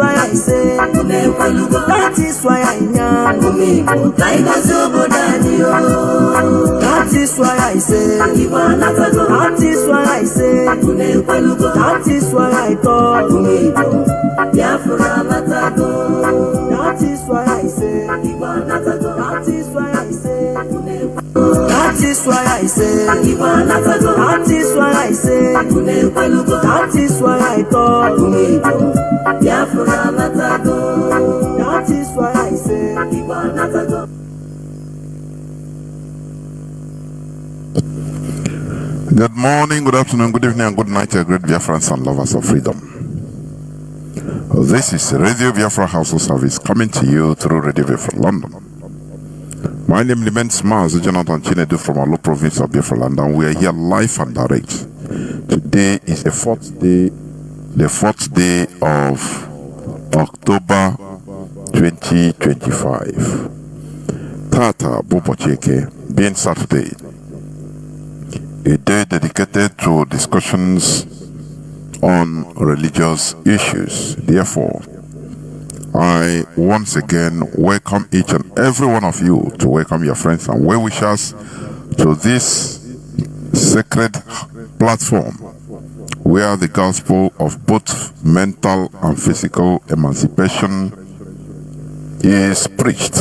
why I say, that is why I am. That is why I say, that is why I say, that is why I talk. That is why I say, that is why I say, that is why I say, that is why I say, that is why I talk. That is why I say, good morning, good afternoon, good evening, and good night, great Biafrans and lovers of freedom. This is Radio Biafra Household Service coming to you through Radio Biafra London. My name remains Mazi Jonathan Chinedu from our low province of Biafra London. We are here live and direct. Today is the fourth day of October 2025. Tata Bobocheke, being Saturday, a day dedicated to discussions on religious issues. Therefore, I once again welcome each and every one of you to welcome your friends and well wishers to this sacred platform where the gospel of both mental and physical emancipation is preached.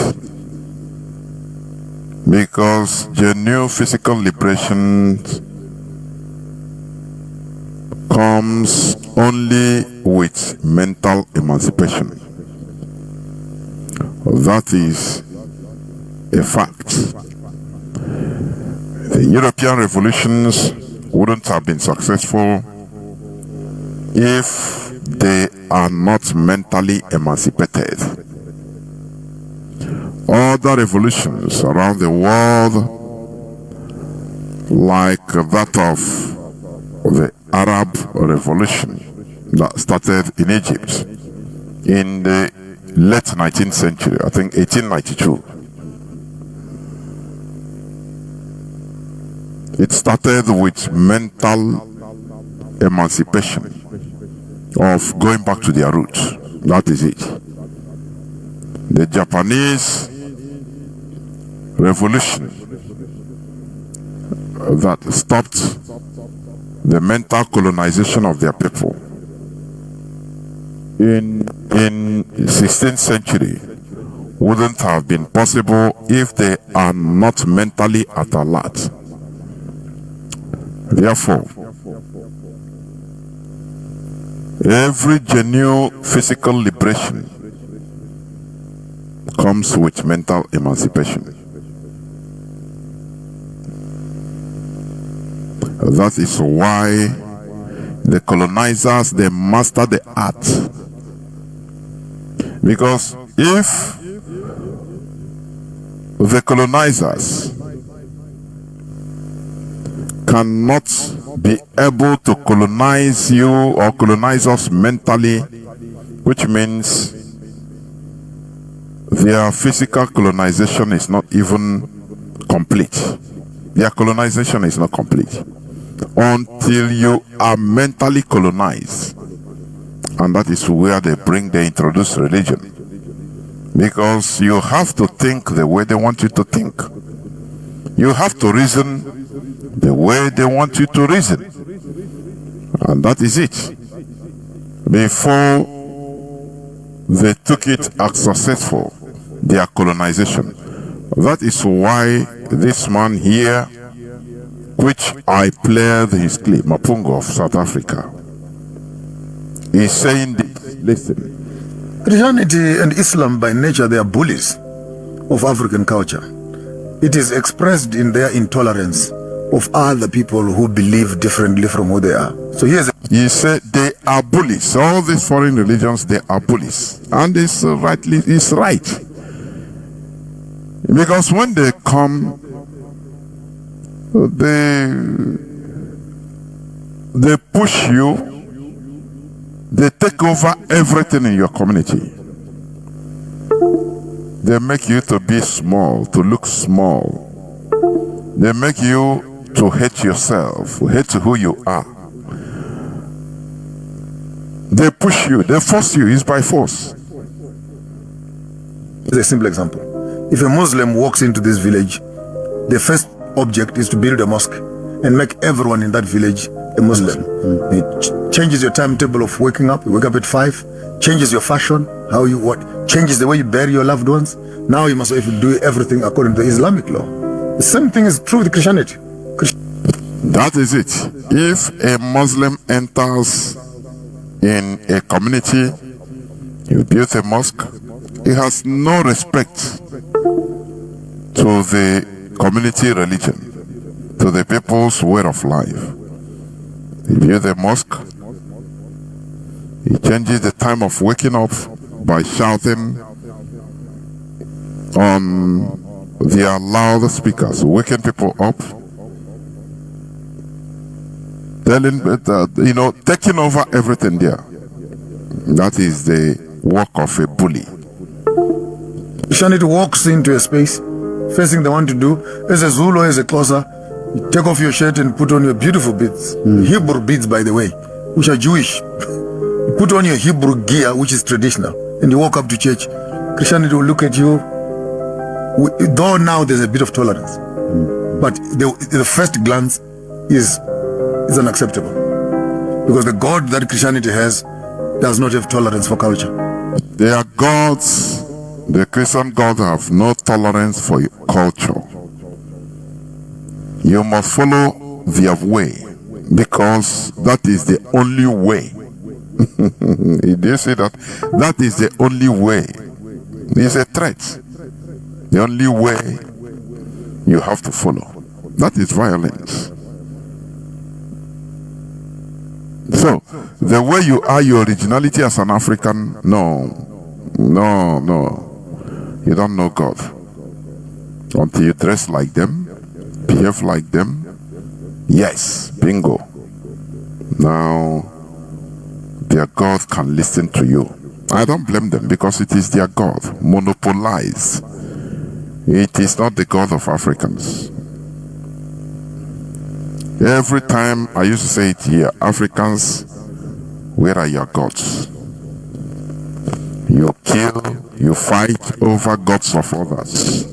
Because genuine physical liberation comes only with mental emancipation. That is a fact. The European revolutions wouldn't have been successful if they are not mentally emancipated. Other revolutions around the world, like that of the Arab Revolution that started in Egypt in the late 19th century, I think 1892. It started with mental emancipation of going back to their roots. That is it. The Japanese Revolution that stopped the mental colonization of their people in 16th century wouldn't have been possible if they are not mentally at alert. Therefore, every genuine physical liberation comes with mental emancipation. That is why the colonizers, they master the art. Because if the colonizers cannot be able to colonize you or colonize us mentally, which means their physical colonization is not even complete. Their colonization is not complete until you are mentally colonized. And that is where they introduce religion. Because you have to think the way they want you to think. You have to reason the way they want you to reason. And that is it. Before they took it as successful, their colonization. That is why this man here, which I played his clip, Mapungo of South Africa, is saying this. Listen. Christianity and Islam by nature, they are bullies of African culture. It is expressed in their intolerance of other people who believe differently from who they are. So here's he said they are bullies. All these foreign religions, they are bullies. And it's right. Because when they come, they push you, they take over everything in your community. They make you to be small, to look small. They make you to hate yourself, hate who you are. They push you, they force you, it's by force. It's a simple example. If a Muslim walks into this village, the first object is to build a mosque and make everyone in that village a Muslim. It changes your timetable of waking up. You wake up at 5, changes your fashion, changes the way you bury your loved ones. Now you must do everything according to Islamic law. The same thing is true with Christianity. That is it. If a Muslim enters in a community, you build a mosque, he has no respect to the community religion, to the people's way of life. He builds a mosque, he changes the time of waking up by shouting on their loudspeakers, waking people up, taking over everything there. That is the work of a bully. Christianity walks into a space, first thing they want to do, as a Zulu, as a Xhosa, you take off your shirt and put on your beautiful beads. Hebrew beads, by the way, which are Jewish. You put on your Hebrew gear, which is traditional, and you walk up to church. Christianity will look at you, though now there's a bit of tolerance, but the first glance is unacceptable, because the God that Christianity has does not have tolerance for culture. Their gods, the Christian gods, have no tolerance for culture. You must follow their way, because that is the only way. Do you see that? That is the only way. It's a threat. The only way you have to follow. That is violence. So, the way you are, your originality as an African, no. You don't know God. Until you dress like them, behave like them. Yes, bingo. Now, their God can listen to you. I don't blame them, because it is their God. Monopolize. It is not the God of Africans. Every time I used to say it here, Africans, where are your gods? You kill, you fight over gods of others.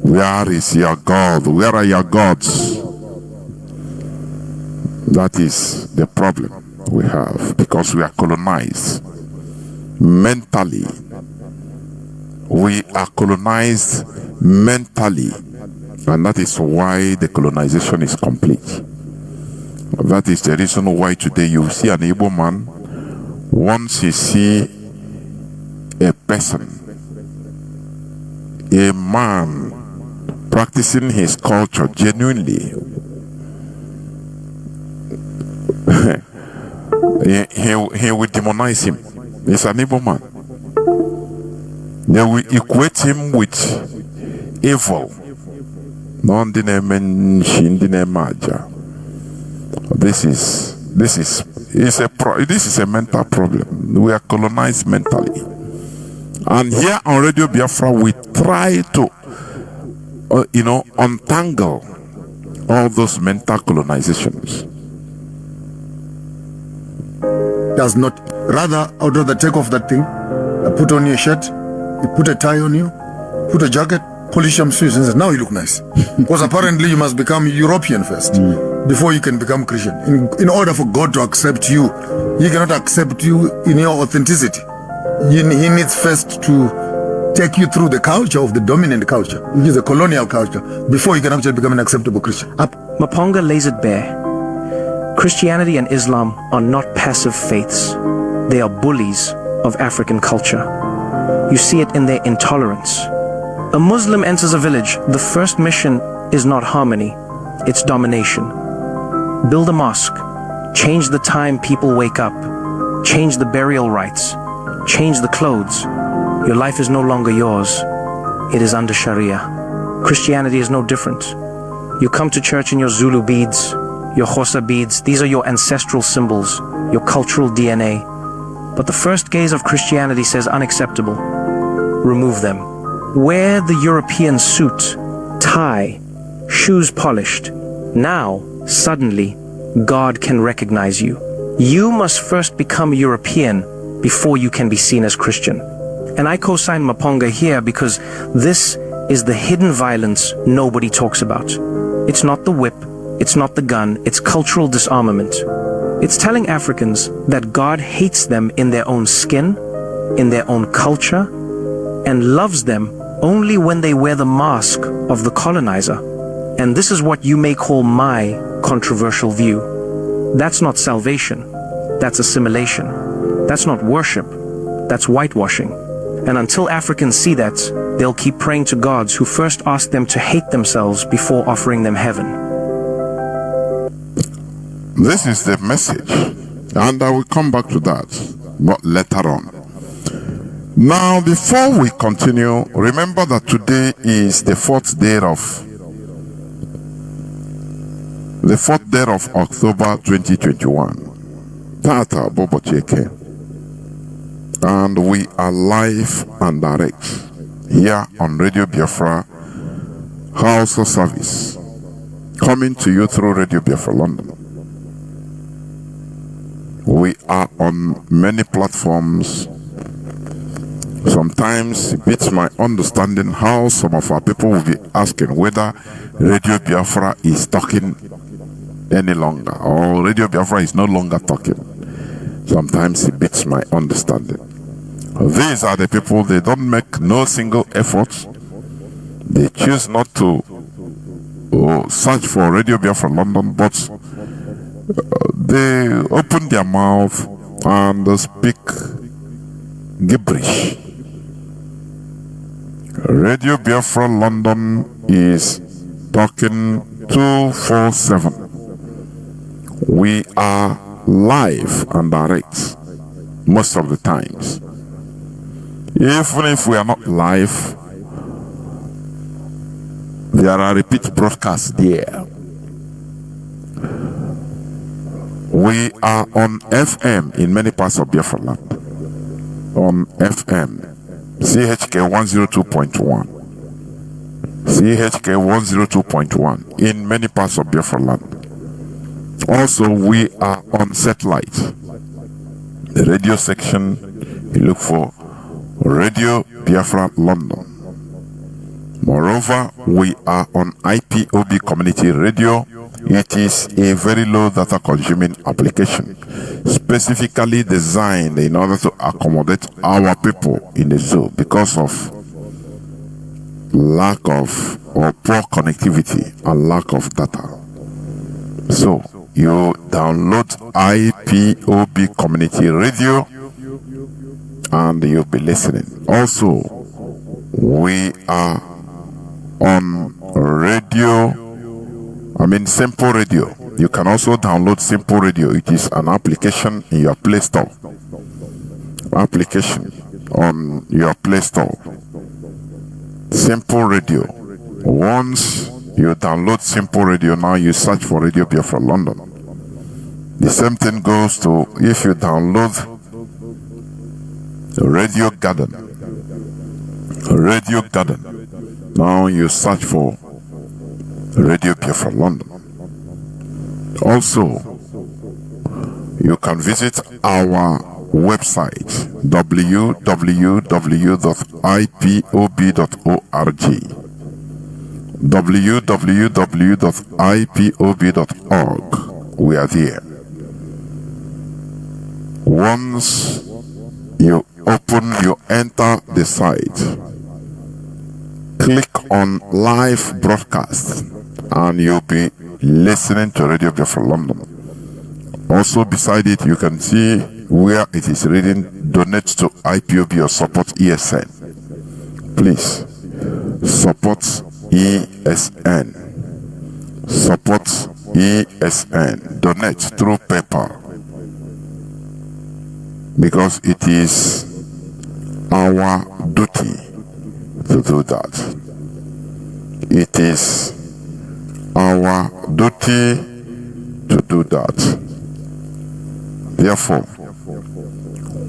Where is your God? Where are your gods? That is the problem we have, because we are colonized mentally. We are colonized mentally, and that is why the colonization is complete. That is the reason why today you see an Igbo man, once you see a person, a man practicing his culture genuinely, he will demonize him. He's an Igbo man. They will equate him with evil. This is a mental problem. We are colonized mentally. And here on Radio Biafra, we try to untangle all those mental colonizations. Does not. Rather, I would rather take off that thing, put on your shirt, you put a tie on you, put a jacket, polish some shoes, and say, now you look nice. Because apparently you must become European first before you can become Christian. In order for God to accept you, He cannot accept you in your authenticity. He needs first to take you through the culture of the dominant culture, which is a colonial culture, before you can actually become an acceptable Christian. Maponga lays it bare. Christianity and Islam are not passive faiths. They are bullies of African culture. You see it in their intolerance. A Muslim enters a village, the first mission is not harmony, it's domination. Build a mosque, change the time people wake up, change the burial rites, change the clothes. Your life is no longer yours, it is under Sharia. Christianity is no different. You come to church in your Zulu beads, your Xhosa beads, these are your ancestral symbols, your cultural DNA. But the first gaze of Christianity says unacceptable. Remove them. Wear the European suit, tie, shoes polished. Now, suddenly, God can recognize you. You must first become European before you can be seen as Christian. And I co-sign Maponga here because this is the hidden violence nobody talks about. It's not the whip, it's not the gun, it's cultural disarmament. It's telling Africans that God hates them in their own skin, in their own culture, and loves them only when they wear the mask of the colonizer. And this is what you may call my controversial view. That's not salvation. That's assimilation. That's not worship. That's whitewashing. And until Africans see that, they'll keep praying to gods who first asked them to hate themselves before offering them heaven. This is the message, and I will come back to that, but later on. Now, before we continue, remember that today is the fourth day of October 2021. Tata Bobo Cheke. And we are live and direct here on Radio Biafra House of Service, coming to you through Radio Biafra London. We are on many platforms. Sometimes it beats my understanding how some of our people will be asking whether Radio Biafra is talking any longer or Radio Biafra is no longer talking. Sometimes it beats my understanding. These are the people, they don't make no single effort. They choose not to search for Radio Biafra London, but they open their mouth and speak gibberish. Radio Biafra London is talking 247. We are live and direct most of the times. Even if we are not live, there are repeat broadcasts there. We are on FM in many parts of Biafra land. On FM, CHK 102.1, CHK 102.1 in many parts of Biafra land. Also, we are on satellite. The radio section, you look for Radio Biafra London. Moreover, we are on IPOB Community Radio. It is a very low data consuming application, specifically designed in order to accommodate our people in the zoo because of lack of or poor connectivity and lack of data. So you download IPOB Community Radio and you'll be listening. Also, we are on Simple Radio. You can also download Simple Radio. It is an application in your Play Store. Application on your Play Store. Simple Radio. Once you download Simple Radio, now you search for Radio Biafra London. The same thing goes to if you download Radio Garden. Radio Garden. Now you search for Radio Biafra London. Also, you can visit our website www.ipob.org. www.ipob.org. We are there. Once you enter the site, click on live broadcast and you'll be listening to Radio Biafra London. Also beside it, you can see where it is reading donate to IPOB or support ESN. Please support ESN. Support ESN. Donate through PayPal, because it is our duty to do that. It is our duty to do that. Therefore,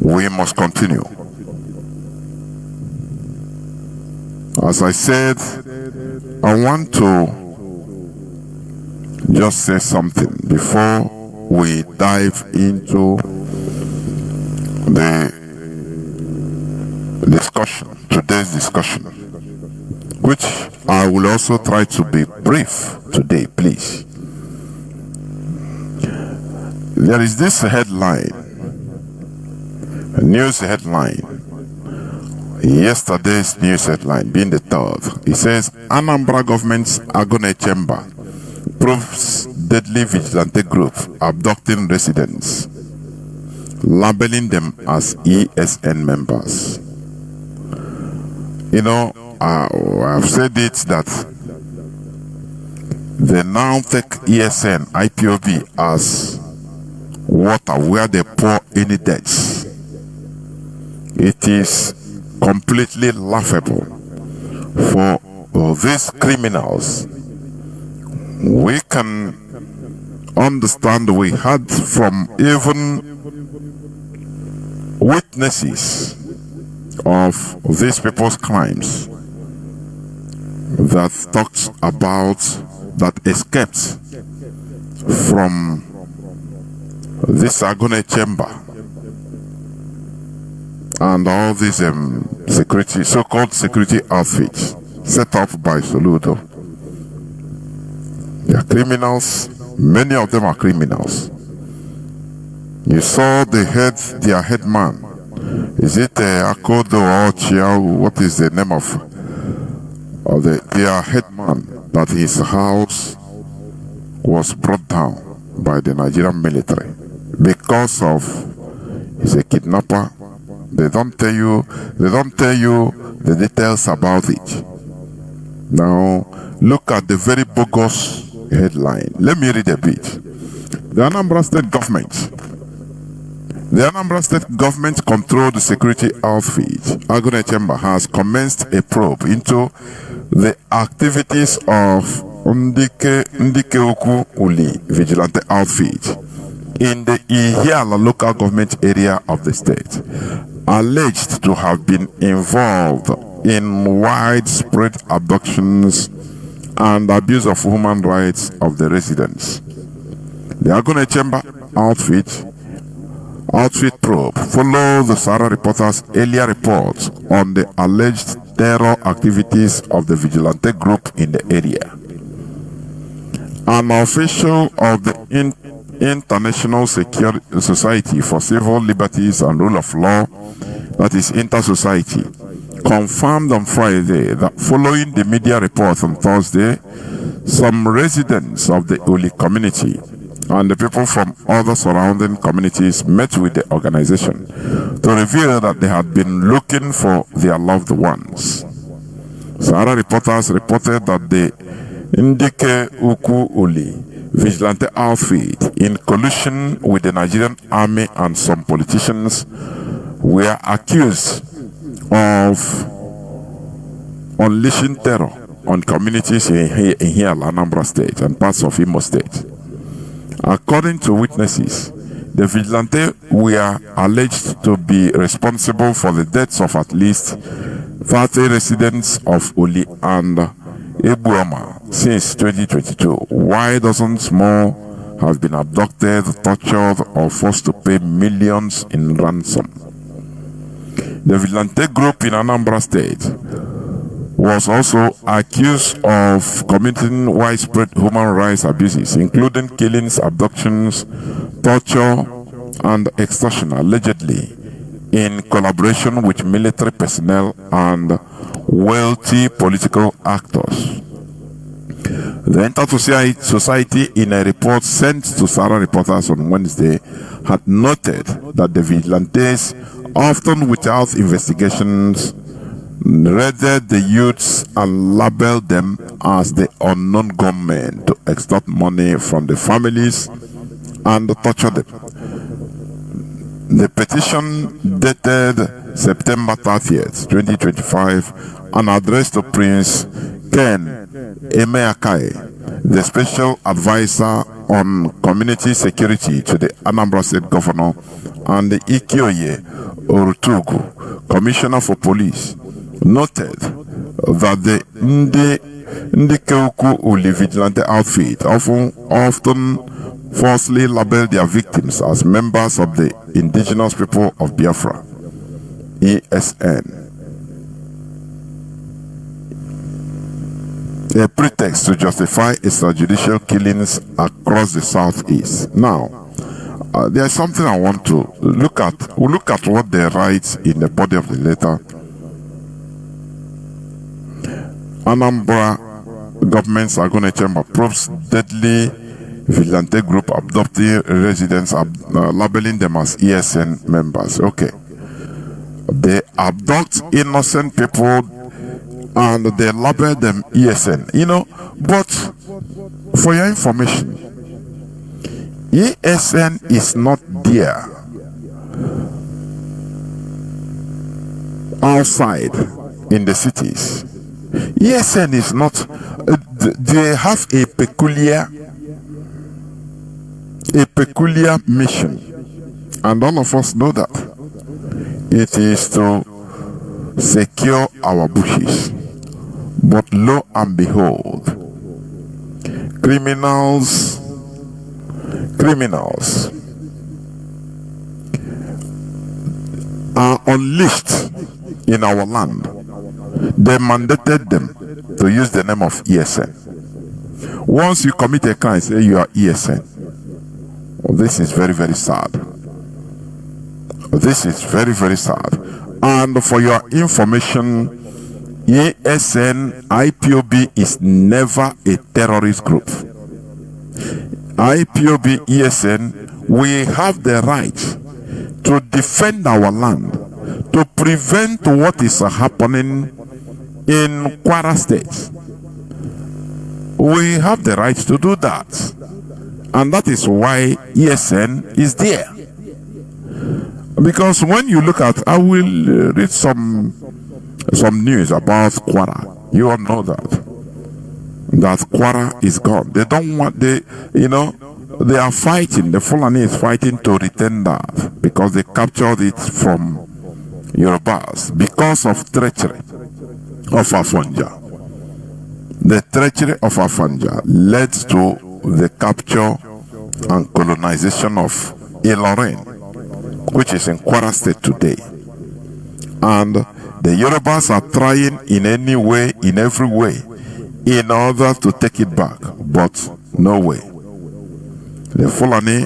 we must continue. As I said, I want to just say something before we dive into the discussion, today's discussion, which I will also try to be brief today, please. There is this headline, a news headline, yesterday's news headline being the 3rd. It says, Anambra government's Agone chamber proves deadly vigilante group abducting residents, labeling them as ESN members. You know, I've said it that they now take ESN, IPOB as water where they pour any debts. It is completely laughable for these criminals. We can understand, we had from even witnesses of these people's crimes that talks about, that escaped from this Agone chamber and all these security, so-called security outfits set up by Soludo. They are criminals. Many of them are criminals. You saw their headman. Is it Akodo or Chiao? What is the name of their headman? That his house was brought down by the Nigerian military because of he's a kidnapper. They don't tell you the details about it. Now look at the very bogus headline. Let me read a bit. The Anambra State government controlled security outfit Agone Chamber has commenced a probe into the activities of Ndike Uli vigilante outfit in the Ihiala local government area of the state, alleged to have been involved in widespread abductions and abuse of human rights of the residents. The Agone Chamber outfit probe follow the Sahara Reporter's earlier reports on the alleged terror activities of the vigilante group in the area. An official of the International Society for Civil Liberties and Rule of Law, that is Inter-Society, confirmed on Friday that following the media report on Thursday, some residents of the Uli community and the people from other surrounding communities met with the organization to reveal that they had been looking for their loved ones. Sahara reporters reported that the Ndike Uku Uli vigilante outfit, in collusion with the Nigerian army and some politicians, were accused of unleashing terror on communities in Anambra State and parts of Imo State. According to witnesses, the vigilante were alleged to be responsible for the deaths of at least 30 residents of Uli and Ebuama since 2022, while dozens more have been abducted, tortured, or forced to pay millions in ransom. The vigilante group in Anambra State was also accused of committing widespread human rights abuses, including killings, abductions, torture, and extortion, allegedly in collaboration with military personnel and wealthy political actors. The Inter-Society, in a report sent to Sahara reporters on Wednesday, had noted that the vigilantes, often without investigations, raided the youths and labeled them as the unknown gunmen to extort money from the families and torture them. The petition, dated September 30th, 2025, and addressed to Prince Ken Emeakai, the special advisor on community security to the Anambra State Governor, and the Ikioye Orutugu, Commissioner for Police, noted that the Ndikeuku Uli vigilante outfit often falsely labeled their victims as members of the indigenous people of Biafra, ESN. A pretext to justify extrajudicial killings across the southeast. Now, there's something I want to look at. We'll look at what they write in the body of the letter. Anambra governments are going to chamber probes deadly vigilante group abducting residents, labeling them as ESN members. Okay. They abduct innocent people and they label them ESN. You know, but for your information, ESN is not there outside in the cities. ESN is not, they have a peculiar mission, and all of us know that. It is to secure our bushes. But lo and behold, criminals are unleashed in our land. They mandated them to use the name of ESN. Once you commit a crime, say you are ESN. Well, this is very, very sad. This is very, very sad. And for your information, ESN IPOB is never a terrorist group. IPOB ESN, we have the right to defend our land, to prevent what is happening in Kwara State. We have the right to do that. And that is why ESN is there. Because when you look at, I will read some news about Kwara. You all know that Kwara is gone. They don't want, they are fighting. The Fulani is fighting to retain that because they captured it from Yorubas because of treachery of Afanja. The treachery of Afanja led to the capture and colonization of Ilorin, which is in Kwara State today. And the Yorubas are trying in any way, in every way, in order to take it back, but no way. The Fulani,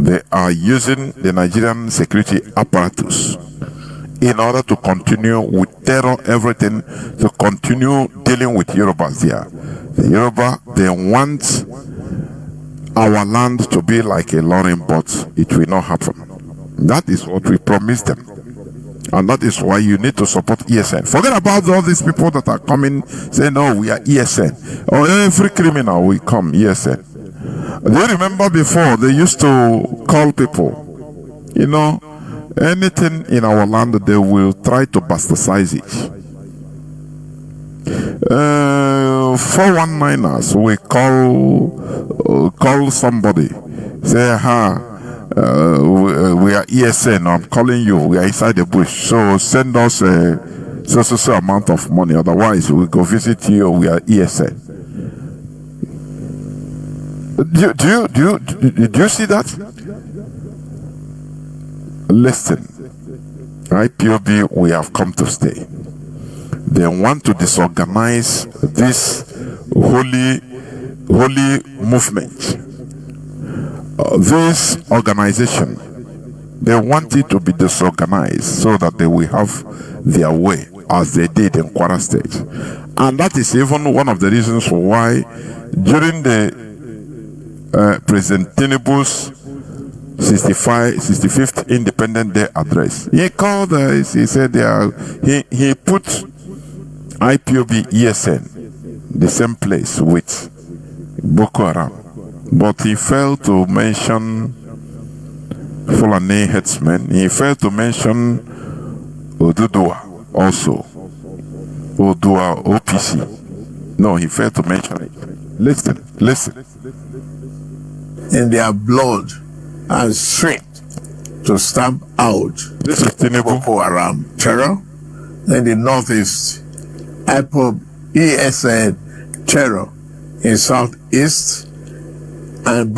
they are using the Nigerian security apparatus in order to continue with terror, everything, to continue dealing with Yorubas there. The Yoruba, they want our land to be like a Lorin, but it will not happen. That is what we promised them. And that is why you need to support ESN. Forget about all these people that are coming saying, no, we are ESN. Or every criminal will come, ESN. Do you remember before they used to call people, anything in our land, they will try to bastardize it. 419ers, we call somebody, say, we are ESN, I'm calling you, we are inside the bush, so send us a so amount of money, otherwise we go visit you, we are ESN. Do you see that? Listen, IPOB, we have come to stay. They want to disorganize this holy movement. This organization, they want it to be disorganized so that they will have their way as they did in Kwara State. And that is even one of the reasons why during the President Tinubu's 65th Independent Day address, he called, he said he put IPOB ESN the same place with Boko Haram, but he failed to mention Fulani headsmen. He failed to mention Odudua also, Odua OPC. No, he failed to mention it. Listen. In their blood and strength to stamp out this is Boko Haram terror in the northeast, IPOB ESN terror in southeast, and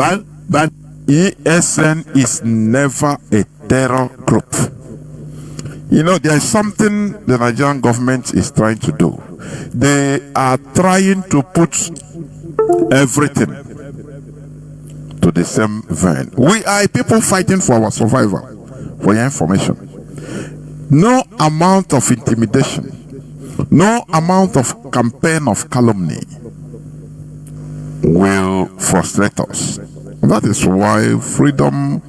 But ESN is never a terror group. You know, there is something the Nigerian government is trying to do. They are trying to put everything to the same vein. We are people fighting for our survival, for your information. No amount of intimidation, no amount of campaign of calumny will frustrate us. That is why freedom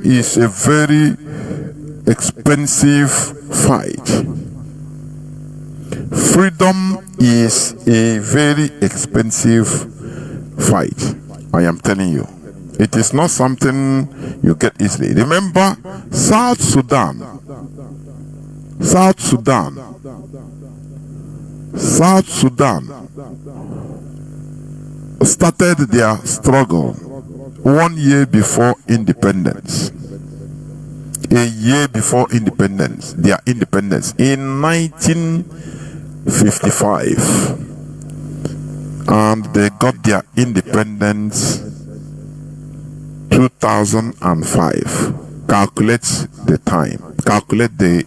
is a very expensive fight. Freedom is a very expensive fight. I am telling you, it is not something you get easily. Remember, South Sudan started their struggle 1 year before independence. A year before independence, their independence in 1955, and they got their independence 2005. Calculate the time. Calculate the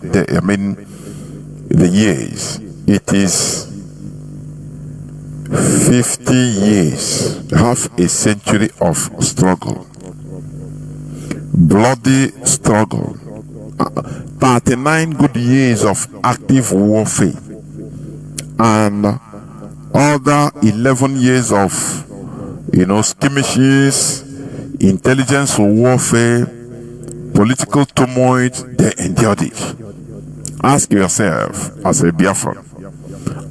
years. It is 50 years, half a century of struggle, bloody struggle, 39 good years of active warfare, and other 11 years of, skirmishes, intelligence warfare, political turmoil. They endured it. Ask yourself, as a Biafran,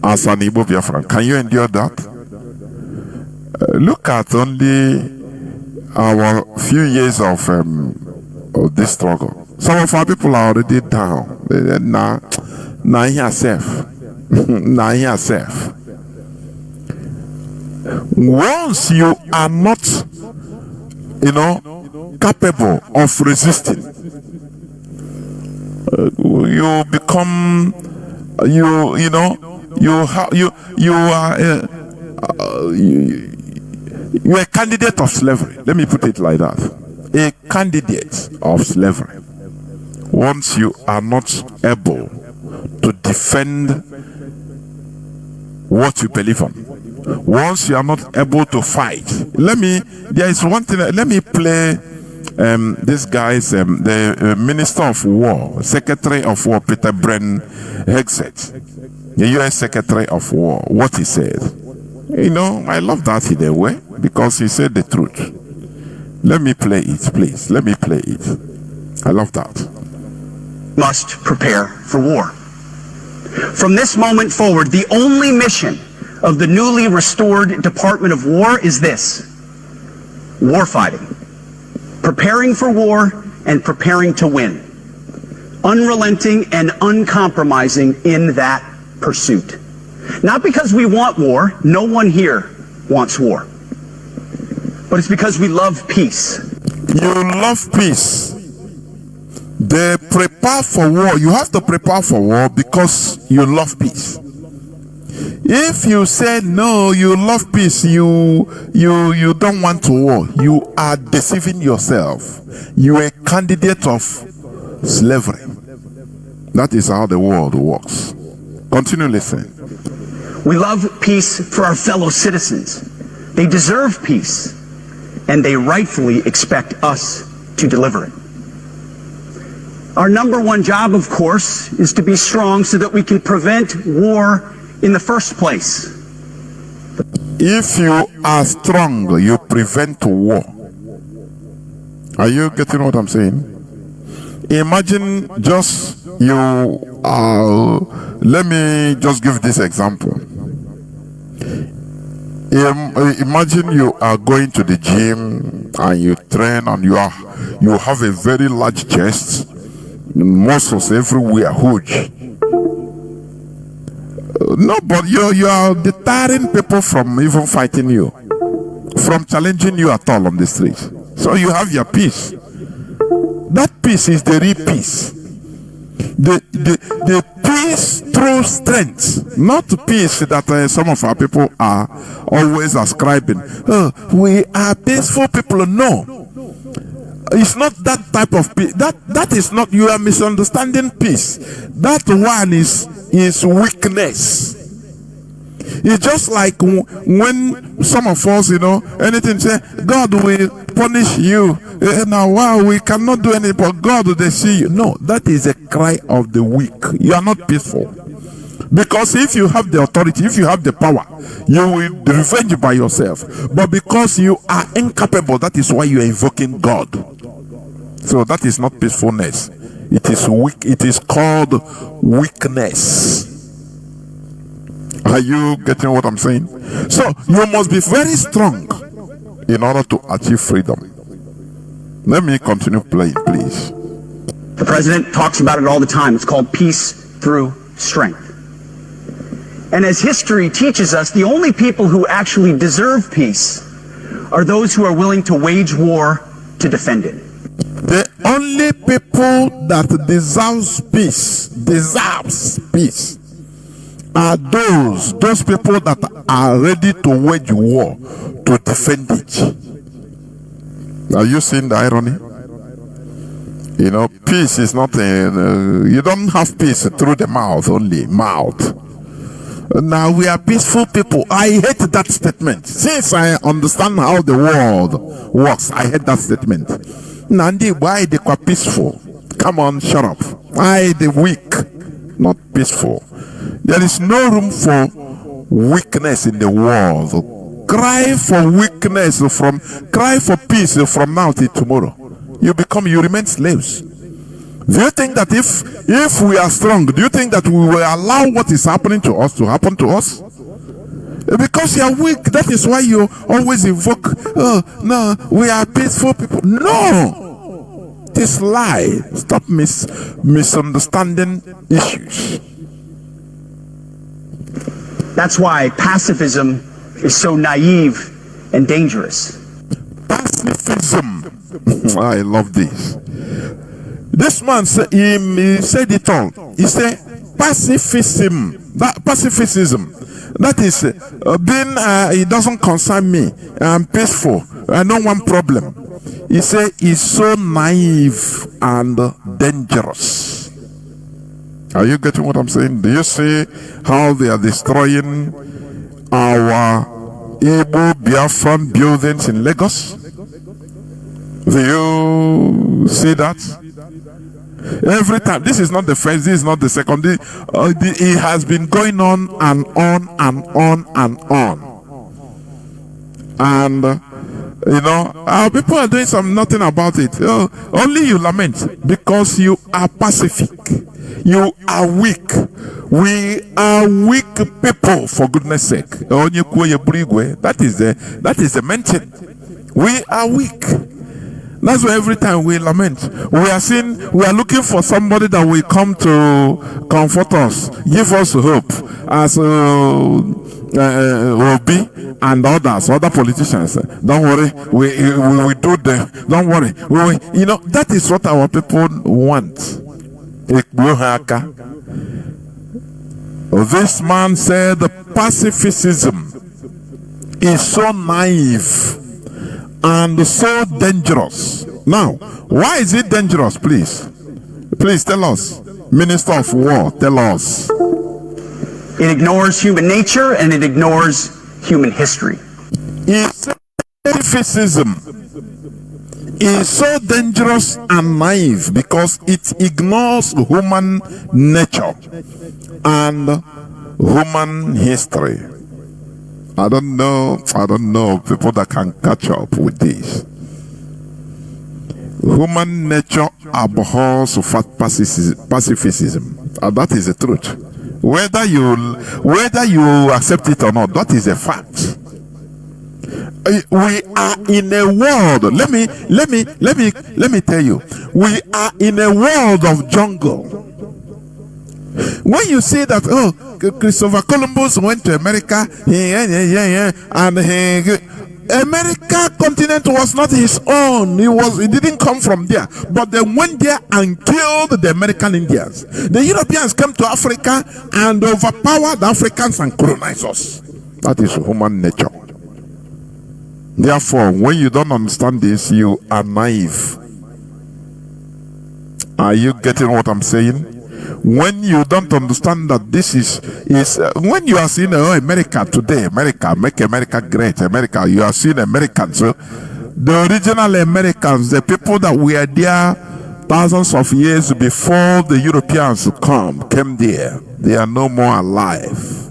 as an Igbo Biafran, can you endure that? Look at only our few years of this struggle. Some of our people are already down. Now here safe. Now here safe. Once you are not, capable of resisting, you become, you're a candidate of slavery. Let me put it like that. A candidate of slavery. Once you are not able to defend what you believe on, once you are not able to fight, there is one thing, let me play this guy's, the Minister of War, Secretary of War, Peter Bren Hexet, the US Secretary of War, what he said. I love that in a way, because he said the truth. Let me play it, please. Let me play it. I love that. Must prepare for war. From this moment forward, the only mission of the newly restored Department of War is this: war fighting. Preparing for war and preparing to win. Unrelenting and uncompromising in that pursuit. Not because we want war, no one here wants war. But it's because we love peace. You love peace. They prepare for war. You have to prepare for war because you love peace. If you say no, you love peace, you don't want to war, you are deceiving yourself. You are a candidate of slavery. That is how the world works. Continue listening. We love peace for our fellow citizens. They deserve peace, and they rightfully expect us to deliver it. Our number one job, of course, is to be strong so that we can prevent war in the first place. If you are strong, you prevent war. Are you getting what I'm saying? Imagine just let me just give this example. Imagine you are going to the gym and you train and you have a very large chest, muscles everywhere, huge. No, but you are deterring people from even fighting you, from challenging you at all on the street. So you have your peace. That peace is the real peace. The Peace through strength, not peace that some of our people are always ascribing. Oh, we are peaceful people. No, it's not that type of peace. That is not. You are misunderstanding peace. That one is weakness. It's just like when some of us, anything say, God will punish you. Now, wow, we cannot do anything, but God will see you. No, that is a cry of the weak. You are not peaceful. Because if you have the authority, if you have the power, you will revenge by yourself. But because you are incapable, that is why you are invoking God. So that is not peacefulness. It is weak. It is called weakness. Are you getting what I'm saying? So you must be very strong in order to achieve freedom. Let me continue playing, please. The president talks about it all the time. It's called peace through strength. And as history teaches us, the only people who actually deserve peace are those who are willing to wage war to defend it. The only people that deserves peace are those people that are ready to wage war to defend it. Are you seeing the irony? Peace is not you don't have peace through the mouth only. Now we are peaceful people. I hate that statement. Since I understand how the world works, I hate that statement. Nandi, why they are peaceful? Come on, shut up. Why the weak, not peaceful? There is no room for weakness in the world. Cry for peace from now till tomorrow. You remain slaves. Do you think that if we are strong, do you think that we will allow what is happening to us to happen to us? Because you are weak, that is why you always invoke, oh no, we are peaceful people. No! This lie. Stop misunderstanding issues. That's why pacifism is so naive and dangerous. Pacifism. I love this. This man said, he said it all. He said pacifism. That is being. It doesn't concern me. I'm peaceful. I don't want problem. He said it's so naive and dangerous. Are you getting what I'm saying? Do you see how they are destroying our Biafran buildings in Lagos? Do you see that? Every time. This is not the first, this is not the second. It has been going on and on and on and on. And our people are doing nothing about it. Only you lament because you are pacific. You are weak. We are weak people, for goodness sake. That is the main thing. We are weak. That's why every time we lament, we are looking for somebody that will come to comfort us, give us hope, as Obi and other politicians. Don't worry, we do them. Don't worry, that is what our people want. This man said pacifism is so naive and so dangerous. Now, why is it dangerous, please? Please tell us. Minister of War, tell us. It ignores human nature and it ignores human history. Pacifism is so dangerous and naive because it ignores human nature and human history. I don't know people that can catch up with this. Human nature abhors pacifism. And that is the truth. Whether you accept it or not, that is a fact. We are in a world. Let me tell you. We are in a world of jungle. When you say that, Christopher Columbus went to America, and America continent was not his own. He didn't come from there. But they went there and killed the American Indians. The Europeans came to Africa and overpowered the Africans and colonized us. That is human nature. Therefore, when you don't understand this, you are naive. Are you getting what I'm saying? When you don't understand that this is when you are seeing America today, America, make America great, America, you are seeing Americans, the original Americans, the people that were there thousands of years before the Europeans came there, they are no more alive.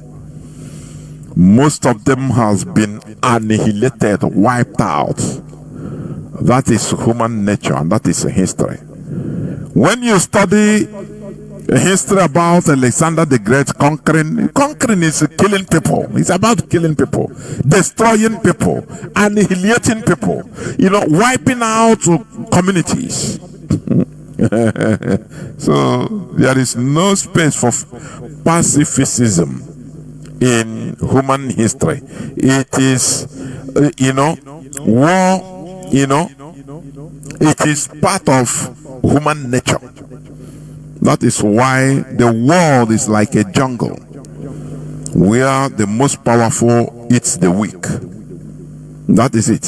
Most of them has been annihilated, wiped out. That is human nature, and that is history. When you study history about Alexander the Great conquering is killing people. It's about killing people, destroying people, annihilating people, wiping out communities. So there is no space for pacifism in human history. It is, war, it is part of human nature. That is why the world is like a jungle where the most powerful eats the weak. That is it.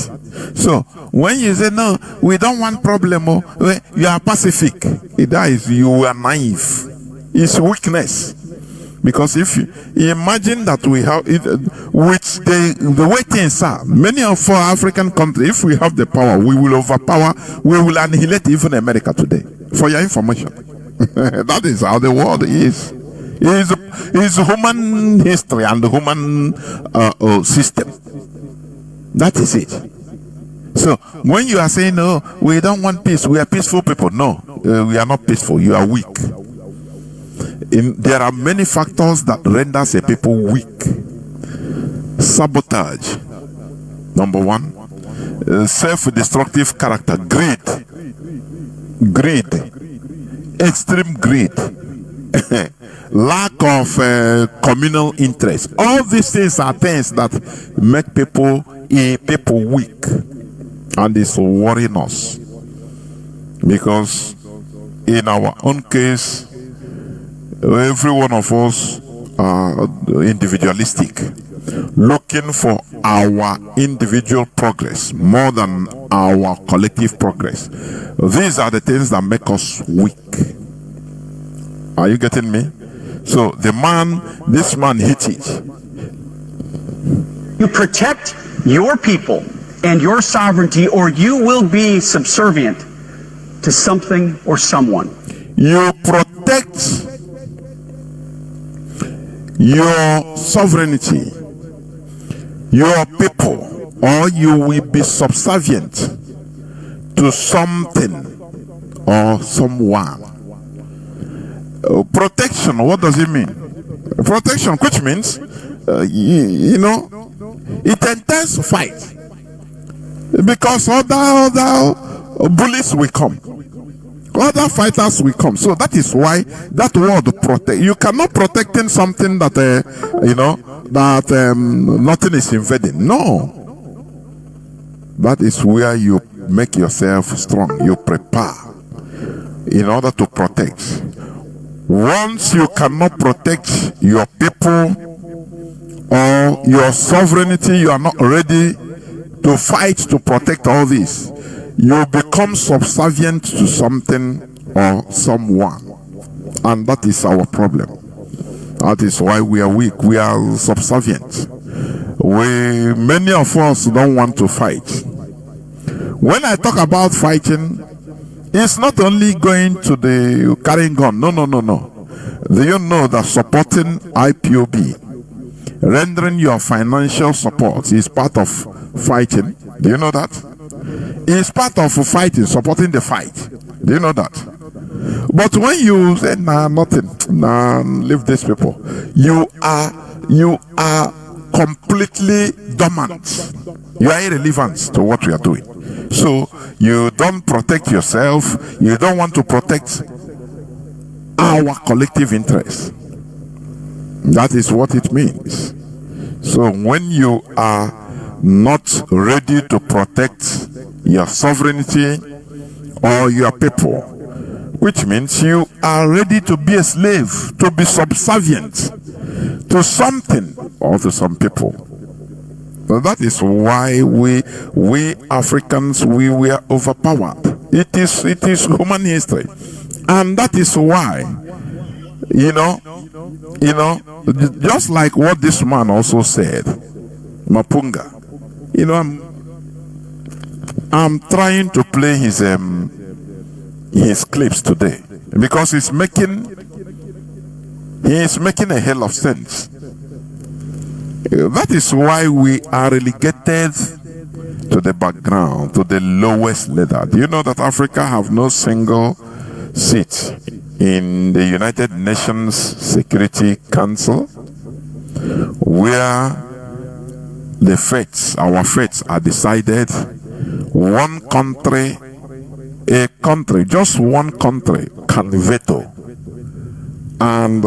So when you say no, we don't want problem, you are pacific, that is, you are naive. It's weakness. Because if you imagine that we have it, which the way things are, many of our African countries, if we have the power, we will overpower, we will annihilate even America today. For your information. That is how the world is. It is human history and the human system. That is it. So when you are saying, no, we don't want peace, we are peaceful people. No, we are not peaceful. You are weak. There are many factors that renders a people weak. Sabotage, number one. Self-destructive character, greed, extreme greed, lack of communal interest. All these things are things that make people weak, and it's worrying us, because in our own case, every one of us are individualistic, looking for our individual progress more than our collective progress. These are the things that make us weak. Are you getting me? So this man hit it. You protect your people and your sovereignty, or you will be subservient to something or someone. You protect your sovereignty, your people, or you will be subservient to something or someone. Protection, what does it mean? Protection, which means, it entails fight, because other bullies will come. Other fighters will come. So that is why that word protect. You cannot protect in something that nothing is invading. No. That is where you make yourself strong. You prepare in order to protect. Once you cannot protect your people or your sovereignty, you are not ready to fight to protect all this. You become subservient to something or someone, and that is our problem. That is why we are weak. We are subservient. Many of us don't want to fight. When I talk about fighting, it's not only going to the carrying gun. No. Do you know that supporting IPOB, rendering your financial support, is part of fighting? Do you know that? It's part of fighting, supporting the fight. Do you know that? But when you say, nothing, leave these people, you are completely dormant. You are irrelevant to what we are doing. So you don't protect yourself. You don't want to protect our collective interest. That is what it means. So when you are not ready to protect your sovereignty or your people, which means you are ready to be a slave, to be subservient to something or to some people. But that is why we Africans, we were overpowered. It is human history, and that is why, you know, just like what this man also said, Mapunga. You know, I'm trying to play his clips today because he's making a hell of sense. That is why we are relegated to the background, to the lowest level. Do you know that Africa have no single seat in the United Nations Security Council, where our fates are decided? One country, just one country can veto and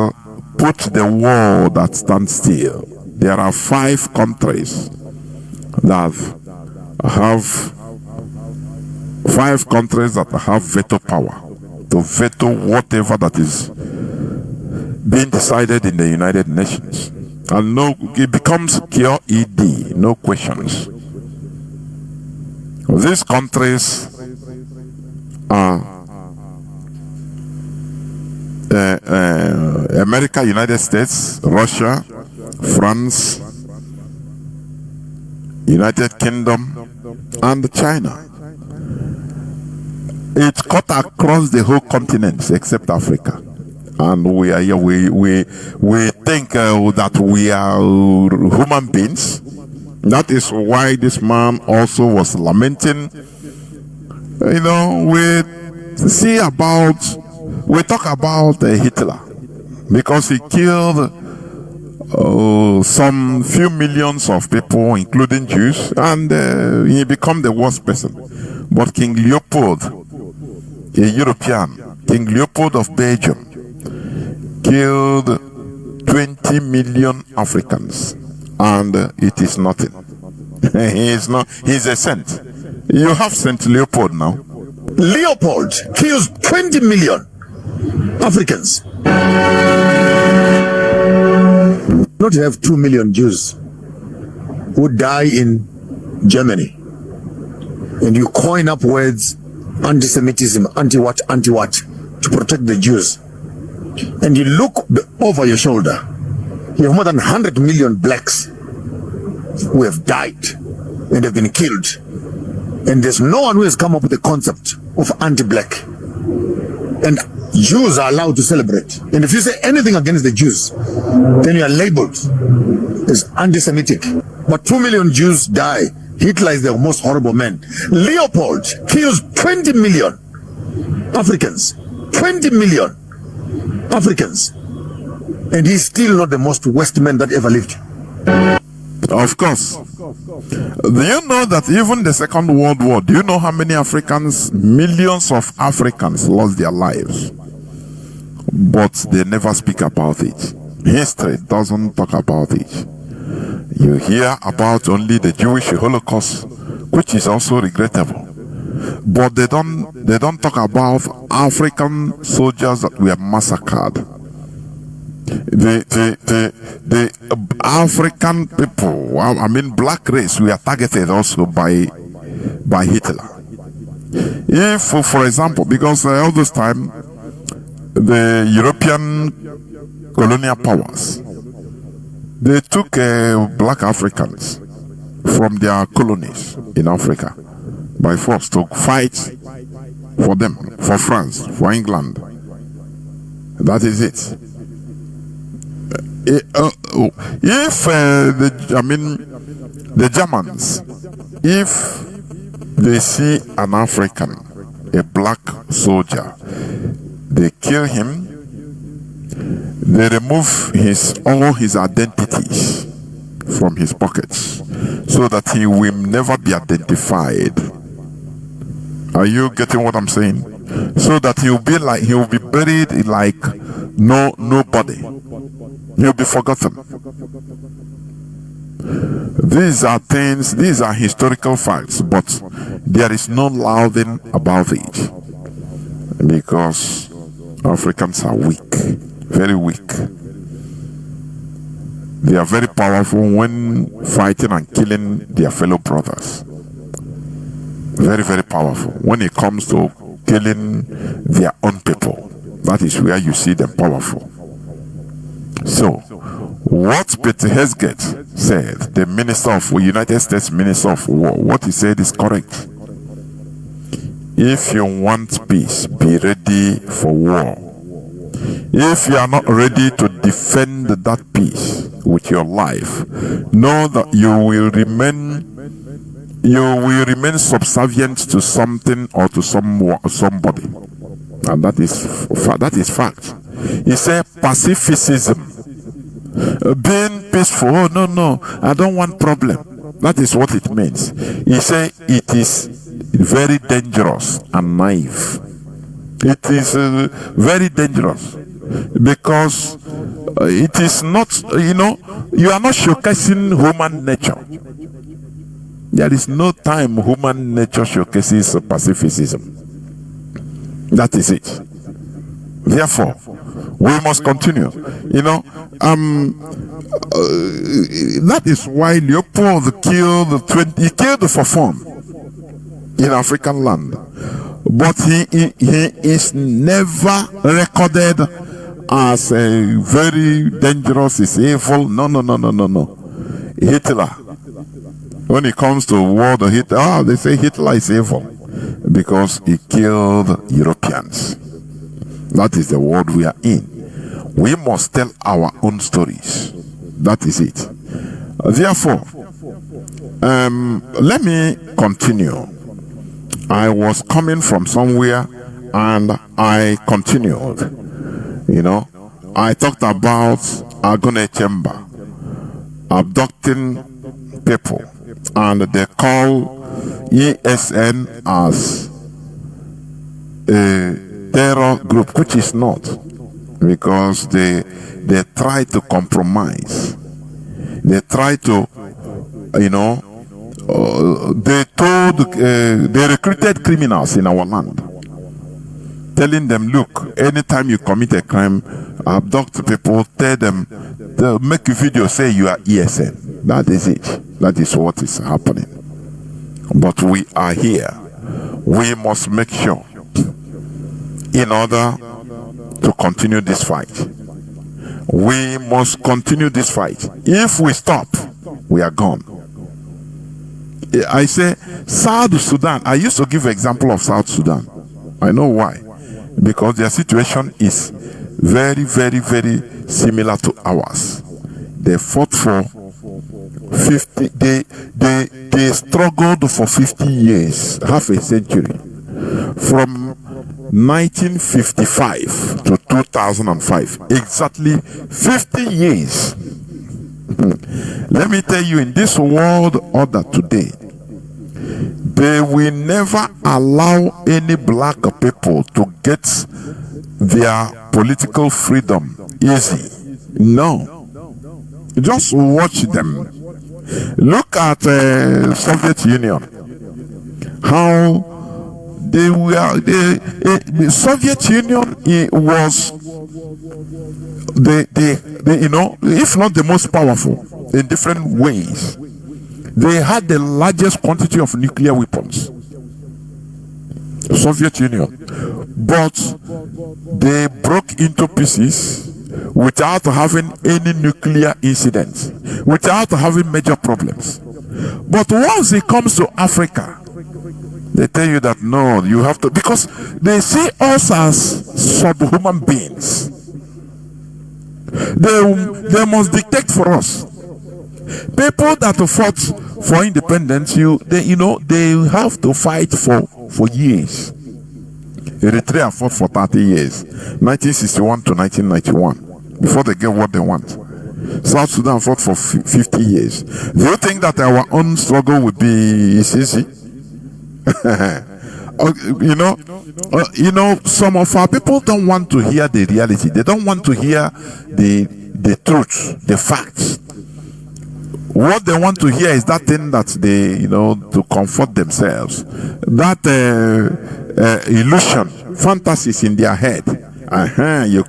put the world at standstill. There are 5 countries that have veto power to veto whatever that is being decided in the United Nations. And no, it becomes pure ED, no questions. These countries are America, United States, Russia, France, United Kingdom, and China. It's cut across the whole continent except Africa. And we are here, we think that we are human beings. That is why this man also was lamenting. You know, we talk about Hitler, because he killed some few millions of people, including Jews, and he became the worst person. But King Leopold, a European, King Leopold of Belgium, killed 20 million Africans, and it is nothing. He's a saint. You have Saint Leopold now. Leopold kills 20 million Africans. Not to have 2 million Jews who die in Germany, and you coin up words, anti-Semitism, anti-what, to protect the Jews, and you look over your shoulder, you have more than 100 million blacks who have died and have been killed, and there's no one who has come up with the concept of anti-black, and Jews are allowed to celebrate. And if you say anything against the Jews, then you are labeled as anti-Semitic. But 2 million Jews die. Hitler is the most horrible man. Leopold kills 20 million Africans. 20 million Africans. And he's still not the most West man that ever lived. Of course. Do you know that even the Second World War, do you know how many Africans, millions of Africans lost their lives? But they never speak about it. History doesn't talk about it. You hear about only the Jewish Holocaust, which is also regrettable. But they don't talk about African soldiers that were massacred. The African people, I mean black race, were targeted also by Hitler. If, for example, because all this time the European colonial powers, they took black Africans from their colonies in Africa by force to fight for them, for France, for England. That is it. If the Germans, if they see an African, a black soldier, they kill him, they remove all his identities from his pockets so that he will never be identified. Are you getting what I'm saying? So that he will be buried like nobody. He'll be forgotten. These are things, these are historical facts, but there is no laughing about it because Africans are weak, very weak. They are very powerful when fighting and killing their fellow brothers. Very, very powerful. When it comes to killing their own people, that is where you see them powerful. So, what Peter Hesget said, the Minister of United States Minister of War, what he said is correct. If you want peace, be ready for war. If you are not ready to defend that peace with your life, know that you will remain subservient to something or to somebody, and that is fact. He said pacifism, being peaceful. Oh no, I don't want problem. That is what it means. He said it is very dangerous and naive. It is very dangerous because it is not, you are not showcasing human nature. There is no time human nature showcases pacifism. That is it. Therefore, we must continue. That is why Leopold killed for fun in African land. But he is never recorded as a very dangerous, is evil. No. Hitler. When it comes to war, they say Hitler is evil because he killed Europeans. That is the world we are in. We must tell our own stories. That is it. Therefore, let me continue. I was coming from somewhere and I continued. I talked about Agone Chamber abducting people, and they call ESN as a terror group, which is not, because they try to compromise. They try to, they recruited criminals in our land, telling them, look, anytime you commit a crime, abduct people, tell them, they'll make a video, say you are ESN. That is it. That is what is happening. But we are here. We must make sure, in order to continue this fight, we must continue this fight. If we stop, we are gone. I say South Sudan. I used to give an example of South Sudan. I know why. Because their situation is very, very, very similar to ours. They fought for 50. They struggled for 50 years, half a century, from 1955 to 2005. Exactly 50 years. Let me tell you, in this world order today, they will never allow any black people to get their political freedom easy. No. Just watch them. Look at Soviet Union. How they were. The Soviet Union, it was if not the most powerful in different ways. They had the largest quantity of nuclear weapons, Soviet Union, but they broke into pieces without having any nuclear incidents, without having major problems. But once it comes to Africa, they tell you that no, you have to, because they see us as subhuman beings. They must dictate for us. People that fought for independence, they have to fight for years. Eritrea fought for 30 years, 1961 to 1991, before they get what they want. South Sudan fought for 50 years. Do you think that our own struggle would be easy? Some of our people don't want to hear the reality. They don't want to hear the truth, the facts. What they want to hear is that thing that they, to comfort themselves. That illusion, fantasies in their head. You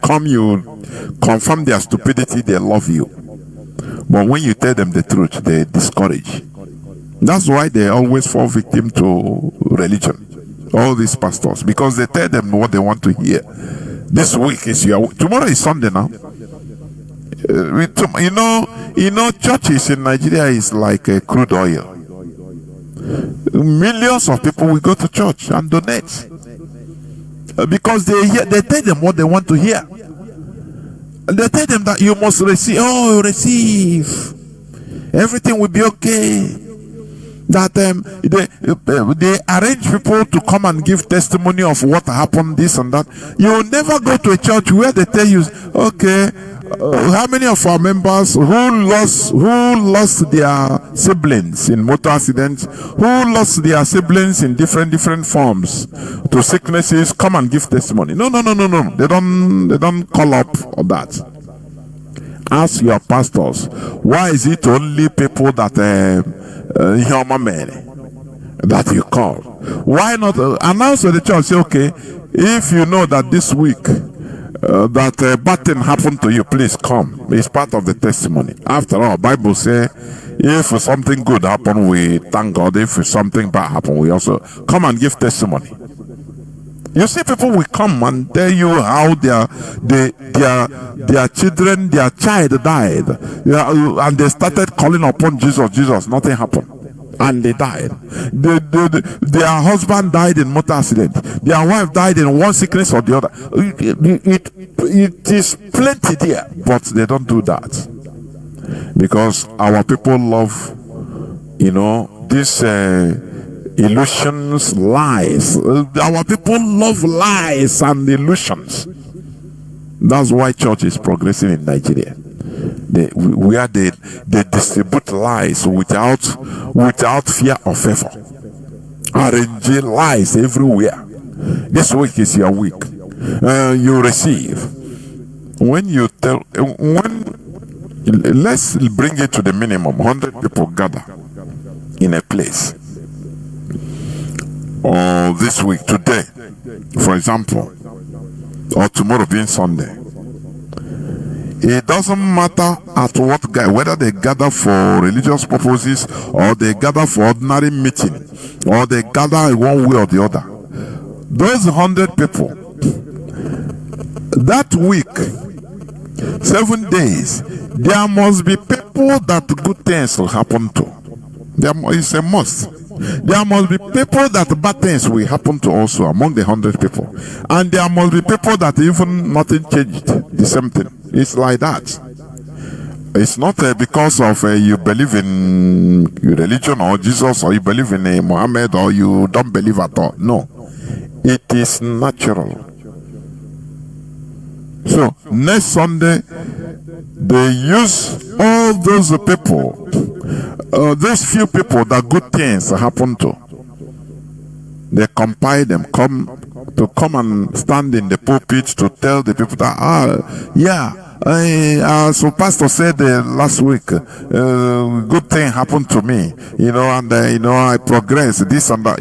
confirm their stupidity, they love you. But when you tell them the truth, they discourage. That's why they always fall victim to religion. All these pastors, because they tell them what they want to hear. This week is your week. Tomorrow is Sunday now. Churches in Nigeria is like crude oil. Millions of people will go to church and donate because they tell them what they want to hear. They tell them that you must receive. Oh, receive. Everything will be okay. That they arrange people to come and give testimony of what happened, this and that. You will never go to a church where they tell you, okay, how many of our members who lost their siblings in motor accidents, who lost their siblings in different forms to sicknesses, come and give testimony. No. They don't call up for that. Ask your pastors, why is it only people that human men that you call? Why not announce to the church, say, okay, if you know that this week that bad thing happened to you, please come. It's part of the testimony. After all, Bible say, if something good happen, we thank God. If something bad happen, we also come and give testimony. You see, people will come and tell you how their children, their child died, and they started calling upon Jesus. Nothing happened, and they died. Their husband died in motor accident. Their wife died in one sickness or the other. It is plenty there, but they don't do that because our people love, this. Illusions, lies. Our people love lies and illusions. That's why church is progressing in Nigeria. Where they distribute lies without fear or favor. Arranging lies everywhere. This week is your week. You receive. Let's bring it to the minimum. 100 people gather in a place. Or this week, today, for example, or tomorrow being Sunday. It doesn't matter at what whether they gather for religious purposes or they gather for ordinary meeting or they gather in one way or the other. Those 100 people, that week, 7 days, there must be people that good things will happen to. It's a must. There must be people that bad things will happen to also among the 100 people. And there must be people that even nothing changed, the same thing. It's like that. It's not because of you believe in religion or Jesus or you believe in Muhammad or you don't believe at all. No. It is natural. So, next Sunday, they use all those people, those few people that good things happen to. They compile them, come and stand in the pulpit to tell the people that, so pastor said last week, good thing happened to me, and I progress, this and that.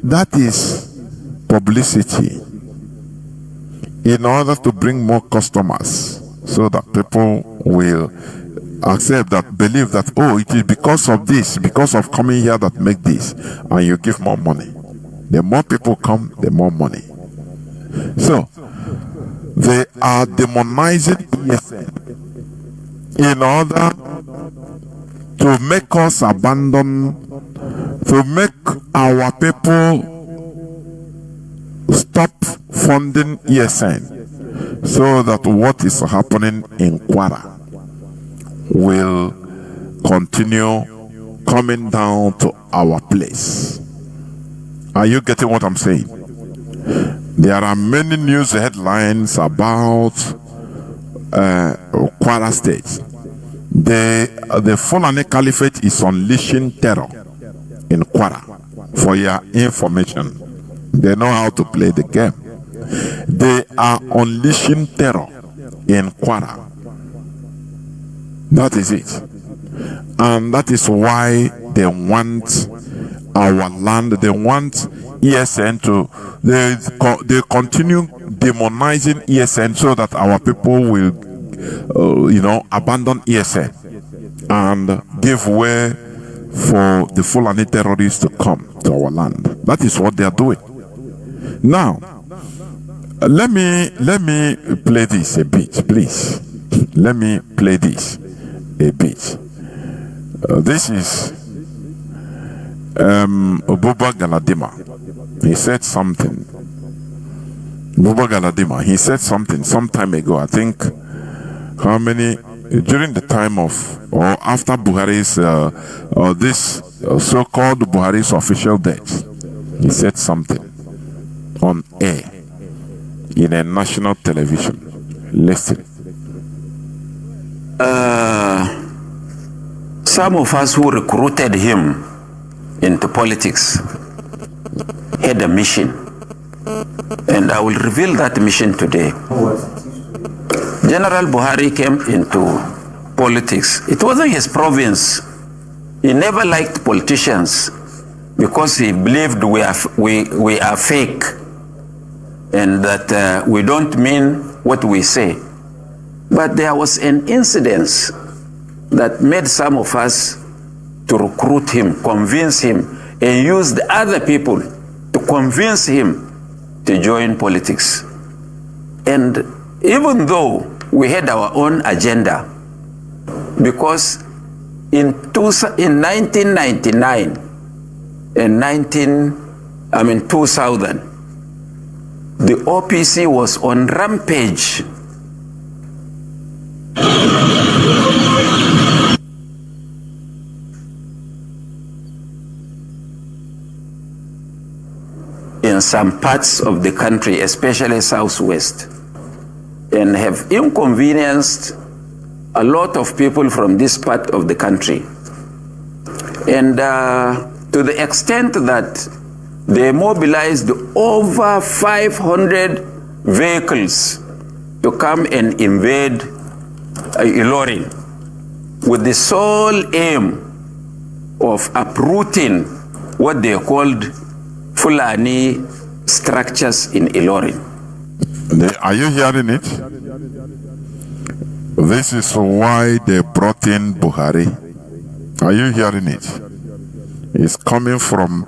That is publicity in order to bring more customers so that people will accept that, believe that, oh, it is because of this, because of coming here that make this, and you give more money. The more people come, the more money. So they are demonizing ESN in order to make us abandon, to make our people stop funding ESN, so that what is happening in Kwara will continue coming down to our place. Are you getting what I'm saying? There are many news headlines about Kwara State. The Fulani Caliphate is unleashing terror in Kwara. For your information, they know how to play the game. They are unleashing terror in Kwara. That is it. And that is why they want our land. They want ESN to, they continue demonizing ESN so that our people will, abandon ESN and give way for the Fulani terrorists to come to our land. That is what they are doing. Now, let me play this a bit, please. Let me play this a bit. This is Buba Galadima. He said something. Buba Galadima, he said something some time ago. I think during the time of or after Buhari's this so-called Buhari's official death, he said something on air in a national television. Listen. Some of us who recruited him into politics had a mission, and I will reveal that mission today. General Buhari came into politics. It wasn't his province. He never liked politicians because he believed we are fake and that we don't mean what we say. But there was an incident that made some of us to recruit him, convince him, and use the other people to convince him to join politics. And even though we had our own agenda, because in 1999 and 2000, the OPC was on rampage. In some parts of the country, especially Southwest, and have inconvenienced a lot of people from this part of the country. And to the extent that they mobilized over 500 vehicles to come and invade Ilorin with the sole aim of uprooting what they called Fulani structures in Ilorin. Are you hearing it? This is why they brought in Buhari. Are you hearing it? It's coming from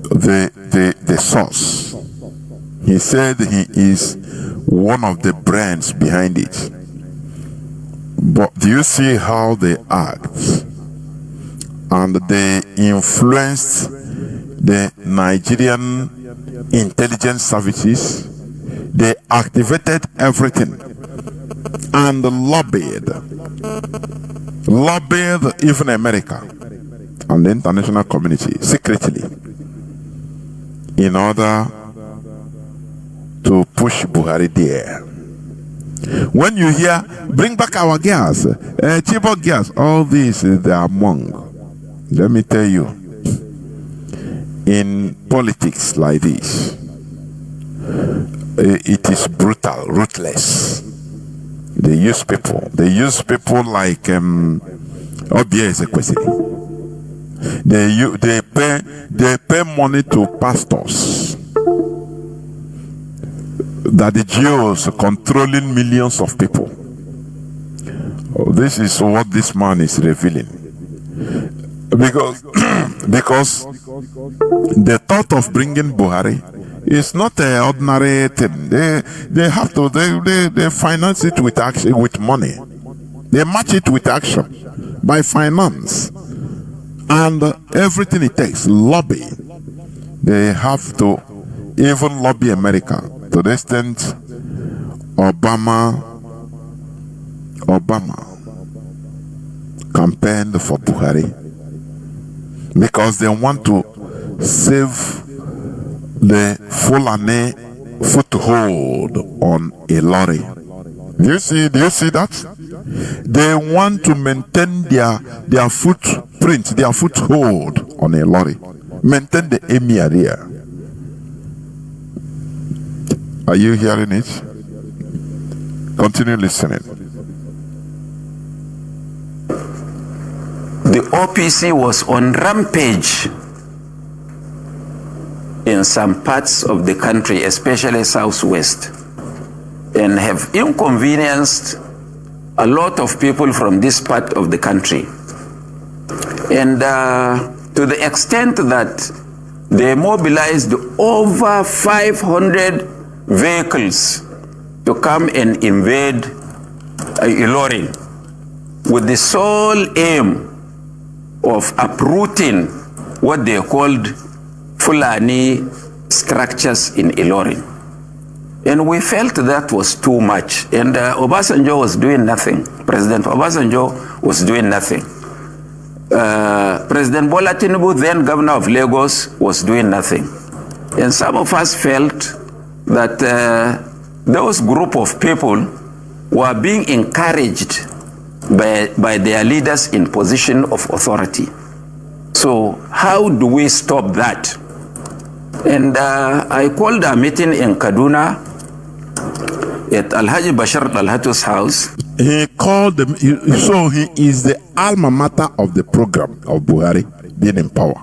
the source. He said he is one of the brains behind it. But do you see how they act? And they influenced the Nigerian intelligence services. They activated everything and lobbied even America and the international community secretly in order to push Buhari there. When you hear, bring back our gas, cheaper gas, all this they are among. Let me tell you, in politics like this, it is brutal, ruthless. They use people like Obia Ezekwesili. They pay money to pastors, that the Jews controlling millions of people. This is what this man is revealing. Because the thought of bringing Buhari is not an ordinary thing. They have to they finance it with action, with money. They match it with action by finance and everything it takes. Lobby. They have to even lobby America to the extent Obama campaigned for Buhari because they want to save the Fulani foothold on Ilori. Do you see that? They want to maintain their footprint, their foothold on Ilori. Maintain the emir there. Are you hearing it? Continue listening. OPC was on rampage in some parts of the country, especially southwest, and have inconvenienced a lot of people from this part of the country. And to the extent that they mobilized over 500 vehicles to come and invade Ilorin with the sole aim of uprooting what they called Fulani structures in Ilorin. And we felt that was too much. And Obasanjo was doing nothing. President Obasanjo was doing nothing. President Bola Tinubu, then governor of Lagos, was doing nothing. And some of us felt that those group of people were being encouraged by their leaders in position of authority. So how do we stop that? And I called a meeting in Kaduna at Alhaji Bashar Alhatu's house. He called them, so he is the alma mater of the program of Buhari being in power.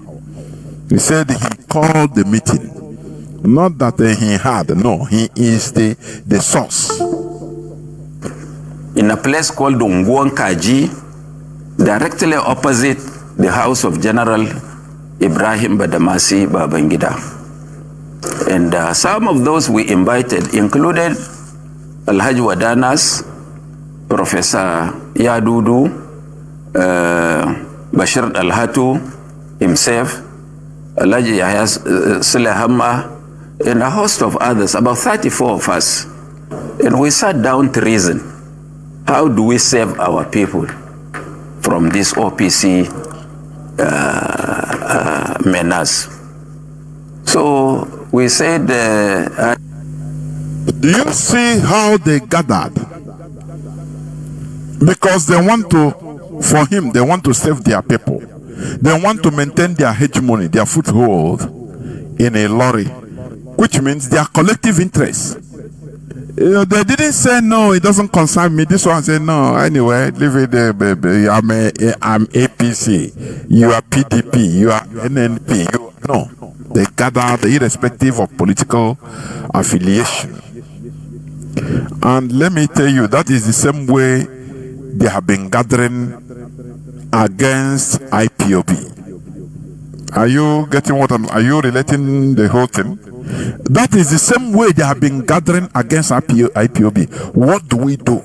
He said he called the meeting. Not that he had, no, he is the source. In a place called Ungwonkaji, directly opposite the house of General Ibrahim Badamasi Babangida. And some of those we invited included Alhaji Wadanas, Professor Yadudu, Bashir Alhatu himself, Alhaji Yahya Sulehama, and a host of others, about 34 of us. And we sat down to reason. How do we save our people from this OPC menace? So we said, do you see how they gathered? Because they want to, for him, they want to save their people. They want to maintain their hegemony, their foothold in a lorry, which means their collective interest. You know, they didn't say, no, it doesn't concern me. This one said, no, anyway, leave it there, baby. I'm APC. You are PDP. You are NNP. No. They gathered irrespective of political affiliation. And let me tell you, that is the same way they have been gathering against IPOB. Are you getting what are you relating the whole thing? That is the same way they have been gathering against IPOB. What do we do?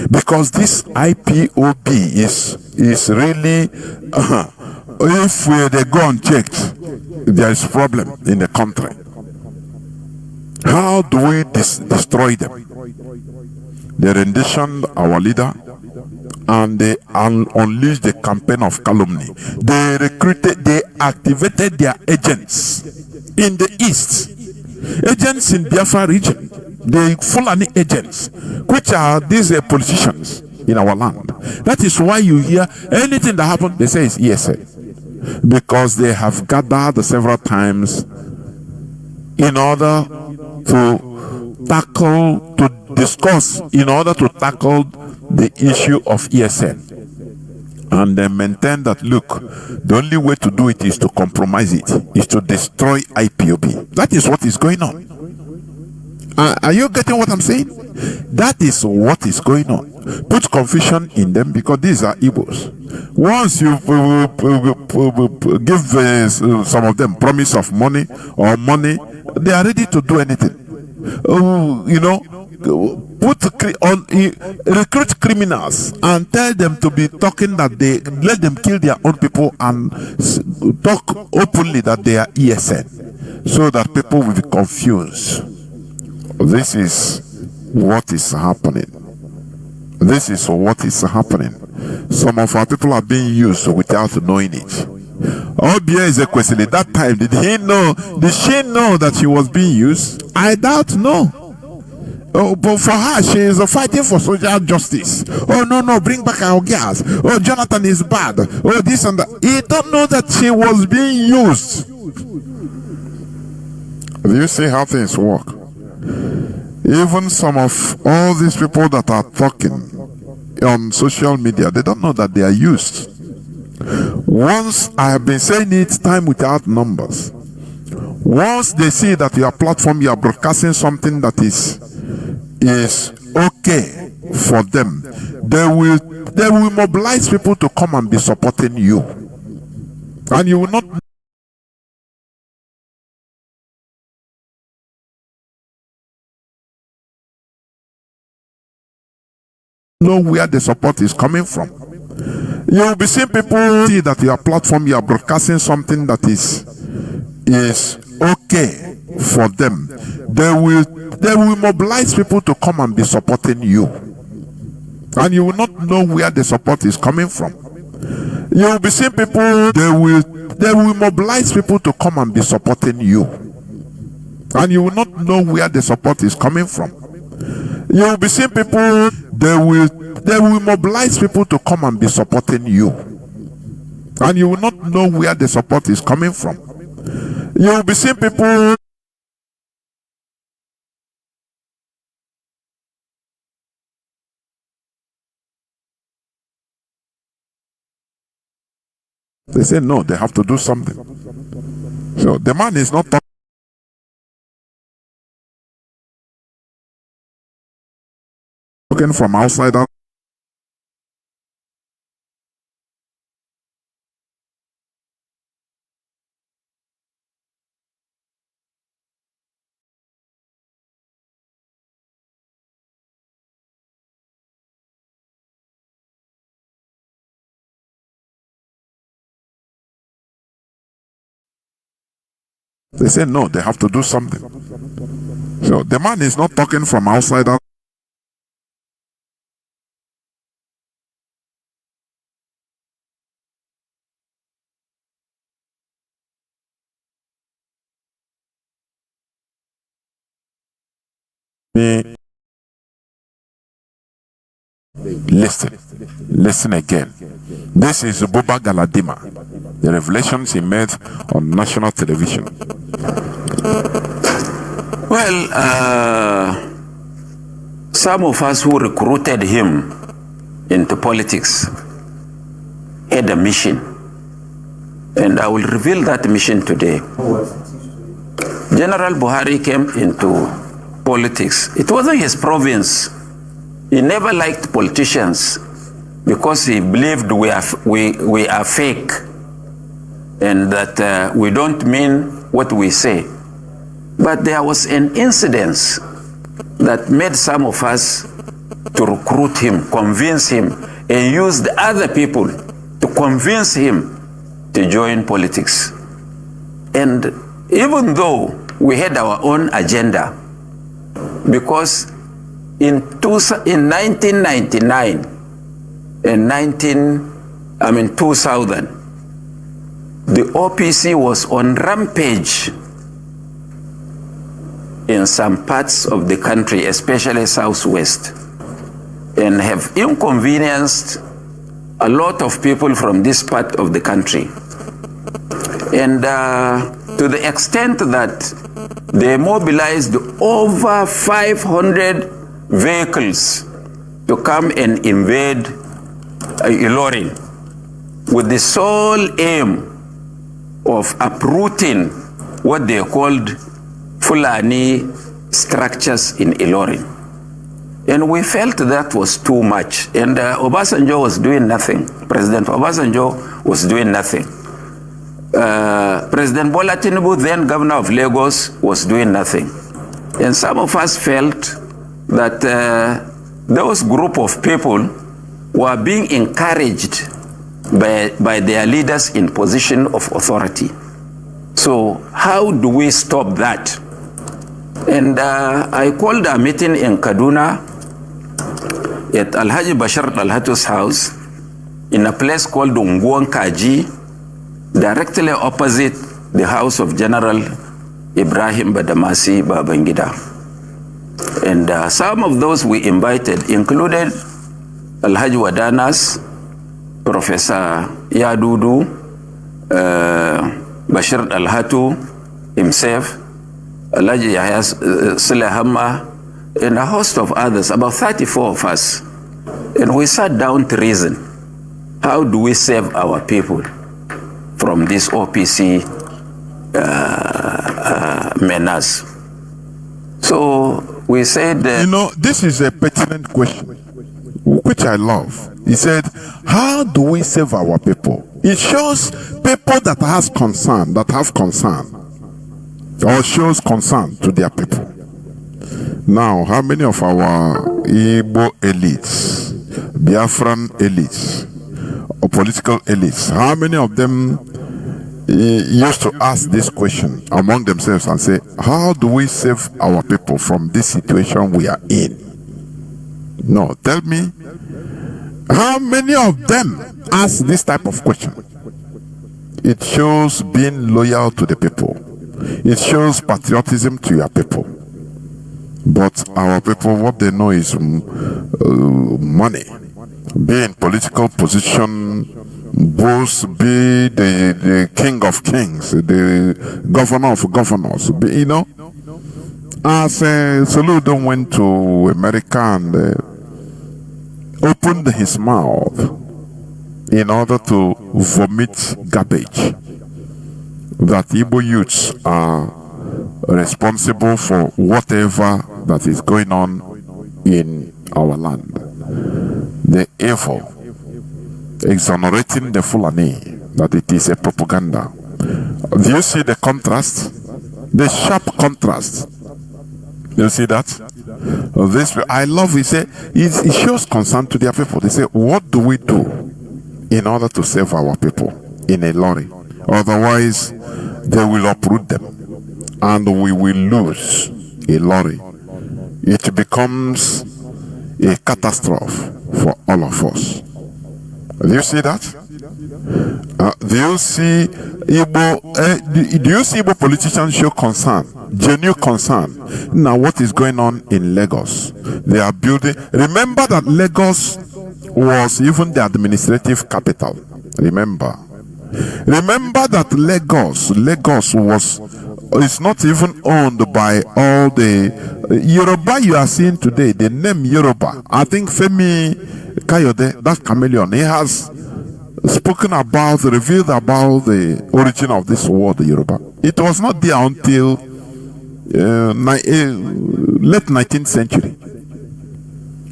Because this IPOB is really, if they go unchecked, there is problem in the country. How do we destroy them? They renditioned our leader and they unleashed the campaign of calumny. They recruited, they activated their agents in the east, agents in Biafra region, the Fulani agents, which are these politicians in our land. That is why you hear anything that happens, they say it's ESA. Because they have gathered several times in order to discuss, in order to tackle the issue of ESN. And they maintain that, look, the only way to do it is to compromise it, is to destroy IPOB. That is what is going on. Are you getting what I'm saying? That is what is going on. Put confusion in them because these are Igbos. Once you give some of them promise of money or money, they are ready to do anything. You know, recruit criminals and tell them to be talking that they let them kill their own people and talk openly that they are ESN, so that people will be confused. This is what is happening. This is what is happening. Some of our people are being used without knowing it. Obia is a question. At that time, did she know that she was being used? I doubt no. Oh, but for her, she is fighting for social justice. Oh, no, bring back our girls. Oh, Jonathan is bad. Oh, this and that. He don't know that she was being used. Do you see how things work? Even some of all these people that are talking on social media, they don't know that they are used. Once I have been saying it time without numbers. Once they see that your platform, you are broadcasting something that is okay for them, they will mobilize people to come and be supporting you. And you will not know where the support is coming from. You will be seeing people see that your platform, you are broadcasting something that is okay for them. They will mobilize people to come and be supporting you. And you will not know where the support is coming from. You will be seeing people, they will mobilize people to come and be supporting you. And you will not know where the support is coming from. You will be seeing people, they will mobilize people to come and be supporting you. And you will not know where the support is coming from. You will be seeing people. They say no, they have to do something. So the man is not talking from outside out. They say no, they have to do something. So the man is not talking from outside out. Listen again. This is Buba Galadima, the revelations he made on national television. Well, some of us who recruited him into politics had a mission, and I will reveal that mission today. General Buhari came into politics. It wasn't his province. He never liked politicians because he believed we are fake and that we don't mean what we say. But there was an incident that made some of us to recruit him, convince him, and used other people to convince him to join politics. And even though we had our own agenda, because in 1999 and 2000, the OPC was on rampage in some parts of the country, especially Southwest, and have inconvenienced a lot of people from this part of the country. And to the extent that they mobilized over 500 vehicles to come and invade Ilorin with the sole aim of uprooting what they called Fulani structures in Ilorin. And we felt that was too much. And Obasanjo was doing nothing. President Obasanjo was doing nothing. President Bola Tinubu, then governor of Lagos, was doing nothing. And some of us felt that those group of people were being encouraged by their leaders in position of authority. So how do we stop that? And I called a meeting in Kaduna at Alhaji Bashar Alhatu's house in a place called Unguan Kaji, directly opposite the house of General Ibrahim Badamasi Babangida. And some of those we invited included Alhaji Wadanas, Professor Yadudu, Bashir Alhatu himself, Alhaji Yahya Sulehama, and a host of others, about 34 of us. And we sat down to reason. how do we save our people from this OPC menace? So we said... this is a pertinent question, which I love. He said, how do we save our people? It shows people that have concern, or shows concern to their people. Now, how many of our Igbo elites, Biafran elites, or political elites, how many of them used to ask this question among themselves and say, how do we save our people from this situation we are in? No, tell me, how many of them ask this type of question? It shows being loyal to the people. It shows patriotism to your people. But our people, what they know is money. Be in political position, both be the king of kings, the governor of governors. As Soludo went to America and opened his mouth in order to vomit garbage, that Igbo youths are responsible for whatever that is going on in our land. The evil, exonerating the Fulani, that it is a propaganda. Do you see the contrast? The sharp contrast. You see that? This I love. It shows concern to their people. They say, what do we do in order to save our people in a lorry? Otherwise, they will uproot them, and we will lose a lorry. It becomes a catastrophe for all of us. Do you see that? Do you see Igbo politicians show concern, genuine concern? Now, what is going on in Lagos? They are building. Remember that Lagos was even the administrative capital. Remember that Lagos is not even owned by all the Yoruba you are seeing today. The name Yoruba, I think Femi Kayode, that chameleon, he has spoken about, revealed about the origin of this word Yoruba. It was not there until late 19th century.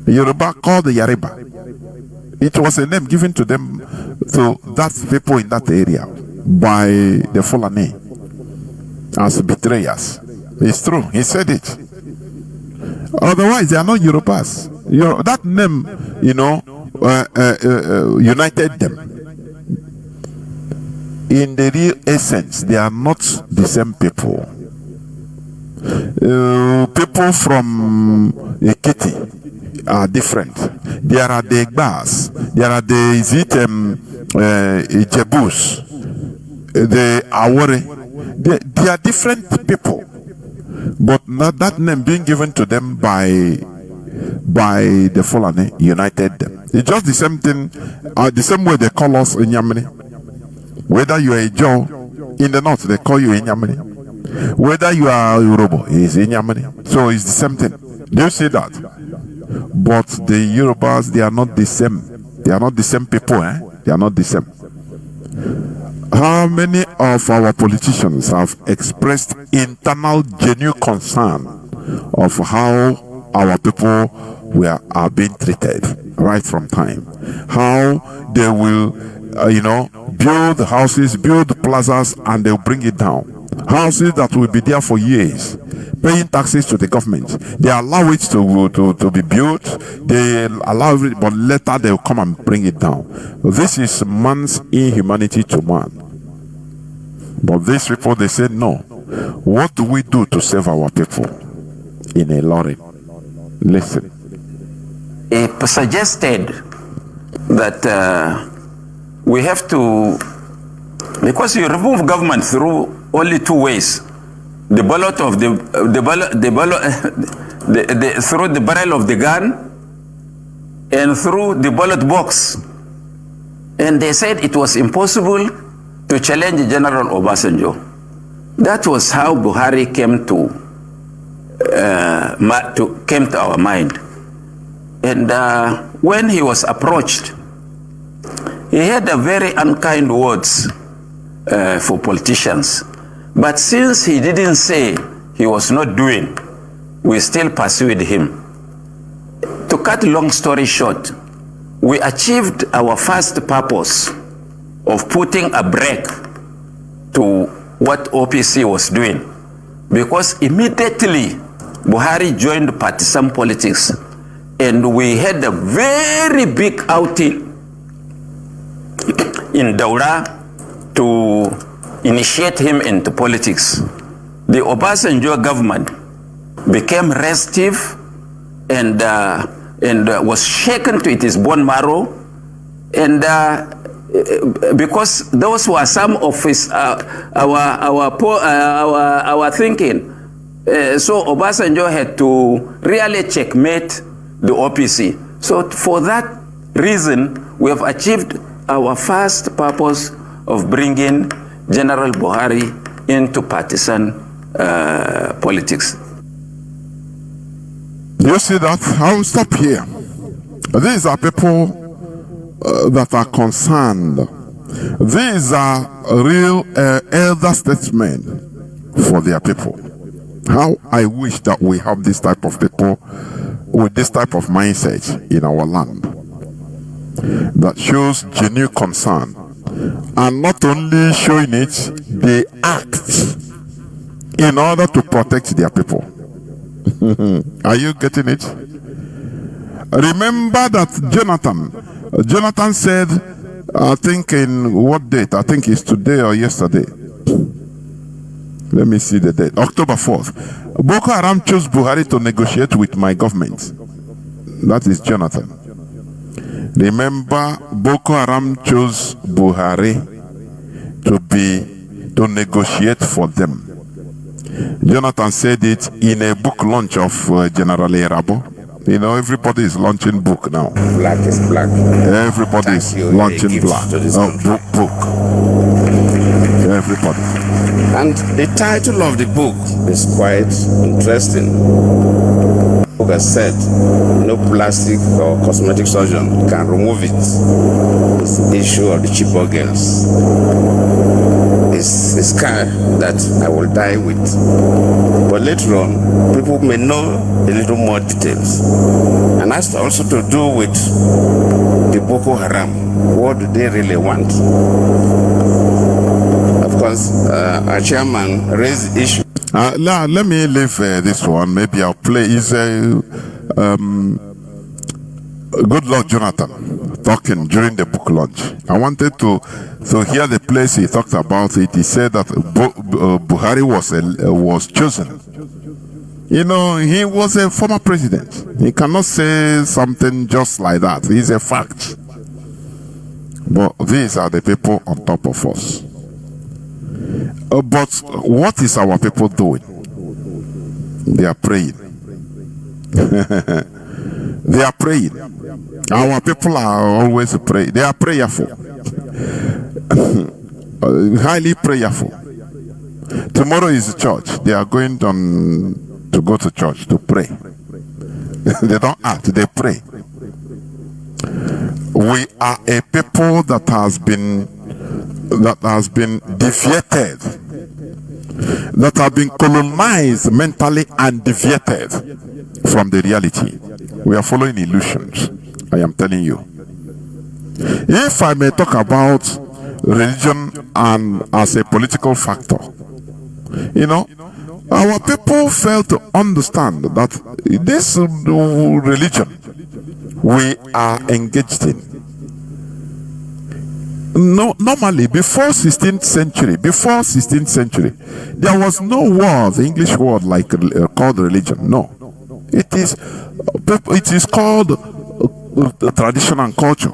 Yoruba called the Yariba. It was a name given to them, to that people in that area, by the Fulani as betrayers. It's true, he said it. Otherwise, they are not Yorubas. That name, united them. In the real essence, they are not the same people. People from Ekiti are different. There are the Egbas, there are the Jebus, the Awore. They are different people, but not that name being given to them by the Fulani united them. It's just the same thing, the same way they call us in Yamini. Whether you are a Joe in the north, they call you in Yamini. Whether you are Yoruba, is in Yamini. So it's the same thing. Do you see that? But the Yorubas, they are not the same. They are not the same people. They are not the same. How many of our politicians have expressed internal genuine concern of how our people are being treated right from time? How they will, build houses, build plazas, and they'll bring it down. Houses that will be there for years, paying taxes to the government. They allow it to be built. They allow it, but later they'll come and bring it down. This is man's inhumanity to man. But these people, they said, no. What do we do to save our people in a lorry? Listen. It suggested that we have to, because you remove government through only two ways: the ballot of through the barrel of the gun, and through the ballot box. And they said it was impossible to challenge General Obasanjo. That was how Buhari came to our mind. And when he was approached, he had a very unkind words for politicians. But since he didn't say he was not doing, we still pursued him. To cut long story short, we achieved our first purpose of putting a break to what OPC was doing, because immediately Buhari joined partisan politics, and we had a very big outing in Daura to initiate him into politics. The Obasanjo government became restive and was shaken to its bone marrow, and because those were some of his our thinking. So Obasanjo had to really checkmate the OPC. So for that reason, we have achieved our first purpose of bringing General Buhari into partisan politics. You see that? I will stop here. These are people that are concerned. These are real elder statesmen for their people. How I wish that we have this type of people with this type of mindset in our land that shows genuine concern, and not only showing it, they act in order to protect their people. Are you getting it? Remember that Jonathan said, I think in what date? I think it's today or yesterday. Let me see the date. October 4th. Boko Haram chose Buhari to negotiate with my government. That is Jonathan. Remember, Boko Haram chose Buhari to negotiate for them. Jonathan said it in a book launch of General Erabo. You know, everybody is launching book now. Black is black. Everybody is launching black. Book. Everybody. And the title of the book is quite interesting. The book has said, no plastic or cosmetic surgeon can remove it. It's the issue of the Chibok girls. It's a scar that I will die with. But later on, people may know a little more details. And that's also to do with the Boko Haram. What do they really want? Of course, our chairman raised the issue. Let me leave this one. Maybe I'll play. It's Good Lord Jonathan talking during the book launch. I wanted to hear the place he talked about it. He said that Buhari was chosen. You know, he was a former president. He cannot say something just like that. It's a fact. But these are the people on top of us. But what is our people doing? They are praying. They are praying. Our people are always praying. They are prayerful. Highly prayerful. Tomorrow is church. They are going to go to church to pray. They don't act, they pray. We are a people that has been deviated, that have been colonized mentally and deviated from the reality. We are following illusions, I am telling you. If I may talk about religion and as a political factor, you know, our people fail to understand that this religion we are engaged in. No, normally before 16th century, there was no word, the English word like called religion. No, it is called tradition and culture.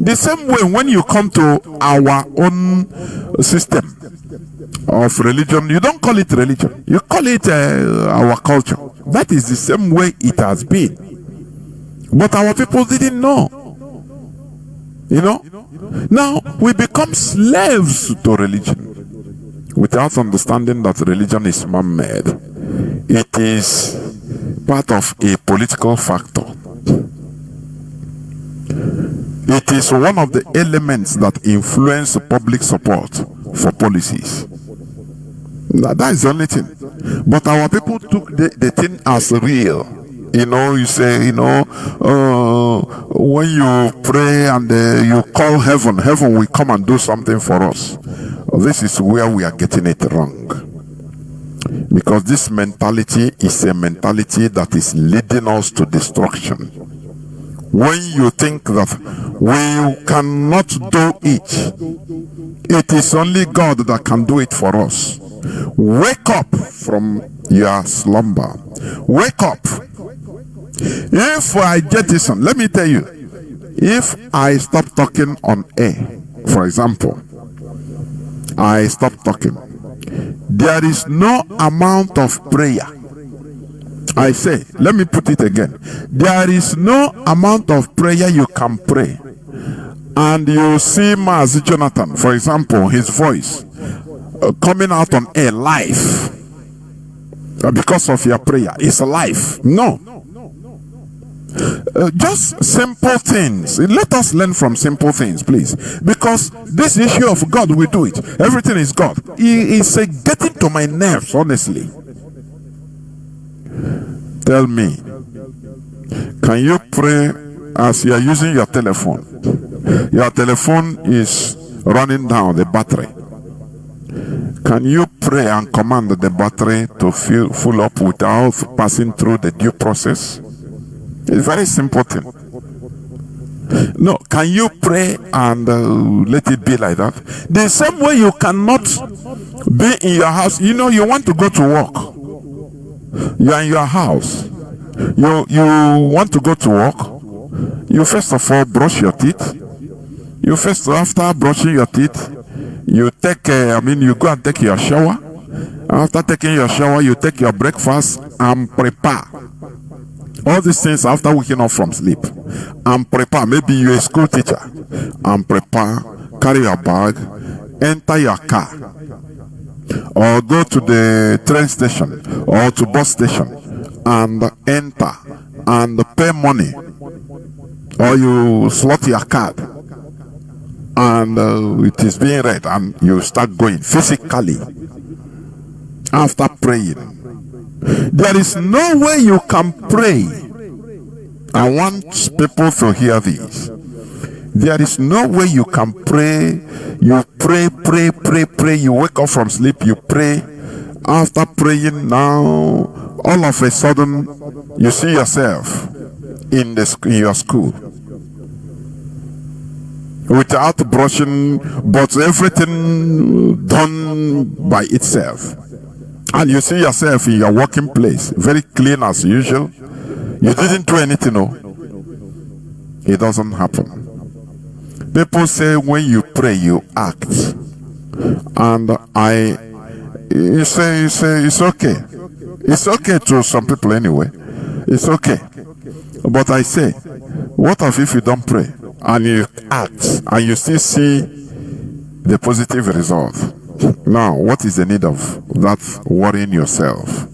The same way when you come to our own system of religion, you don't call it religion, you call it our culture. That is the same way it has been. But our people didn't know. You know? Now we become slaves to religion without understanding that religion is man-made. It is part of a political factor. It is one of the elements that influence public support for policies. That is the only thing. But our people took the thing as real. You know, you say, when you pray and you call heaven, heaven will come and do something for us. This is where we are getting it wrong. Because this mentality is a mentality that is leading us to destruction. When you think that we cannot do it, it is only God that can do it for us. Wake up from your slumber. Wake up. If I jettison, let me tell you, if I stop talking on air, for example, I stop talking, there is no amount of prayer. I say, let me put it again. There is no amount of prayer you can pray. And you see Mazi Jonathan, for example, his voice coming out on air live because of your prayer. It's life. No. Just simple things. Let us learn from simple things, please. Because this issue of God, we do it. Everything is God. It's getting to my nerves, honestly. Tell me, can you pray as you are using your telephone? Your telephone is running down the battery. Can you pray and command the battery to fill full up without passing through the due process? It's a very simple thing. No, can you pray and let it be like that? The same way you cannot be in your house. You know, you want to go to work. You are in your house. You want to go to work. You first of all brush your teeth. You first, after brushing your teeth, you take, you go and take your shower. After taking your shower, you take your breakfast and prepare. All these things after waking up from sleep. And prepare. Maybe you're a school teacher. And prepare, carry your bag, enter your car. Or go to the train station or to bus station and enter and pay money. Or you slot your card. And it is being read and you start going physically after praying. There is no way you can pray. I want people to hear this. There is no way you can pray. You pray. You wake up from sleep, you pray. After praying now, all of a sudden, you see yourself in your school. Without brushing, but everything done by itself. And you see yourself in your working place, very clean as usual. You didn't do anything, no. It doesn't happen. People say when you pray, you act. And you say it's okay. It's okay to some people anyway. It's okay. But I say, what if you don't pray? And you act, and you still see the positive result. Now, what is the need of that worrying yourself?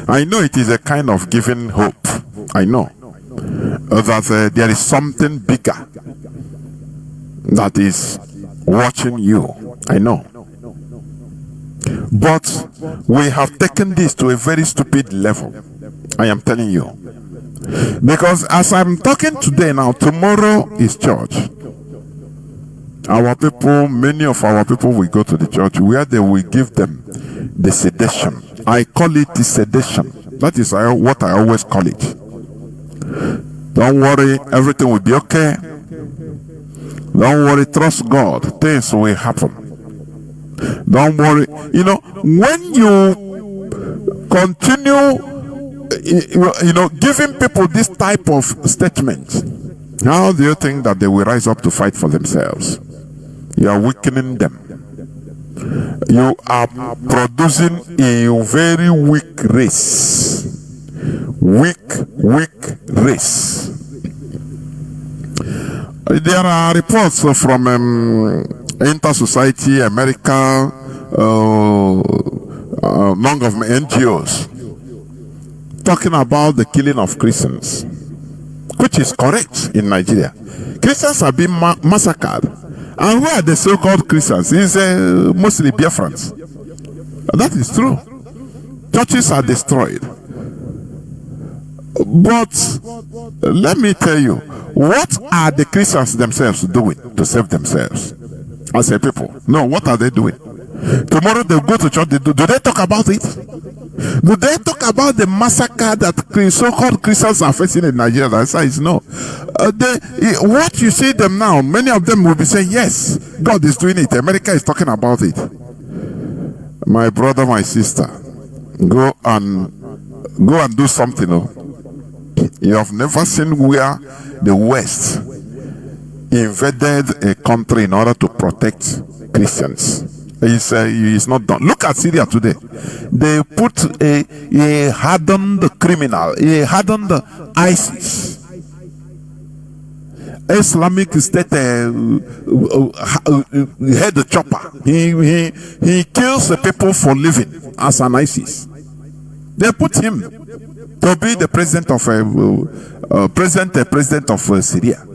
I know it is a kind of giving hope. I know that there is something bigger that is watching you. I know. But we have taken this to a very stupid level. I am telling you. Because as I'm talking today now, tomorrow is church. Our people, many of our people will go to the church where they will give them the sedation. I call it the sedation. That is what I always call it. Don't worry, everything will be okay. Don't worry, trust God. Things will happen. Don't worry. You know, when you continue, giving people this type of statement, how do you think that they will rise up to fight for themselves? You are weakening them. You are producing a very weak race. Weak race. There are reports from Inter-Society, America, non-government NGOs, talking about the killing of Christians which is correct in Nigeria. Christians are being massacred. And who are the so-called Christians? It's mostly Biafrans. That is true. Churches are destroyed. But let me tell you, what are the Christians themselves doing to save themselves as a people? No, what are they doing? Tomorrow they go to church. Do they talk about it? Do they talk about the massacre that so-called Christians are facing in Nigeria? The answer is no. What you see them now, many of them will be saying, yes, God is doing it. America is talking about it. My brother, my sister, go and do something. You have never seen where the West invaded a country in order to protect Christians. It's not done. Look at Syria today. They put a hardened criminal, a hardened ISIS, Islamic State head chopper. He kills the people for living as an ISIS. They put him to be the president of Syria.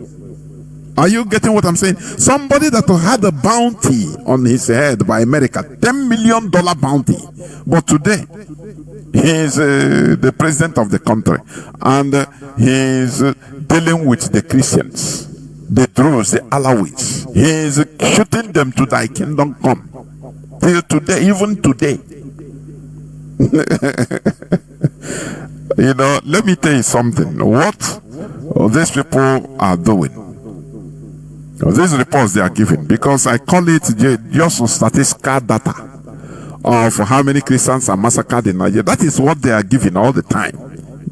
Are you getting what I'm saying? Somebody that had a bounty on his head by America, $10 million bounty, but today he is the president of the country, and he is dealing with the Christians, the Druze, the Alawites. He is shooting them to thy kingdom come. Till today, even today. You know, let me tell you something. What these people are doing, these reports they are giving, because I call it just statistical data of how many Christians are massacred in Nigeria. That is what they are giving all the time.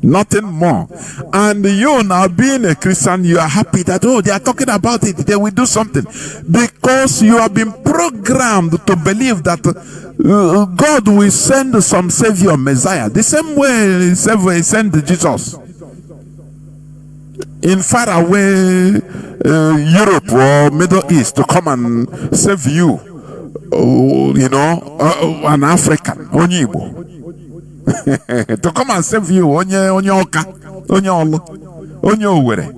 Nothing more. And you now being a Christian, you are happy that, oh, they are talking about it, they will do something. Because you have been programmed to believe that God will send some Savior, Messiah, the same way he sent Jesus in faraway Europe or Middle East to come and save you, an African, Onyibo. To come and save you, onye Oka, onye Olu, onye Owere,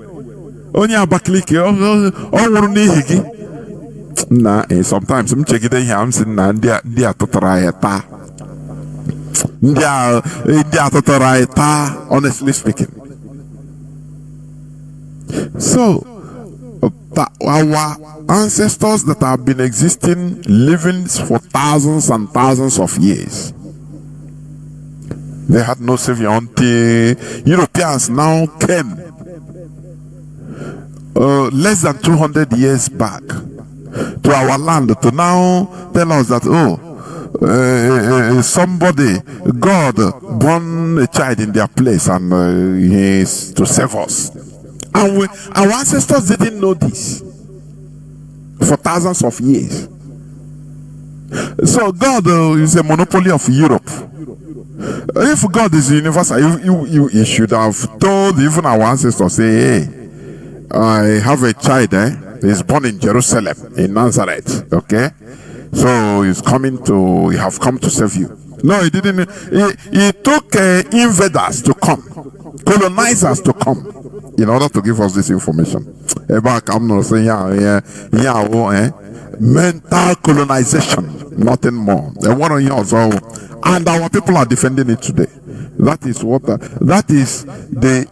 onye Abakaliki, onwuru n'ihi gị. Sometimes I'm checking the here, I'm saying, they are totally honestly speaking. So, our ancestors that have been existing, living for thousands and thousands of years, they had no savior until Europeans now came less than 200 years back to our land to now tell us that, somebody, God, born a child in their place, and he is to save us. And our ancestors didn't know this for thousands of years. So God is a monopoly of Europe. If God is universal, you should have told even our ancestors, say, hey, I have a child, he's born in Jerusalem, in Nazareth, okay? So he have come to save you. No, he didn't. He took invaders to come, colonizers to come, in order to give us this information. I'm not saying, mental colonization, nothing more. And our people are defending it today. That is the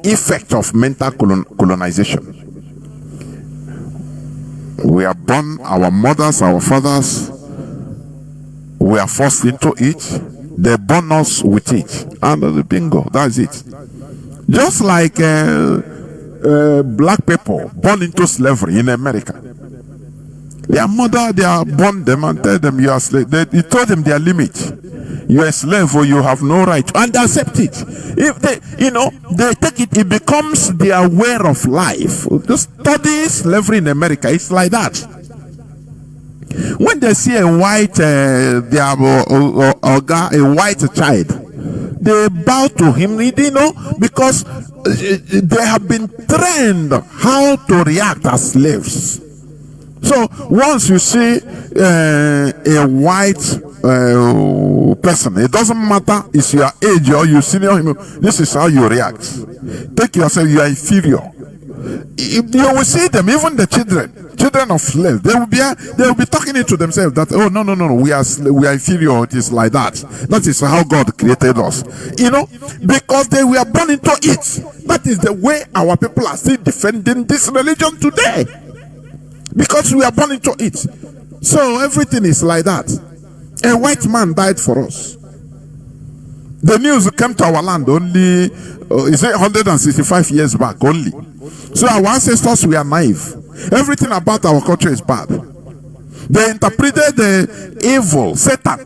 effect of mental colonization. We are born, our mothers, our fathers, we are forced into it. They born us with it, and bingo, that's it. Just like black people born into slavery in America. Their mother, they are born them and tell them you are slave. They told them their limit. You are a slave, or you have no right, and they accept it. If they take it, it becomes their way of life. Just study slavery in America. It's like that. When they see a white, a white child, they bow to him, because they have been trained how to react as slaves. So once you see a white person. It doesn't matter if you are age or you senior him. This is how you react. Take yourself, you are inferior. If you will see them, even the children of slaves, they will be talking it to themselves that, oh no, we are inferior. It is like that. That is how God created us. Because they were born into it. That is the way our people are still defending this religion today. Because we are born into it. So everything is like that. A white man died for us. The news came to our land only, 165 years back only. So our ancestors were naive. Everything about our culture is bad. They interpreted the evil, Satan,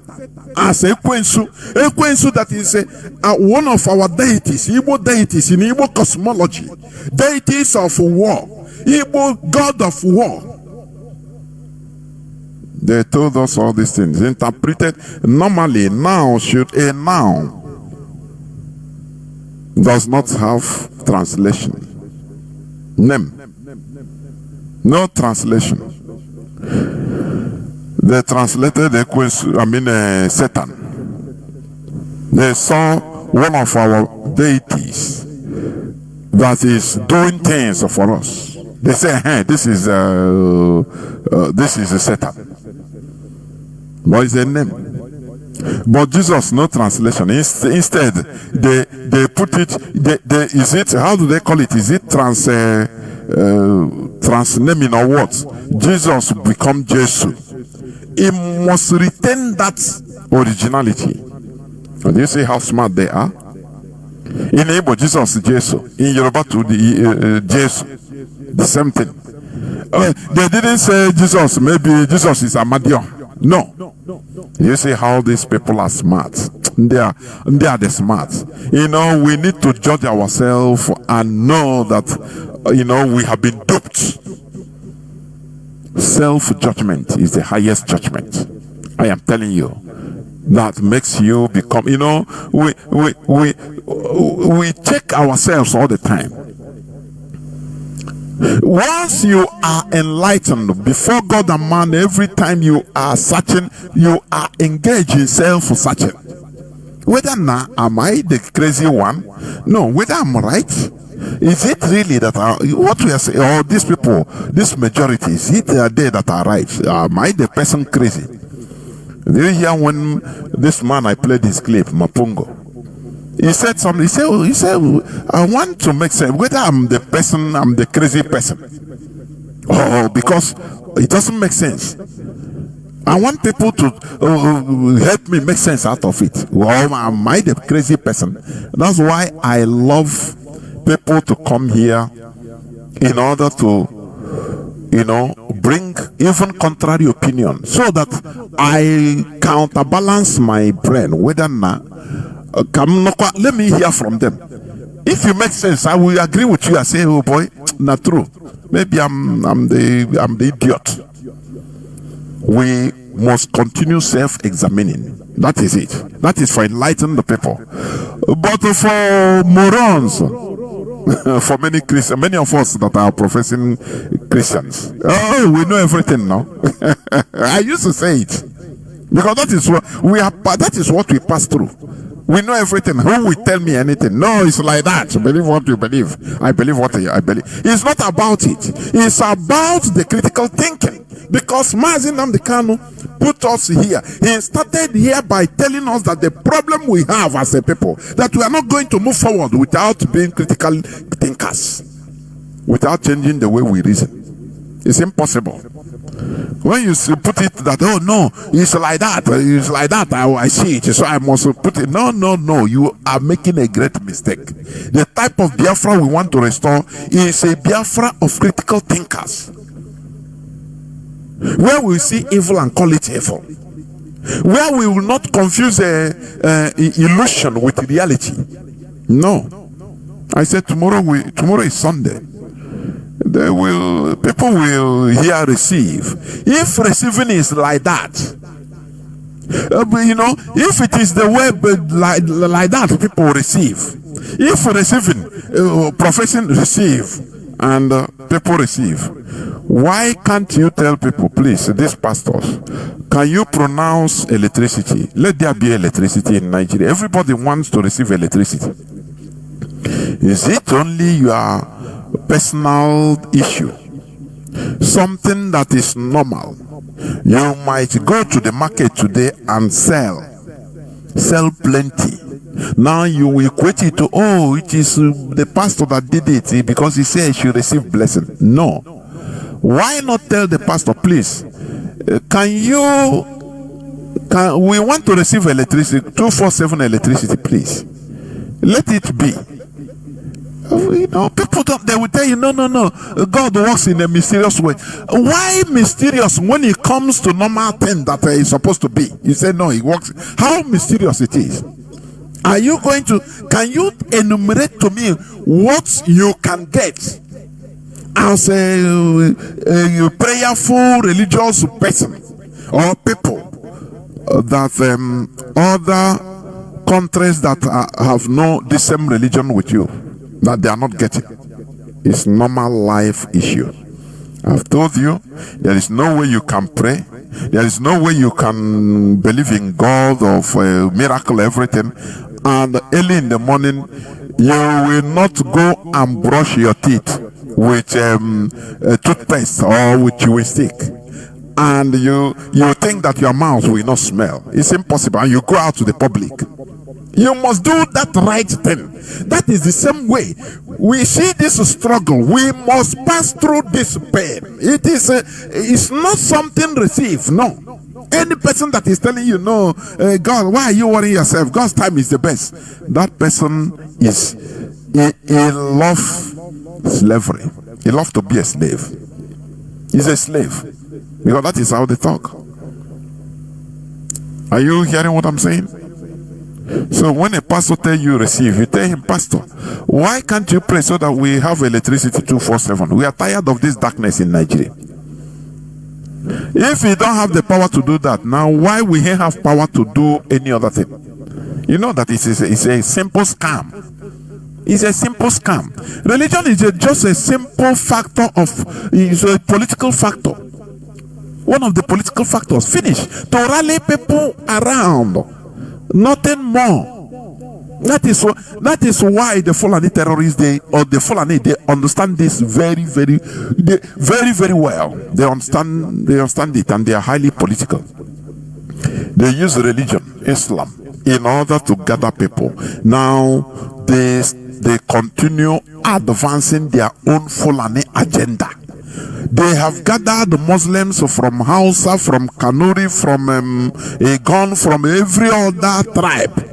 as Ekwensu. Ekwensu, that is one of our deities, Igbo deities in Igbo cosmology. Deities of war. Igbo god of war. They told us all these things. Interpreted normally. Now, should a noun does not have translation. Name. No translation. They translated Satan. They saw one of our deities that is doing things for us. They say, hey, this is a Satan. What is the name? But Jesus, no translation. Instead, they put it. Is it? How do they call it? Is it transnaming or what? Jesus become Jesus. He must retain that originality. And you see how smart they are. In Igbo, Jesus is Jesus. In Yoruba, to the Jesus, the same thing. They didn't say Jesus. Maybe Jesus is Amadio. No. You see how these people are smart. They are the smart. We need to judge ourselves and know that, we have been duped. Self-judgment is the highest judgment. I am telling you. That makes you become, we check ourselves all the time. Once you are enlightened before God and man, every time you are searching, you are engaged in self-searching. Whether now am I the crazy one? No, whether I'm right. Is it really that what we are saying, or these people, this majority, is it they that are right? Am I the person crazy? Do you hear when this man I played his clip, Mapungo? He said something. He said, I want to make sense whether I'm the person, I'm the crazy person. Oh, because it doesn't make sense. I want people to help me make sense out of it. Well, am I the crazy person? That's why I love people to come here in order to, bring even contrary opinion, so that I counterbalance my brain. Whether not, let me hear from them. If you make sense, I will agree with you. I say, oh boy, not true. Maybe I'm the idiot. We must continue self-examining. That is it. That is for enlightening the people. But for morons, for many Christians, many of us that are professing Christians, oh, we know everything now. I used to say it because that is what we are. That is what we pass through. We know everything. Who will tell me anything? No, it's like that. Believe what you believe. I believe what I believe. It's not about it. It's about the critical thinking. Because Mazi Jonathan Chinedu put us here. He started here by telling us that the problem we have as a people, that we are not going to move forward without being critical thinkers, without changing the way we reason. It's impossible. When you put it that, oh no, it's like that, I see it, so I must put it. No, you are making a great mistake. The type of Biafra we want to restore is a Biafra of critical thinkers, where we see evil and call it evil, where we will not confuse illusion with reality. No, I said tomorrow is Sunday. People will hear receive. If receiving is like that, if it is the way like that, people receive. If receiving, professing receive, and people receive. Why can't you tell people, please, these pastors, can you pronounce electricity? Let there be electricity in Nigeria. Everybody wants to receive electricity. Is it only your personal issue? Something that is normal. You might go to the market today and sell plenty. Now you will equate it to, oh, it is the pastor that did it because he said he should receive blessing. No. Why not tell the pastor, please, we want to receive electricity, 247 electricity, please. Let it be. You know, people don't, they will tell you, no, God works in a mysterious way. Why mysterious when it comes to normal thing that is supposed to be? You say, no, it works. How mysterious it is? Are you going to, can you enumerate to me what you can get as a prayerful religious person or people that other countries that have the same religion with you, that they are not getting? It's normal life issue. I've told you, there is no way you can pray. There is no way you can believe in God of miracle, everything. And early in the morning, you will not go and brush your teeth with a toothpaste or with chewing stick. And you think that your mouth will not smell. It's impossible. And you go out to the public. You must do that right thing. That is the same way we see this struggle. We must pass through this pain. It's not something received. No. Any person that is telling you, no, God, why are you worrying yourself? God's time is the best. That person is he loves slavery. He loves to be a slave. He's a slave because that is how they talk. Are you hearing what I'm saying? So when a pastor tell you receive, you tell him, Pastor, why can't you pray so that we have electricity 247? We are tired of this darkness in Nigeria. If he don't have the power to do that, now why will he have power to do any other thing? You know that it's a simple scam. It's a simple scam. Religion is just a simple factor it's a political factor. One of the political factors. Finish. To rally people around. Nothing more. That is why the Fulani terrorists, they understand this very, very well. They understand it, and they are highly political. They use religion, Islam, in order to gather people. Now they continue advancing their own Fulani agenda. They have gathered Muslims from Hausa, from Kanuri, from Egon, from every other tribe.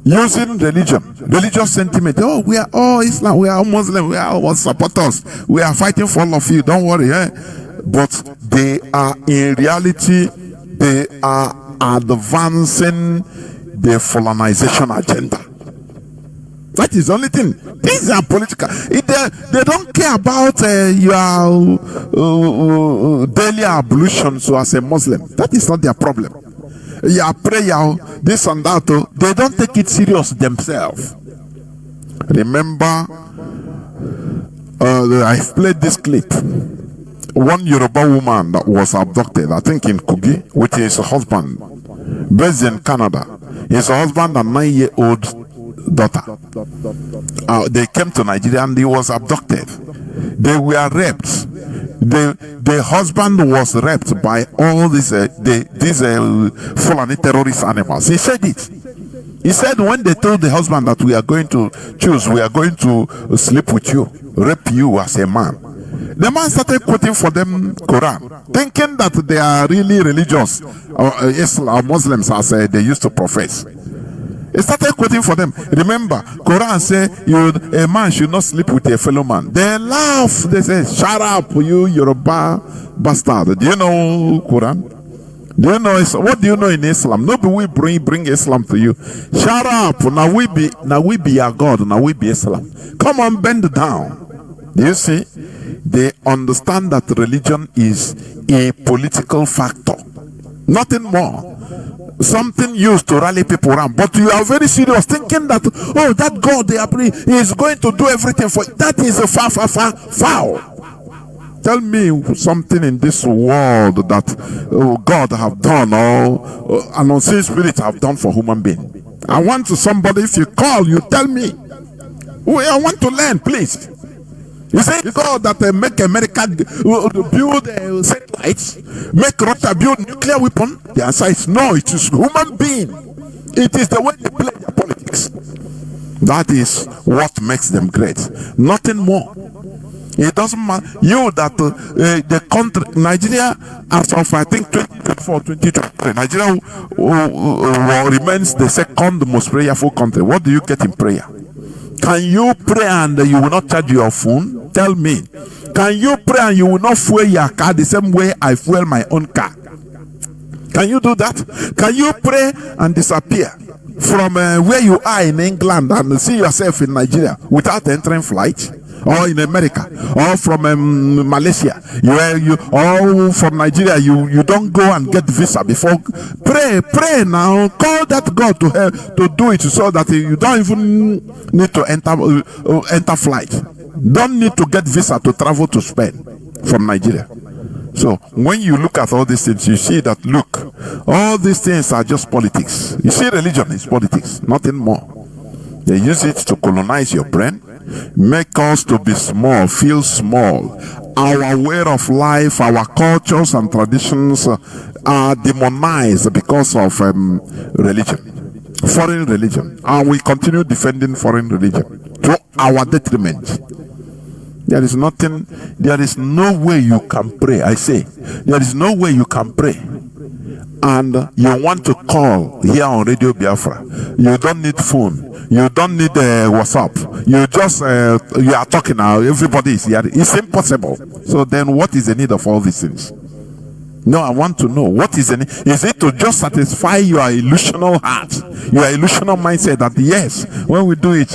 Using religious sentiment. Oh, we are all Islam, we are all Muslim, we are all supporters, we are fighting for all of you, don't worry. But they are, in reality, they are advancing the Fulanization agenda. That is the only thing. These are political. They don't care about your daily ablutions as a Muslim. That is not their problem. Your prayer, this and that, they don't take it serious themselves. Remember, I've played this clip. One Yoruba woman that was abducted, I think in Kogi, with his husband, based in Canada. His husband and 9-year-old daughter. They came to Nigeria and he was abducted. They were raped. The husband was raped by all these Fulani terrorist animals. He said it. He said when they told the husband that we are going to sleep with you, rape you as a man, the man started quoting for them Quran, thinking that they are really religious or Muslims as they used to profess. He started quoting for them. Remember, Quran says a man should not sleep with a fellow man. They laugh. They say, shut up, you Yoruba bastard. Do you know Quran? Do you know what do you know in Islam? Nobody will bring Islam to you. Shut up. Now we be your God. Now we be Islam. Come on, bend down. Do you see? They understand that religion is a political factor. Nothing more. Something used to rally people around, but you are very serious thinking that, oh, that God they are praying is going to do everything for you. That is a foul. Tell me something in this world that God have done or an unseen spirit have done for human being. I want somebody, if you call, you tell me. I want to learn, please. You say God that make America build satellites, make Russia build nuclear weapon? The answer is no, it is human being. It is the way they play their politics. That is what makes them great. Nothing more. It doesn't matter. You that the country, Nigeria, as of I think 2024, 2023, Nigeria remains the second most prayerful country. What do you get in prayer? Can you pray and you will not charge your phone? Tell me. Can you pray and you will not fuel your car the same way I fuel my own car? Can you do that? Can you pray and disappear from where you are in England and see yourself in Nigeria without entering flight? Or in America, or from Malaysia, or from Nigeria, you don't go and get visa before. Pray now. Call that God to help to do it so that you don't even need to enter flight. Don't need to get visa to travel to Spain from Nigeria. So when you look at all these things, you see that look, all these things are just politics. You see, religion is politics, nothing more. They use it to colonize your brain. Make us to be small, feel small. Our way of life, our cultures and traditions are demonized because of religion, foreign religion, and we continue defending foreign religion to our detriment. There is nothing, there is no way you can pray. I say, there is no way you can pray and you want to call here on Radio Biafra. You don't need phone. You don't need WhatsApp. You just you are talking now. Everybody is here. It's impossible. So then, what is the need of all these things? No, I want to know what is the need. Is it to just satisfy your illusional heart, your illusional mindset that yes, when we do it,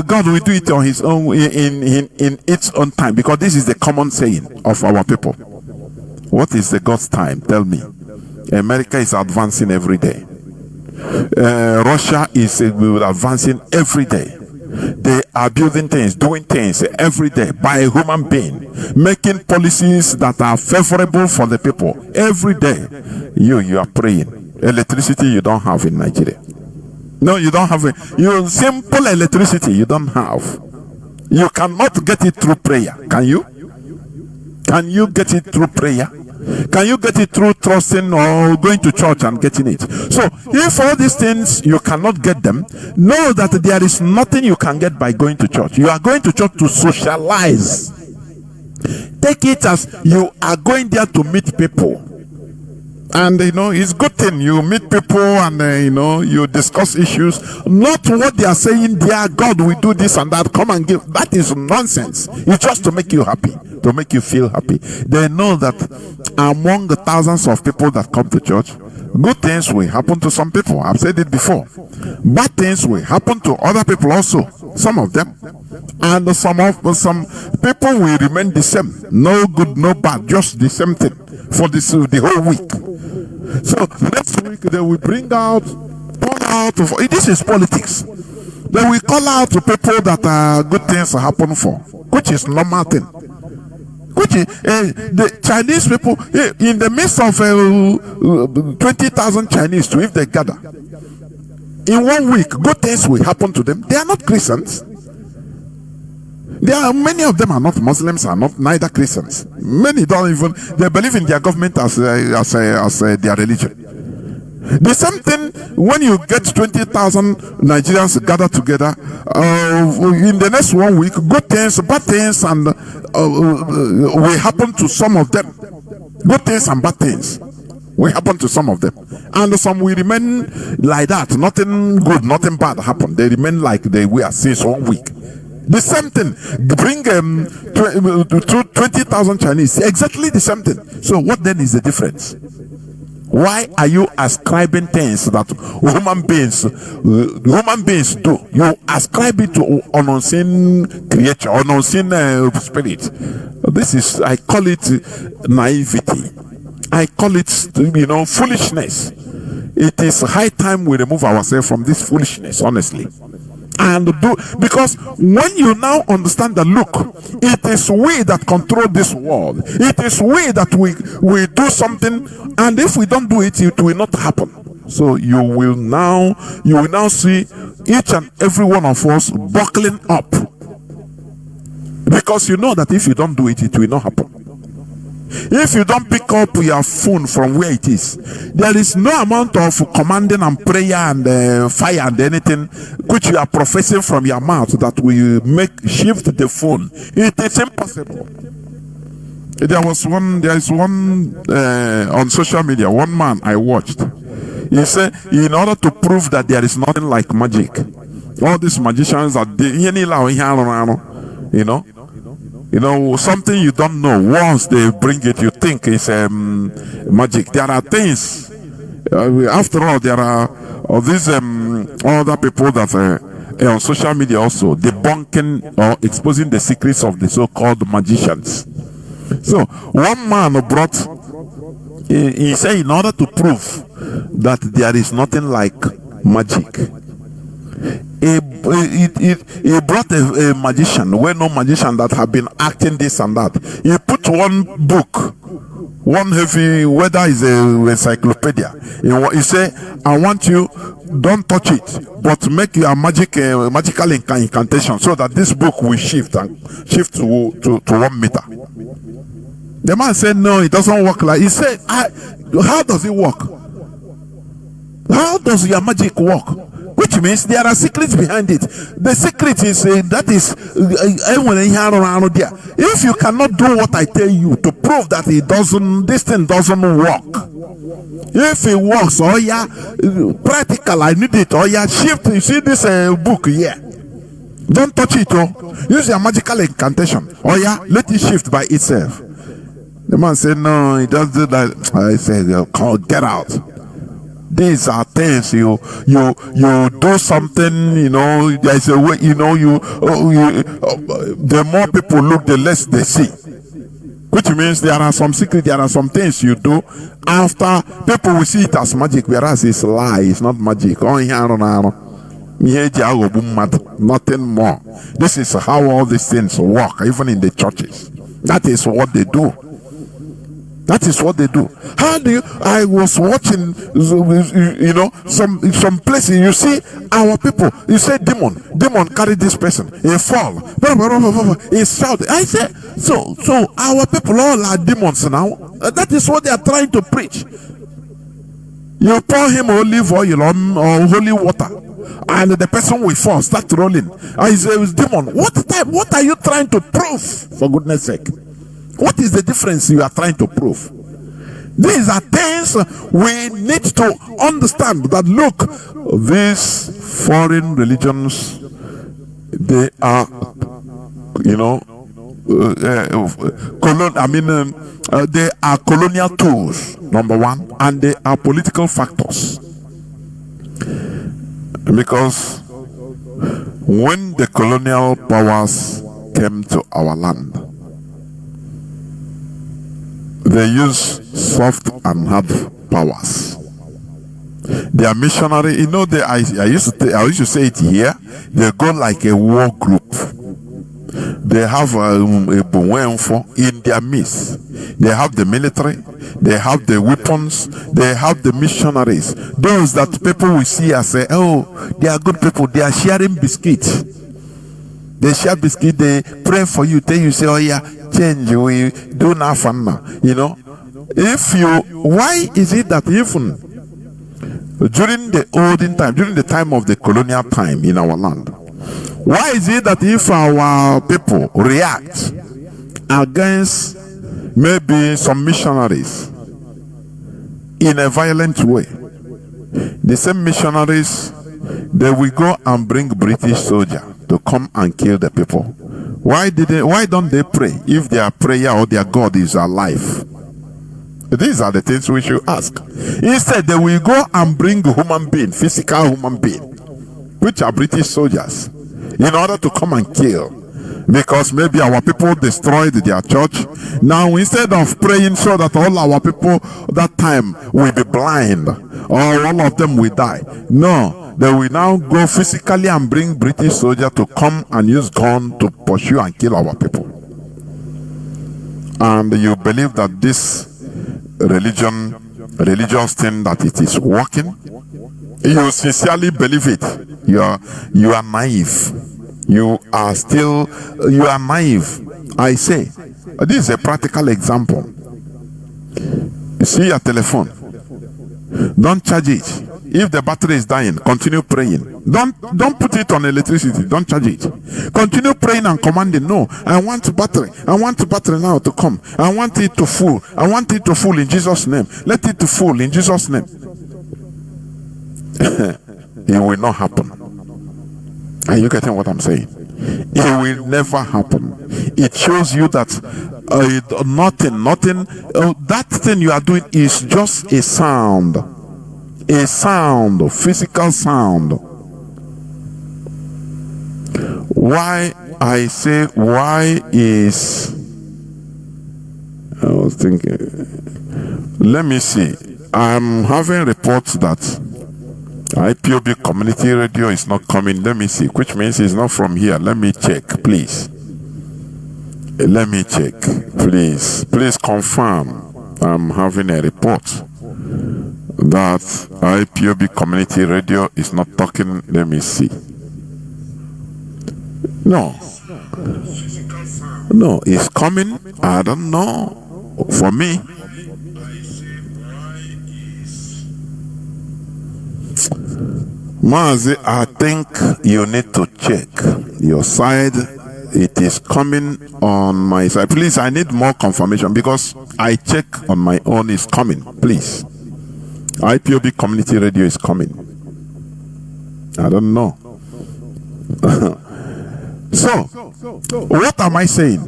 God will do it on His own in its own time, because this is the common saying of our people. What is the God's time? Tell me. America is advancing every day. Russia is advancing every day. They are building things, doing things every day by a human being, making policies that are favorable for the people every day. You are praying. Electricity you don't have in Nigeria. No, you don't have you simple electricity you don't have. You cannot get it through prayer. Can you? Can you get it through prayer? Can you get it through trusting or going to church and getting it? So, if all these things you cannot get them, know that there is nothing you can get by going to church. You are going to church to socialize. Take it as you are going there to meet people. And it's good thing you meet people and you discuss issues, not what they are saying there. God will do this and that, come and give. That is nonsense. It's just to make you happy, to make you feel happy. They know that among the thousands of people that come to church, good things will happen to some people. I've said it before. Bad things will happen to other people also, some of them. And some people will remain the same. No good, no bad, just the same thing for the whole week. So next week they will bring out, this is politics. They will call out to people that good things happen for, which is normal thing. Which is the Chinese people, in the midst of 20,000 Chinese, to if they gather, in 1 week, good things will happen to them. They are not Christians. Many of them are not Muslims, are not neither Christians. Many don't even, they believe in their government as their religion. The same thing when you get 20,000 Nigerians gathered together, in the next 1 week, good things, bad things, and will happen to some of them. Good things and bad things will happen to some of them. And some will remain like that. Nothing good, nothing bad happen. They remain like they were since 1 week. The same thing. Bring 20,000 Chinese. Exactly the same thing. So what then is the difference? Why are you ascribing things that human beings do? You ascribe it to an unseen creature, an unseen spirit. This is, I call it naivety. I call it, foolishness. It is high time we remove ourselves from this foolishness, honestly. and do, because when you now understand that, look, it is we that control this world, it is we that we do something, and if we don't do it, it will not happen. So you will now see each and every one of us buckling up, because you know that if you don't do it, it will not happen. If you don't pick up your phone from where it is, there is no amount of commanding and prayer and fire and anything which you are professing from your mouth that will shift the phone. It is impossible. There is one on social media, one man I watched. He said, in order to prove that there is nothing like magic, all these magicians are, you know, something you don't know. Once they bring it, you think it's magic. There are things. After all, there are these other people that on social media also debunking or exposing the secrets of the so-called magicians. So one man brought. He said, in order to prove that there is nothing like magic, he brought a magician, well-known magician that have been acting this and that. He put one book, one heavy, whether it's a encyclopedia. He said, I want you, don't touch it, but make your magical incantation so that this book will shift to 1 meter. The man said, no, it doesn't work like. He said, how does it work? How does your magic work? Which means there are secrets behind it. The secret is if you cannot do what I tell you to prove that this thing doesn't work. If it works, practical, I need it. Shift. You see this book here. Don't touch it. Use your magical incantation. Let it shift by itself. The man said, no, it doesn't do that. I said, get out. These are things you do something, there's a way, the more people look, the less they see. Which means there are some secrets, there are some things you do after people will see it as magic, whereas it's lie, it's not magic. Nothing more. This is how all these things work, even in the churches. That is what they do. That is what they do. I was watching, some places, you see our people, you say demon carry this person, he fall, he shout. I say, so our people all are demons now. That is what they are trying to preach. You pour him olive oil or holy water, and the person will fall, start rolling. I say, it's demon. What are you trying to prove, for goodness sake? What is the difference you are trying to prove? These are things we need to understand, that look, these foreign religions, they are, they are colonial tools, number one, and they are political factors. Because when the colonial powers came to our land, they use soft and hard powers. They are missionary. I used to say it here. They go like a war group. They have a Buenfo in their midst. They have the military. They have the weapons. They have the missionaries. Those that people will see and say, oh, they are good people. They are sharing biscuits. They share biscuit. They pray for you. Tell you, say, oh yeah, change. We do nothing now. Why is it that even during the olden time, during the time of the colonial time in our land, why is it that if our people react against maybe some missionaries in a violent way, the same missionaries, they will go and bring British soldiers to come and kill the people? Why don't they pray if their prayer or their God is alive? These are the things we should ask. Instead, they will go and bring human being, physical human being, which are British soldiers, in order to come and kill. Because maybe our people destroyed their church. Now, instead of praying so that all our people that time will be blind, or all of them will die, no, they will now go physically and bring British soldiers to come and use gun to pursue and kill our people. And you believe that this religious thing, that it is working? You sincerely believe it. You are naive. You are naive. I say, this is a practical example. You see your telephone. Don't charge it. If the battery is dying, continue praying. Don't put it on electricity. Don't charge it. Continue praying and commanding. No, I want battery. I want the battery now to come. I want it to full. I want it to full in Jesus' name. Let it to full in Jesus' name. It will not happen. Are you getting what I'm saying? It will never happen. It shows you that nothing, that thing you are doing is just a sound, physical sound. Why I say, I was thinking, let me see. I'm having reports that IPOB community radio is not coming. Let me see, which means it's not from here. Let me check, please. Let me check, please. Please confirm. I'm having a report that IPOB community radio is not talking. Let me see. No, it's coming. I don't know. For me, Mazi, I think you need to check your side. It is coming on my side. Please, I need more confirmation because I check on my own. It's coming. Please. IPOB community radio is coming. I don't know. So, what am I saying?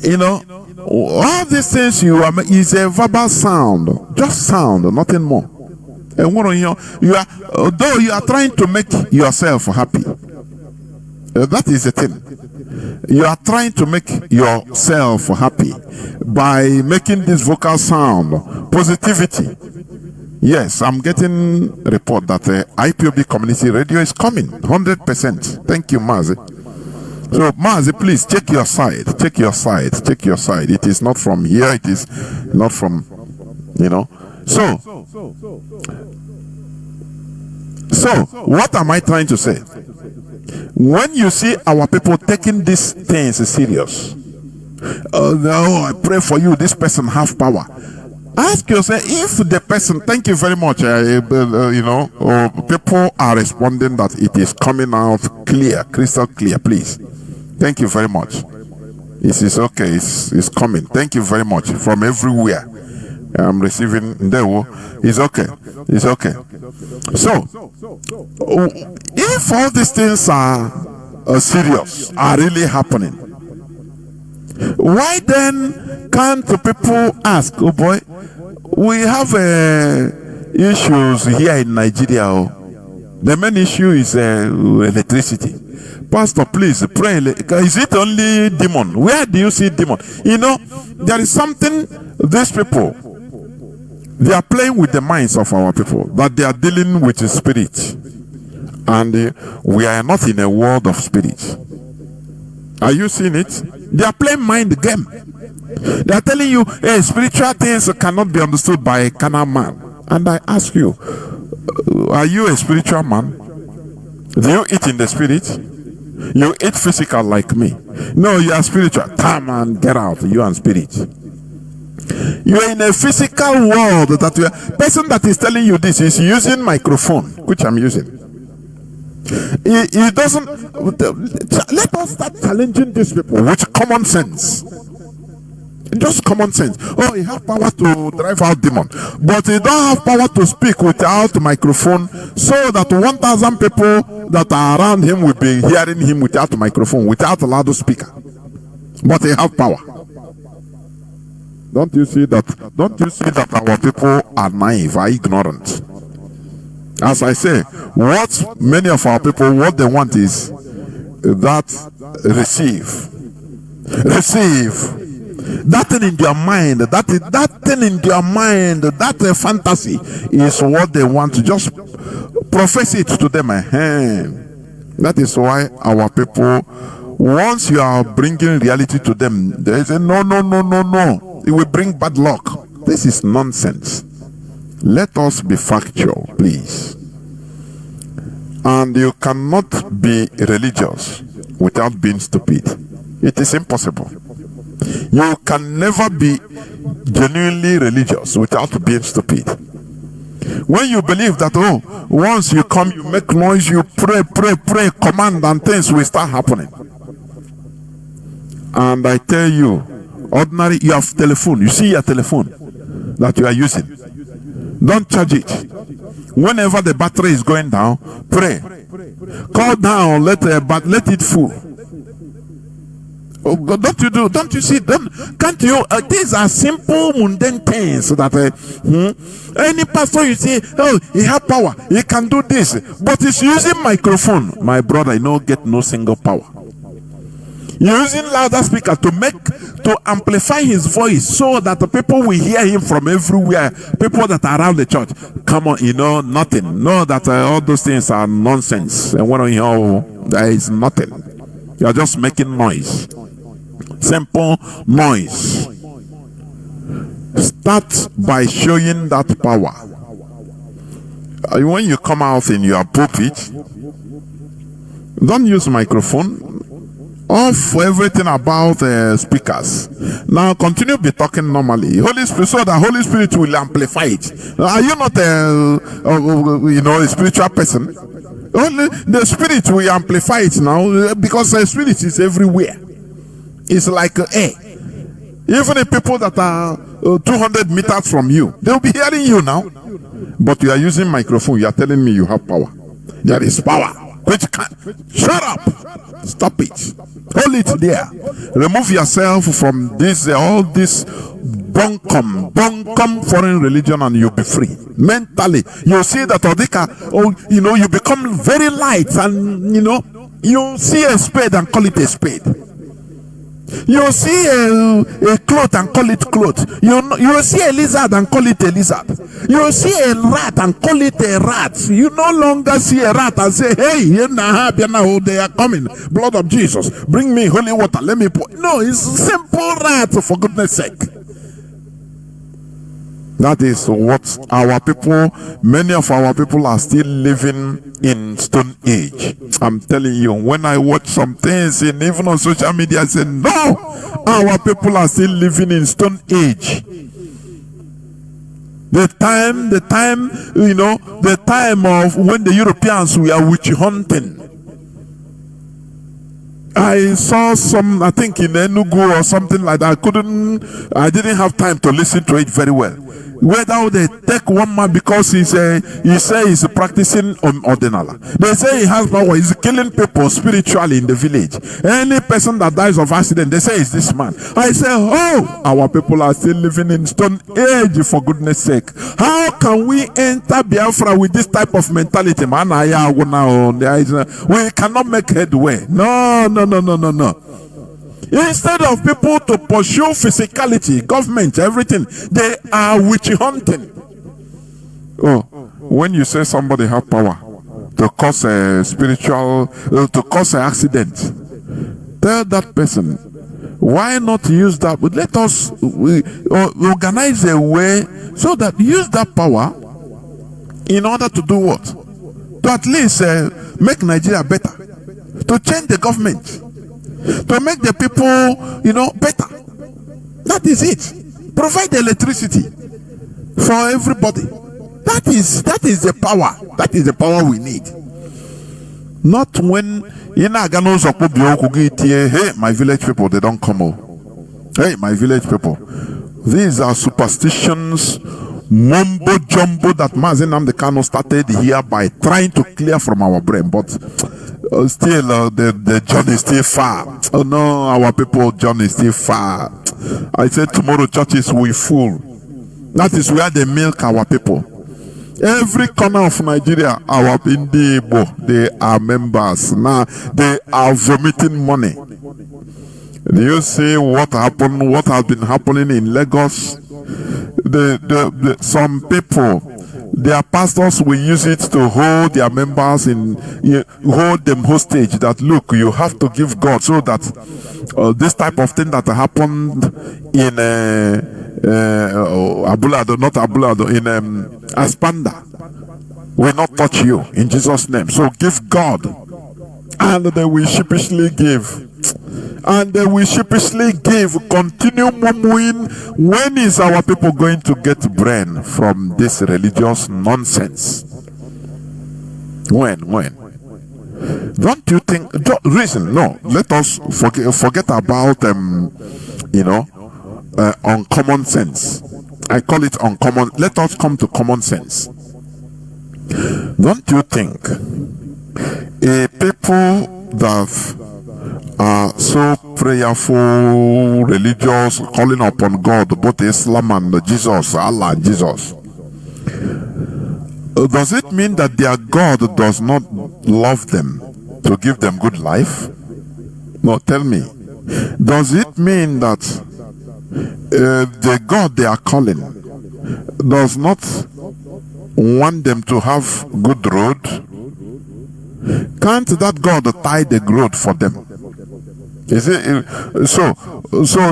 You know, all these things is a verbal sound. Just sound, nothing more. And what you are, though you are trying to make yourself happy, that is the thing. You are trying to make yourself happy by making this vocal sound, positivity. Yes, I'm getting a report that IPOB community radio is coming, 100%. Thank you, Mazi. So, Mazi, please check your side. Check your side. Check your side. It is not from here. It is not from, So, what am I trying to say? When you see our people taking these things serious, no, I pray for you, this person have power. Ask yourself if the person, thank you very much, people are responding that it is coming out clear, crystal clear, please. Thank you very much. It is okay, it's coming. Thank you very much from everywhere. I'm receiving it's okay. It's okay. So, if all these things are serious, are really happening, why then can't the people ask, oh boy, we have issues here in Nigeria. The main issue is electricity. Pastor, please pray. Is it only demon? Where do you see demon? There is something these people, they are playing with the minds of our people, that they are dealing with the spirit. And we are not in a world of spirit. Are you seeing it? They are playing mind game. They are telling you, hey, spiritual things cannot be understood by a carnal man. And I ask you, are you a spiritual man? Do you eat in the spirit? You eat physical like me. No, you are spiritual. Come and get out. You are spirit. You are in a physical world. That person that is telling you this is using microphone, which I'm using. He doesn't. Let us start challenging these people with common sense. Just common sense. Oh, he has power to drive out demon, but he don't have power to speak without microphone, so that 1,000 people that are around him will be hearing him without microphone, without a loudspeaker. But he have power. Don't you see that? Don't you see that our people are naive, are ignorant? As I say, what many of our people, what they want is that receive. That thing in their mind, that thing in their mind, that fantasy is what they want to just profess it to them. That is why our people, once you are bringing reality to them, they say, no. It will bring bad luck. This is nonsense. Let us be factual, please. And you cannot be religious without being stupid. It is impossible. You can never be genuinely religious without being stupid. When you believe that, once you come, you make noise, you pray, command, and things will start happening. And I tell you, ordinary, you have telephone. You see your telephone that you are using. Don't charge it. Whenever the battery is going down, pray. Call down, let it full. Oh, don't you see them? Can't you? These are simple mundane things that any pastor you see, he have power, he can do this, but he's using microphone. My brother, get no single power. Using louder speaker to amplify his voice so that the people will hear him from everywhere. People that are around the church, come on, nothing. Know that all those things are nonsense. And when you hear, there is nothing. You are just making noise. Simple noise. Start by showing that power. When you come out in your pulpit, don't use microphone. Off everything about speakers. Now continue be talking normally. Holy Spirit, so the Holy Spirit will amplify it. Are you not a spiritual person? Only the Spirit will amplify it now, because the Spirit is everywhere. It's like air. Even the people that are 200 meters from you, they will be hearing you now. But you are using microphone. You are telling me you have power. There is power. Shut up. Stop it. Hold it there. Remove yourself from this, all this bunkum foreign religion, and you'll be free. Mentally, you'll see that you become very light, and you see a spade and call it a spade. You see a cloth and call it cloth. You see a lizard and call it a lizard. You see a rat and call it a rat. You no longer see a rat and say, hey, they are coming. Blood of Jesus, bring me holy water. Let me pour. No, it's simple rat, for goodness sake. That is what our people, many of our people are still living in stone age. I'm telling you, when I watch some things, and even on social media, I say, no, our people are still living in stone age. The time of when the Europeans were witch hunting. I saw some, I think in Enugu or something like that. I didn't have time to listen to it very well. Whether they take one man because he say he's practicing ordinala. They say he has power, he's killing people spiritually in the village. Any person that dies of accident, they say it's this man. I say, our people are still living in stone age, for goodness sake. How can we enter Biafra with this type of mentality? Man, we cannot make headway. No. Instead of people to pursue physicality, government, everything, they are witch hunting. When you say somebody have power to cause a to cause an accident, tell that person, why not use that? But let us organize a way so that use that power in order to do what? To at least make Nigeria better, to change the government, to make the people, better. That is it. Provide electricity for everybody. That is the power. That is the power we need. Not when hey, my village people, they don't come over. Hey, my village people. These are superstitions, mumbo jumbo that Mazi Jonathan Chinedu started here by trying to clear from our brain, but still the journey is still far. Oh no, our people journey is still far. I said tomorrow churches will be full. That is where they milk our people. Every corner of Nigeria, our Indibo, they are members. Now they are vomiting money. Do you see what happened? What has been happening in Lagos? Some people, their pastors will use it to hold their members hold them hostage, that look, you have to give God, so that this type of thing that happened in Abulado, not Abulado, in Aspanda will not touch you in Jesus' name. So give God. And they will sheepishly give. And they will sheepishly give. Continue murmuring. When is our people going to get brain from this religious nonsense? When? Don't you think? Reason? No. Let us forget about uncommon sense. I call it uncommon. Let us come to common sense. Don't you think a people that are so prayerful, religious, calling upon God, both Islam and Jesus, Allah and Jesus, does it mean that their God does not love them to give them good life? No, tell me. Does it mean that the God they are calling does not want them to have good road? Can't that God tie the road for them? Is it so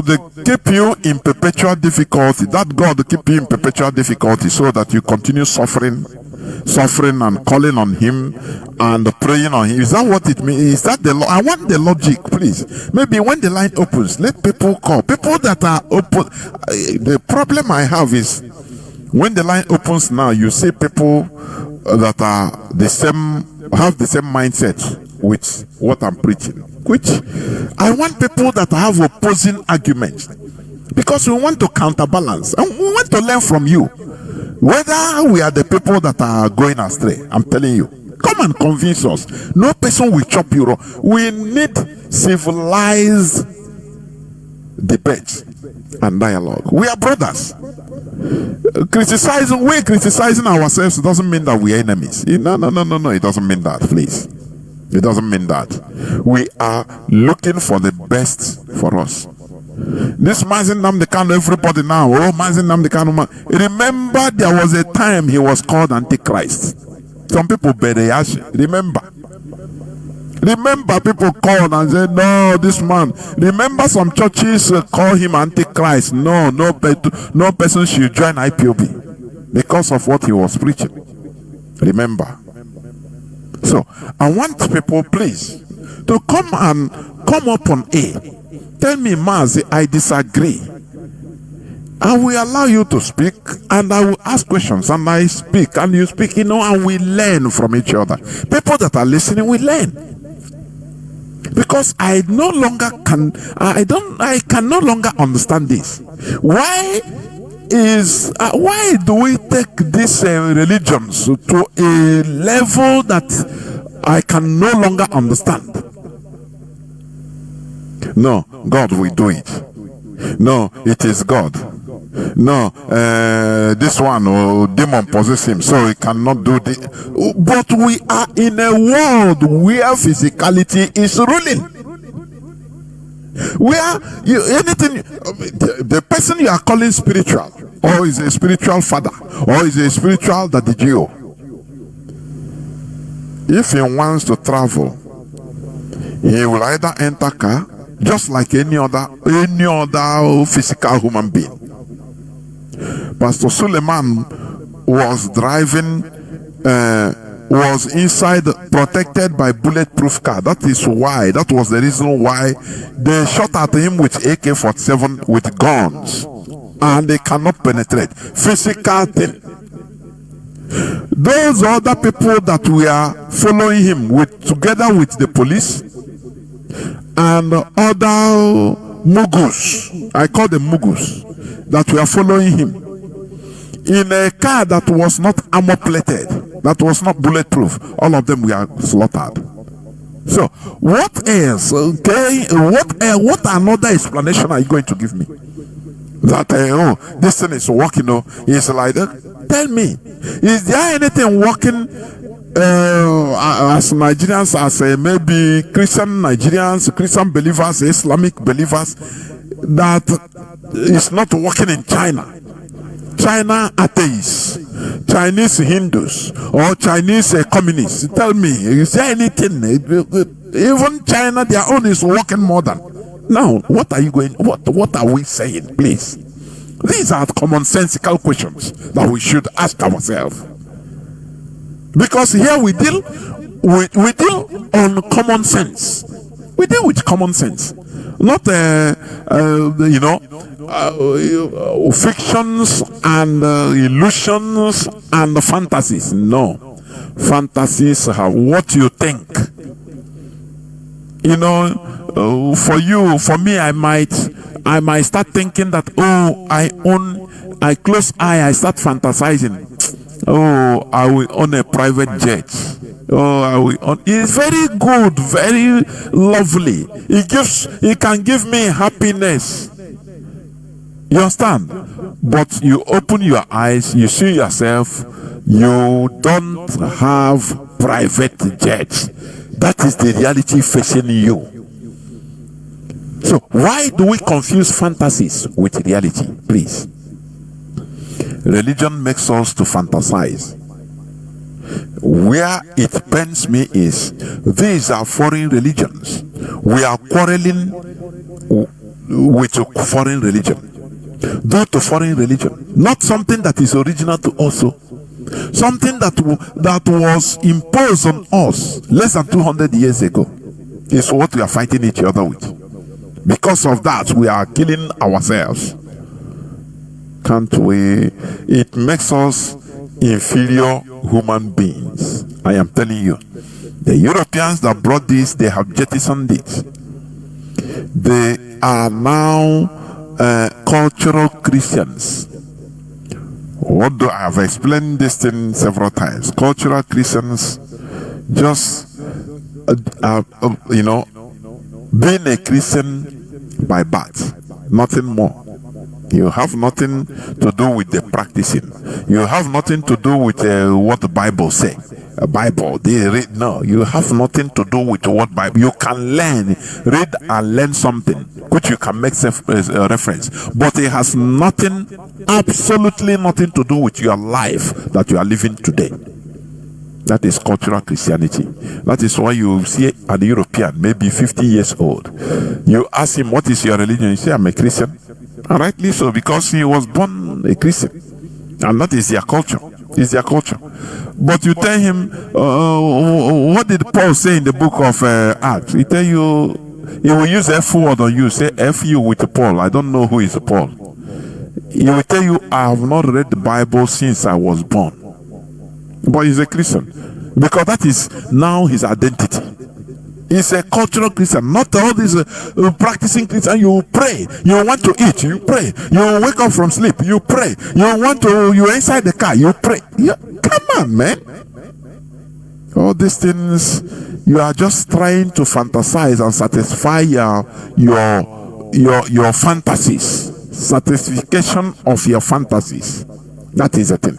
they keep you in perpetual difficulty? That God keep you in perpetual difficulty so that you continue suffering and calling on Him and praying on Him. Is that what it means? Is that the I want the logic, please. Maybe when the line opens, let people call. People that are open. The problem I have is when the line opens now, you see people that are have the same mindset with what I'm preaching. Which I want people that have opposing arguments, because we want to counterbalance and we want to learn from you. Whether we are the people that are going astray, I'm telling you, come and convince us. No person will chop you wrong. We need civilized debate and dialogue. We are brothers. Criticizing ourselves doesn't mean that we are enemies. No, it doesn't mean that, please. It doesn't mean that. We are looking for the best for us. This Mazi Nnamdi Kanu, everybody now, Mazi Nnamdi Kanu, remember there was a time he was called Antichrist. Some people bury ashes. Remember people called and said, no, this man. Remember some churches call him Antichrist. No person should join IPOB because of what he was preaching. Remember. So I want people, please, to come up on A. Tell me, Mazi, I disagree. I will allow you to speak, and I will ask questions, and I speak, and you speak, and we learn from each other. People that are listening will learn. Because I can no longer understand this. Why do we take these religions to a level that I can no longer understand? No, God will do it. No, it is God. No, this one demon possess him, so he cannot do this. But we are in a world where physicality is ruling. Where the person you are calling spiritual, or is a spiritual father, or is a spiritual daddy, if he wants to travel, he will either enter car just like any other physical human being. Pastor Suleiman was driving, was inside, protected by bulletproof car. That was the reason why they shot at him with AK-47 with guns, and they cannot penetrate. Physical thing. Those other people that we are following him with, together with the police and other mugus, I call them mugus, that we are following him in a car that was not armor plated, that was not bulletproof. All of them were slaughtered. So what else? Okay, what another explanation are you going to give me? That this thing is working. It's like tell me, is there anything working as Nigerians, as maybe Christian Nigerians, Christian believers, Islamic believers, that is not working in China? China atheists, Chinese Hindus or Chinese communists. Tell me, is there anything? Even China, their own is working modern. Now, what are you going? What are we saying, please? These are commonsensical questions that we should ask ourselves. Because here we deal on common sense. We deal with common sense, not fictions and illusions and fantasies. No, fantasies are what you think. For me, I might start thinking that, I close eye, I start fantasizing. Oh, I will own a private jet. Oh, I will own. It's very good, very lovely. It can give me happiness. You understand? But you open your eyes, you see yourself, you don't have private jets. That is the reality facing you. So why do we confuse fantasies with reality, please? Religion makes us to fantasize. Where it pains me is, these are foreign religions. We are quarreling with a foreign religion. Due to foreign religion, not something that is original to us. Something that was imposed on us less than 200 years ago is what we are fighting each other with. Because of that, we are killing ourselves. Can't we? It makes us inferior human beings. I am telling you. The Europeans that brought this, they have jettisoned it. They are now cultural Christians. Although I have explained this thing several times, cultural Christians just, being a Christian by birth, nothing more. You have nothing to do with the practicing. You have nothing to do with what the Bible says. Bible, they read. No, you have nothing to do with what Bible. You can read and learn something, which you can make reference. But it has nothing, absolutely nothing to do with your life that you are living today. That is cultural Christianity. That is why you see an European, maybe 50 years old. You ask him, what is your religion? He say, I'm a Christian. And rightly so, because he was born a Christian. And that is their culture. It's their culture. But you tell him, what did Paul say in the book of Acts? He tell you, he will use F word on you. Say F you with Paul. I don't know who is Paul. He will tell you, I have not read the Bible since I was born. But he's a Christian. Because that is now his identity. He's a cultural Christian, not all these practicing Christian. You pray, you want to eat, you pray. You wake up from sleep, you pray. You're inside the car, you pray. Come on, man. All these things, you are just trying to fantasize and satisfy your fantasies. Satisfaction of your fantasies. That is the thing.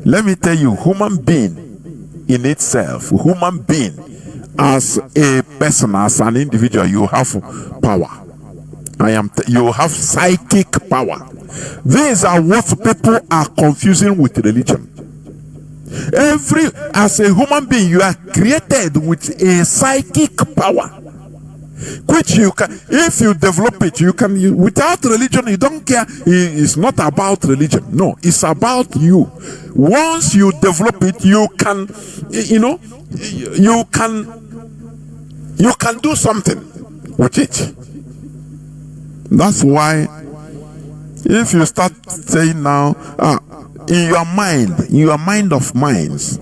Let me tell you, human being in itself, human being as a person, as an individual, you have power. You have psychic power. These are what people are confusing with religion. As a human being, you are created with a psychic power, which you can, if you develop it, you can. Without religion, you don't care. It's not about religion. No, it's about you. Once you develop it, you can, you can do something with it. That's why, if you start saying now, in your mind of minds,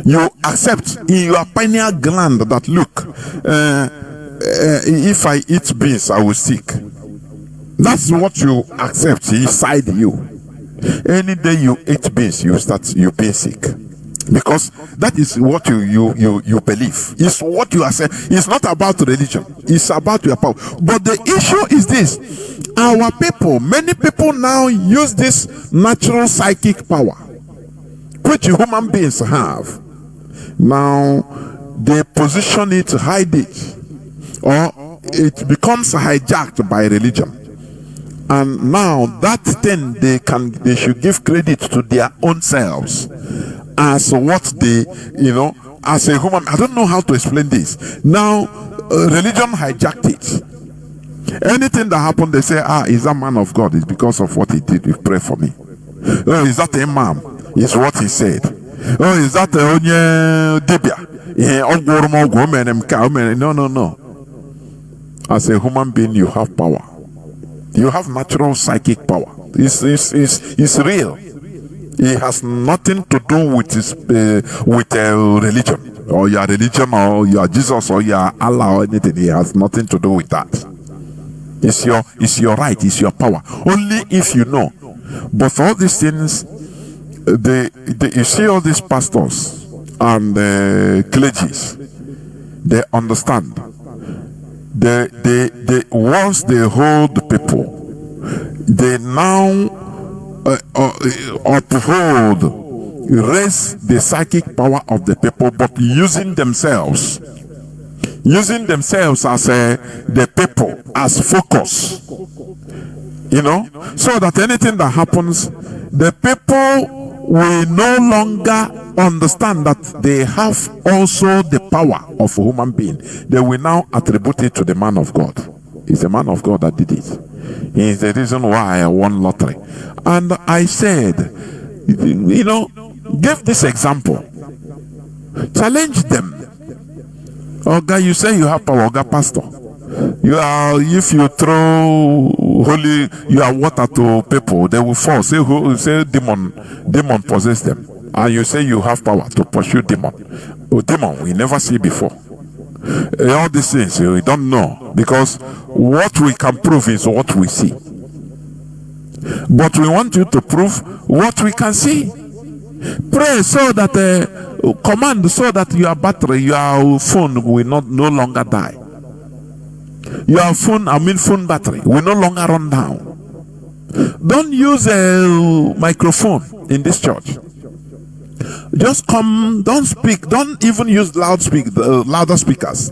you accept in your pineal gland that, look, if I eat beans, I will sick. That's what you accept inside you. Any day you eat beans, you being sick. Because that is what you believe. It's what you are saying. It's not about religion. It's about your power. But the issue is this. Our people, many people now use this natural psychic power, which human beings have. Now, they position it, hide it, or it becomes hijacked by religion. And now that thing they should give credit to their own selves as what they, as a human. I don't know how to explain this. Now, religion hijacked it. Anything that happened, they say, is that man of God? It's because of what he did. He prayed for me. Oh, is that imam? It's what he said. Oh, is that onye dibia? No. As a human being, you have power. You have natural psychic power. It's real. It has nothing to do with religion, or your religion, or your Jesus, or your Allah, or anything. It has nothing to do with that. It's your right. It's your power. Only if you know. But for all these things, you see all these pastors and clergies, they understand. They once they hold the people, they now uphold, raise the psychic power of the people, but using themselves as the people as focus, so that anything that happens, the people will no longer understand that they have also the power of a human being. They will now attribute it to the man of God. It's the man of God that did it. He is the reason why I won lottery. And I said, give this example. Challenge them. Oga, you say you have power, Oga pastor. If you throw your water to people, they will fall. Say demon possess them. And you say you have power to pursue demon. Demon we never see before. All these things we don't know, because what we can prove is what we see. But we want you to prove what we can see. Pray so that command so that your battery, your phone will no longer die. Your phone battery will no longer run down. Don't use a microphone in this church. Just come, don't speak, don't even use louder speakers.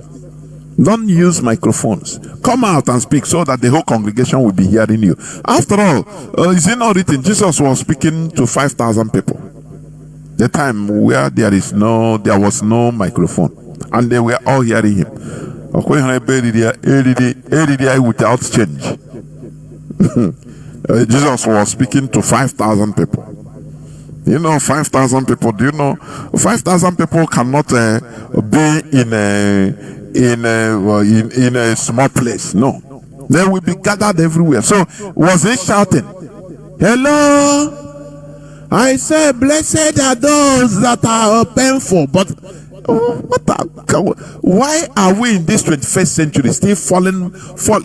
Don't use microphones. Come out and speak so that the whole congregation will be hearing you. After all, is it not written Jesus was speaking to 5,000 people? The time where there was no microphone, and they were all hearing him. Without change. Jesus was speaking to 5,000 people. 5,000 people. Do you know 5,000 people cannot be in a small place? No, they will be gathered everywhere. So was he shouting, "Hello"? I say, "Blessed are those that are painful." But why are we in this 21st century still falling?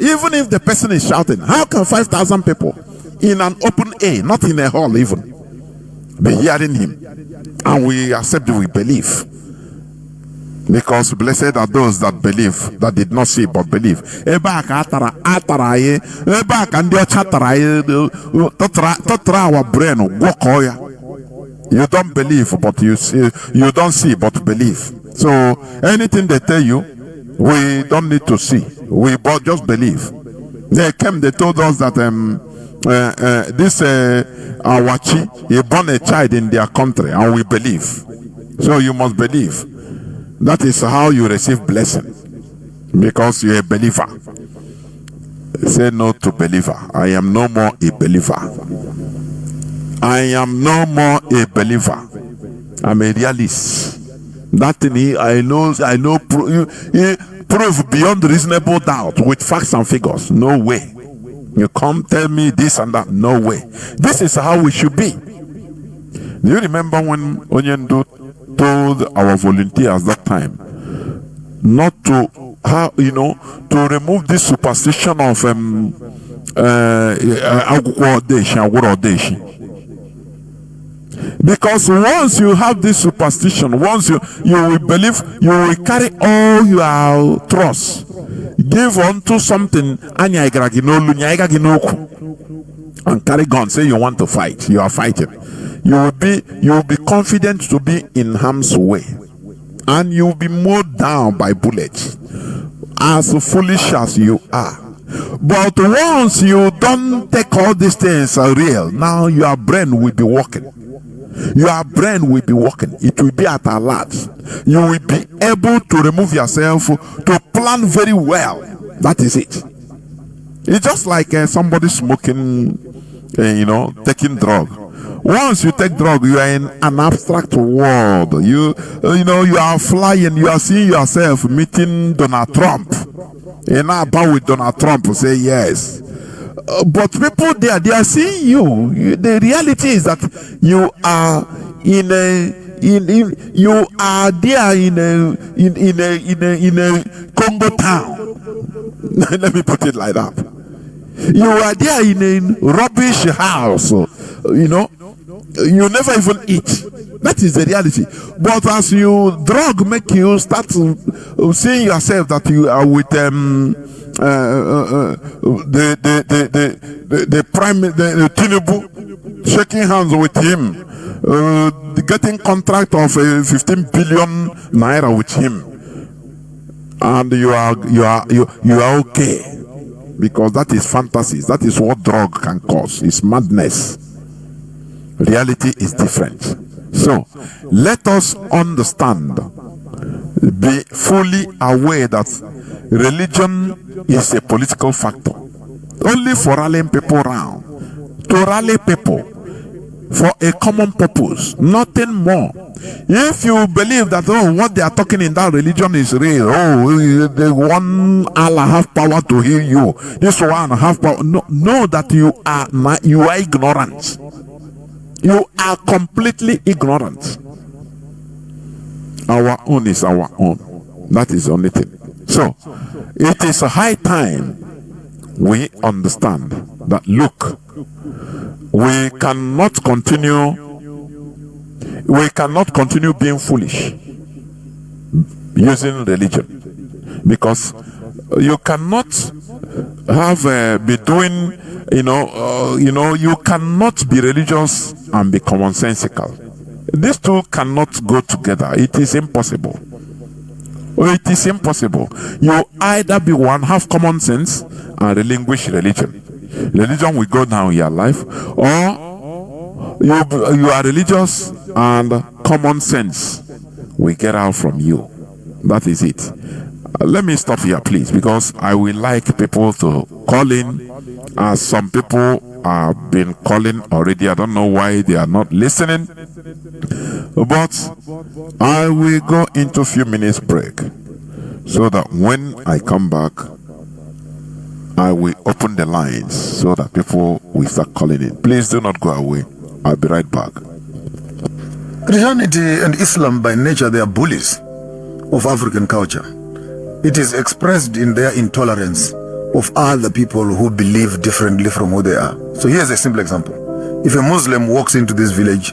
Even if the person is shouting, how can 5,000 people in an open air, not in a hall even, be hearing him? And we accept, we believe. Because blessed are those that believe, that did not see but believe. You don't believe, but you see. You don't see, but believe. So anything they tell you, we don't need to see. We just believe. They came. They told us that this Awachi, he born a child in their country, and we believe. So you must believe. That is how you receive blessing, because you're a believer. Say no to believer. I am no more a believer. I am no more a believer. I'm a realist. That thing I know proof beyond reasonable doubt with facts and figures. No way. You come tell me this and that. No way. This is how we should be. Do you remember when Onyendo told our volunteers that time not to to remove this superstition of because once you have this superstition, once you will believe, you will carry all your trust, give unto something, and carry gun. Say you want to fight, you are fighting. You will be confident to be in harm's way, and you will be mowed down by bullets. As foolish as you are, But once you don't take all these things are real, now your brain will be working. Your brain will be working. It will be at alert. You will be able to remove yourself, to plan very well. That is it. It's just like somebody smoking, taking drug. Once you take drug, you are in an abstract world. You are flying. You are seeing yourself meeting Donald Trump. And now about with Donald Trump, say yes. But people there, they are seeing you. The reality is that you are you are there in a Congo town. Let me put it like that. You are there in a rubbish house. You never even eat. That is the reality. But as you drug make you start seeing yourself that you are with the Tinubu, shaking hands with him, getting contract of 15 billion naira with him, and you are okay, because that is fantasies. That is what drug can cause. It's madness. Reality is different. So let us understand, be fully aware that religion is a political factor. Only for rallying people around, to rally people for a common purpose, nothing more. If you believe that what they are talking in that religion is real, the one Allah have power to heal you, this one have power. No, know that you are ignorant. You are completely ignorant. Our own is our own. That is the only thing. So, it is a high time we understand that, look, we cannot continue being foolish using religion, because you cannot be doing, you cannot be religious and be commonsensical. These two cannot go together. It is impossible. It is impossible. You either be one, have common sense, and relinquish religion. Religion will go down in your life, or you are religious and common sense will get out from you. That is it. Let me stop here, please, because I will like people to call in, as some people have been calling already. I don't know why they are not listening, but I will go into a few minutes break, so that when I come back, I will open the lines so that people will start calling in. Please do not go away. I'll be right back. Christianity and Islam by nature, they are bullies of African culture. It is expressed in their intolerance of other people who believe differently from who they are. So here's a simple example. If a Muslim walks into this village,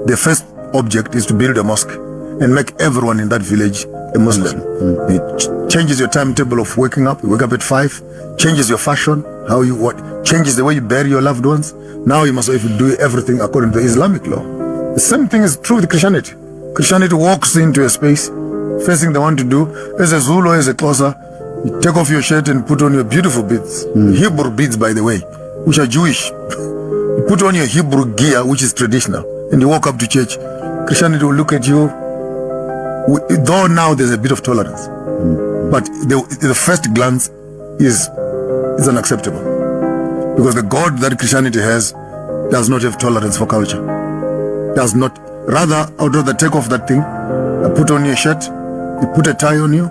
the first object is to build a mosque and make everyone in that village a Muslim. It changes your timetable of waking up. You wake up at 5, changes your fashion, changes the way you bury your loved ones. Now you must do everything according to the Islamic law. The same thing is true with Christianity. Christianity walks into a space, first thing they want to do, as a Zulu, as a Xhosa, you take off your shirt and put on your beautiful beads. Hebrew beads, by the way, which are Jewish. You put on your Hebrew gear, which is traditional, and you walk up to church. Christianity will look at you, though now there's a bit of tolerance, but the first glance is unacceptable, because the God that Christianity has does not have tolerance for culture. Does not. Rather, I would rather take off that thing, put on your shirt, you put a tie on you,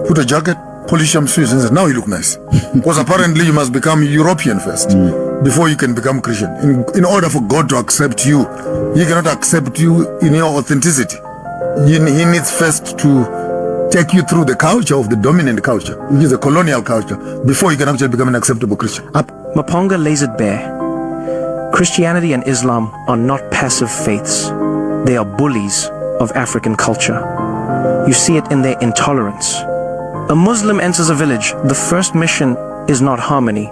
put a jacket, polish some shoes, and say, now you look nice. Because apparently you must become European first before you can become Christian. In order for God to accept you, He cannot accept you in your authenticity. He needs first to take you through the culture of the dominant culture, which is a colonial culture, before you can actually become an acceptable Christian. Maponga lays it bare. Christianity and Islam are not passive faiths. They are bullies of African culture. You see it in their intolerance. A Muslim enters a village, the first mission is not harmony,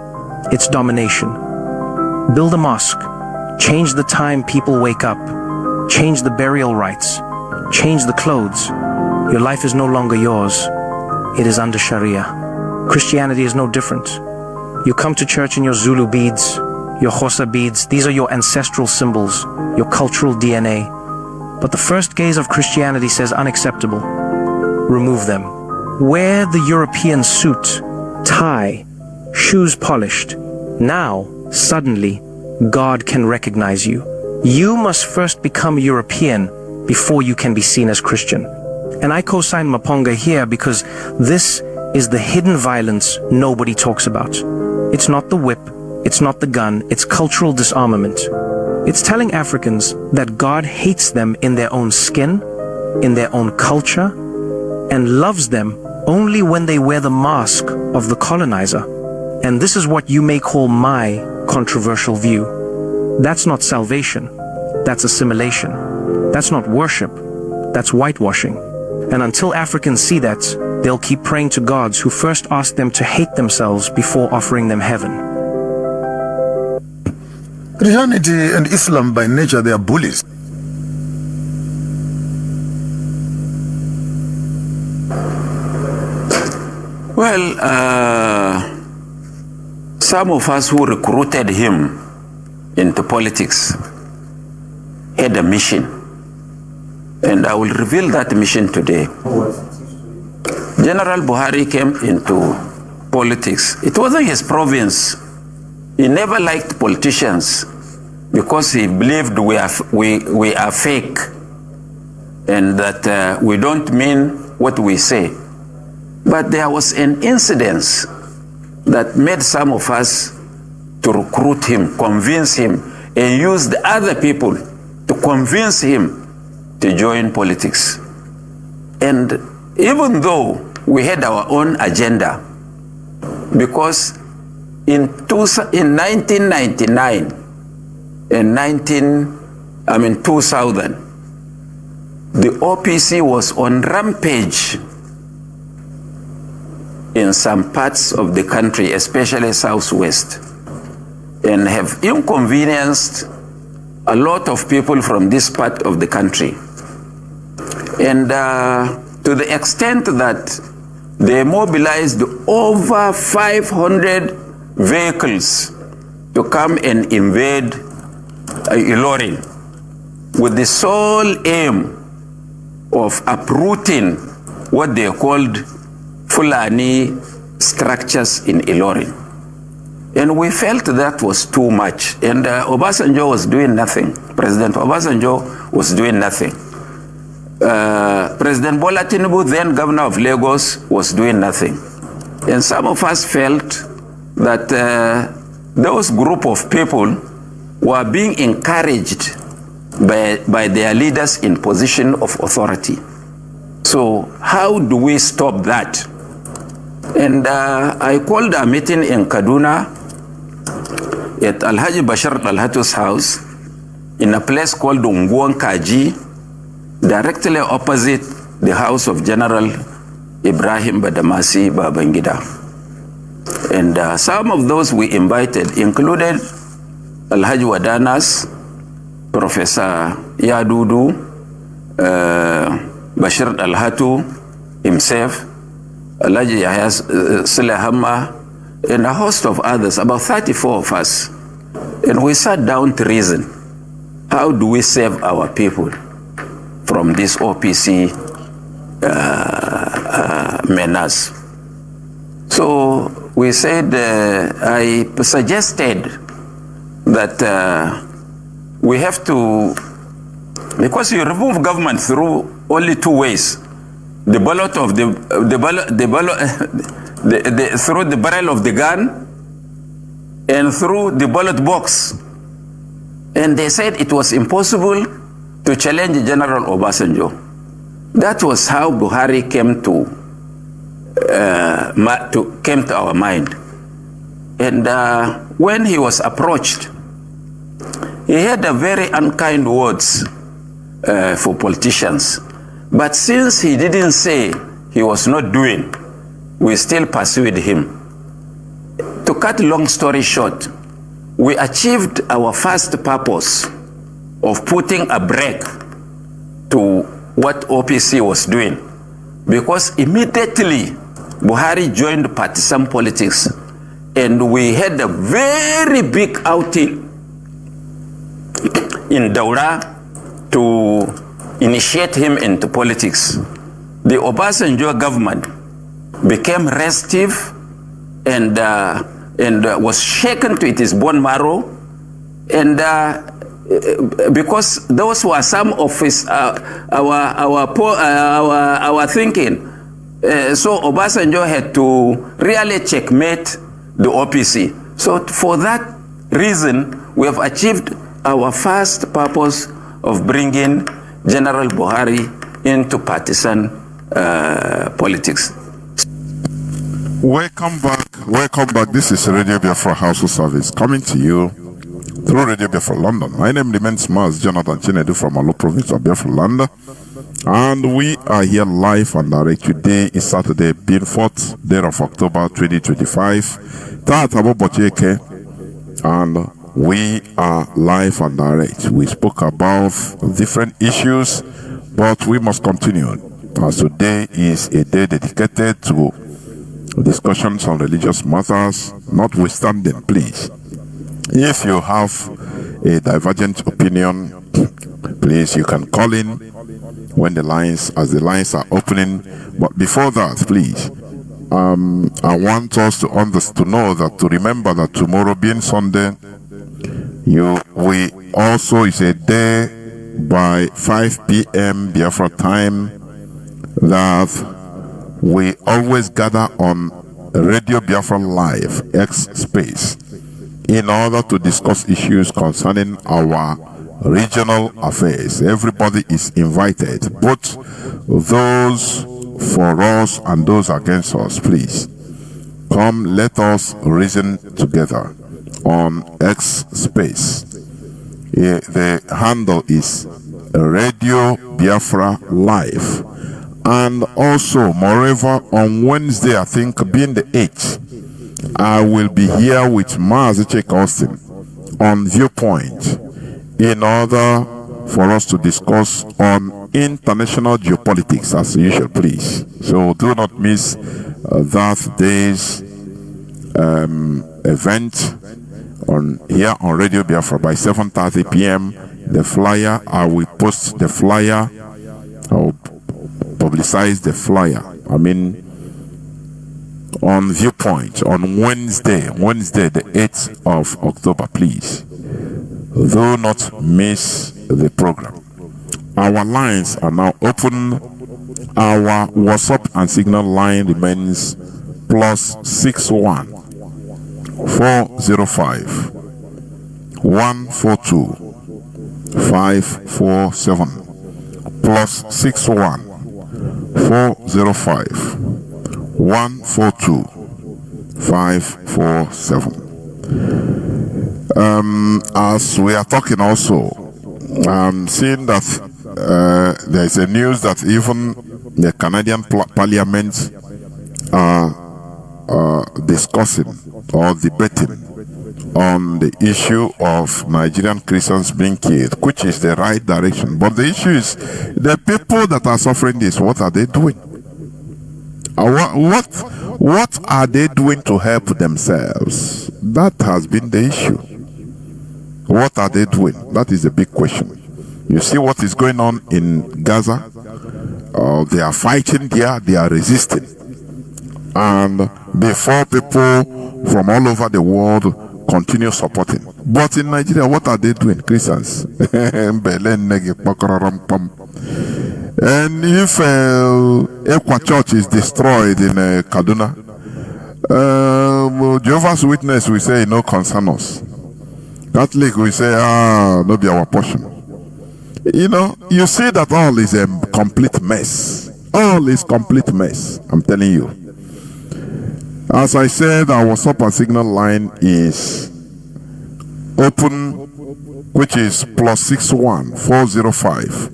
it's domination. Build a mosque, change the time people wake up, change the burial rites, change the clothes. Your life is no longer yours, it is under Sharia. Christianity is no different. You come to church in your Zulu beads, your Xhosa beads. These are your ancestral symbols, your cultural DNA. But the first gaze of Christianity says unacceptable. Remove them. Wear the European suit, tie, shoes polished. Now, suddenly, God can recognize you. You must first become European before you can be seen as Christian. And I co-sign Maponga here because this is the hidden violence nobody talks about. It's not the whip, it's not the gun, it's cultural disarmament. It's telling Africans that God hates them in their own skin, in their own culture, and loves them only when they wear the mask of the colonizer. And this is what you may call my controversial view. That's not salvation, that's assimilation. That's not worship, that's whitewashing. And until Africans see that, they'll keep praying to gods who first asked them to hate themselves before offering them heaven. Christianity and Islam by nature, they are bullies. Well, some of us who recruited him into politics had a mission. And I will reveal that mission today. General Buhari came into politics. It wasn't his province. He never liked politicians because he believed we are fake and that we don't mean what we say. But there was an incident that made some of us to recruit him, convince him, and use the other people to convince him to join politics. And even though we had our own agenda, because in 1999 and 2000, the OPC was on rampage in some parts of the country, especially Southwest, and have inconvenienced a lot of people from this part of the country. And to the extent that they mobilized over 500 vehicles to come and invade Ilorin with the sole aim of uprooting what they called Fulani structures in Ilorin. And we felt that was too much. And Obasanjo was doing nothing. President Obasanjo was doing nothing. President Bola Tinubu, then governor of Lagos, was doing nothing. And some of us felt that those group of people were being encouraged by their leaders in position of authority. So how do we stop that? And I called a meeting in Kaduna at Alhaji Bashar Alhatu's house in a place called Unguan Kaji, directly opposite the house of General Ibrahim Badamasi Babangida. And some of those we invited included Alhaji Wadanas, Professor Yadudu, Bashir Alhatu himself, Alhaji Yahya Sulehama, and a host of others, about 34 of us. And we sat down to reason, how do we save our people from this OPC menace? So we said, I suggested that we have to, because you remove government through only two ways, the ballot of through the barrel of the gun and through the ballot box. And they said it was impossible to challenge General Obasanjo. That was how Buhari came to our mind. And when he was approached, he had a very unkind words for politicians. But since he didn't say he was not doing, we still pursued him. To cut long story short, we achieved our first purpose of putting a brake to what OPC was doing, because immediately Buhari joined partisan politics and we had a very big outing in Daura to initiate him into politics. The Obasanjo government became restive and was shaken to its bone marrow, and because those were some of his our thinking. So Obasanjo had to really checkmate the OPC. So for that reason, we have achieved our first purpose of bringing General Buhari into partisan politics. Welcome back. This is Radio Biafra Household Service coming to you through Radio Biafra London. My name remains Mazi Jonathan Chinedu from Alo province of Biafra Land, and we are here live and direct. Today is Saturday, being 4th day of October 2025. And we are live and direct. We spoke about different issues, but we must continue, as today is a day dedicated to discussions on religious matters. Notwithstanding, please, if you have a divergent opinion, please, you can call in when the lines are opening. But before that, please, I want us to know that, to remember that tomorrow being Sunday, we also is a day by 5 p.m. Biafra time that we always gather on Radio Biafra Live X Space in order to discuss issues concerning our regional affairs. Everybody is invited, both those for us and those against us. Please come, let us reason together on X Space. The handle is Radio Biafra Live. And also, moreover, on Wednesday, I think being the 8th, I will be here with Mazi Jonathan on Viewpoint in order for us to discuss on international geopolitics as usual, please. So do not miss that day's event here on Radio Biafra by 7:30 p.m. The flyer, I will post the flyer. I will publicize the flyer. On Viewpoint on Wednesday, the 8th of October, please. Do not miss the program. Our lines are now open. Our WhatsApp and Signal line remains +61 405 142 547 +61 405 142 547. As we are talking also, I'm seeing that there is a news that even the Canadian Parliament are discussing or debating on the issue of Nigerian Christians being killed, which is the right direction. But the issue is, the people that are suffering this, what are they doing? What are they doing to help themselves? That has been the issue. What are they doing? That is a big question. You see what is going on in Gaza? They are fighting there, they are resisting. And before people from all over the world continue supporting. But in Nigeria, what are they doing, Christians? And if Ekwa Church is destroyed in Kaduna, Jehovah's Witness will say, no concern us. Catholic will say, no be our portion. You see that all is a complete mess. All is complete mess, I'm telling you. As I said, our WhatsApp and Signal line is open, which is +61 405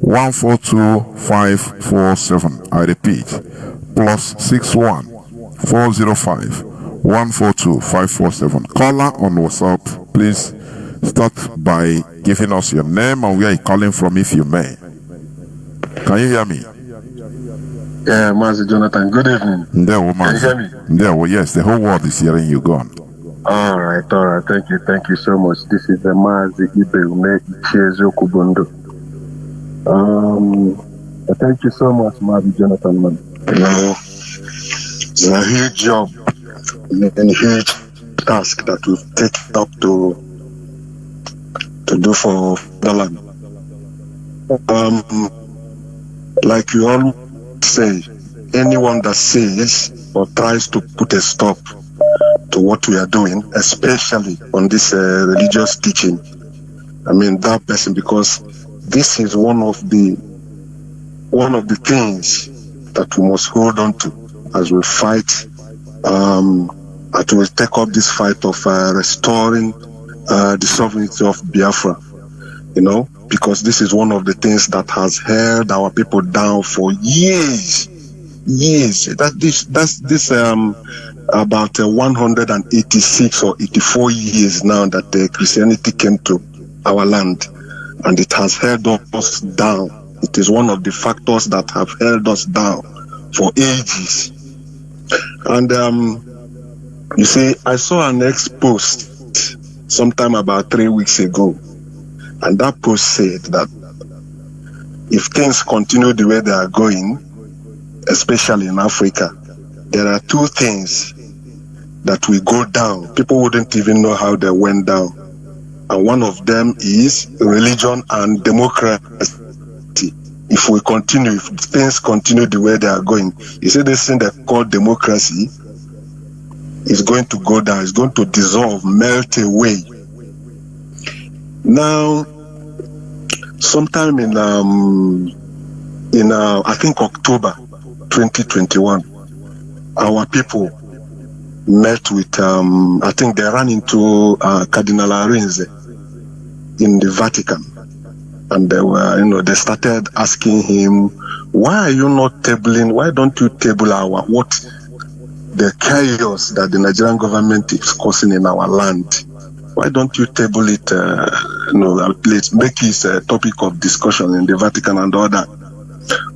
142 547. I repeat, +61 405 142 547. Caller on WhatsApp, please start by giving us your name and where you're calling from, if you may. Can you hear me? Mazi Jonathan, good evening. Can you hear me? Yes, the whole world is hearing you. Go on. All right. Thank you so much. This is the Mazi Ibeume Ichiezo Kubundo. Thank you so much, Mazi Jonathan, man. It's a huge job and a huge task that we've taken up to do for the land. Like you all say, anyone that says or tries to put a stop to what we are doing, especially on this religious teaching, I mean that person, because this is one of the things that we must hold on to as we fight, as we take up this fight of restoring the sovereignty of Biafra, because this is one of the things that has held our people down for years. That's about 186 or 84 years now that Christianity came to our land, and it has held us down. It is one of the factors that have held us down for ages. And you see, I saw an post sometime about 3 weeks ago, and that post said that if things continue the way they are going, especially in Africa, there are two things that will go down. People wouldn't even know how they went down. And one of them is religion and democracy. If things continue the way they are going, you see, this thing they call democracy is going to go down, it's going to dissolve, melt away. Now, sometime in I think October 2021, our people met with, I think they ran into Cardinal Arinze in the Vatican. And they were, they started asking him, why don't you table the chaos that the Nigerian government is causing in our land? Why don't you table it, let's make it a topic of discussion in the Vatican and all that?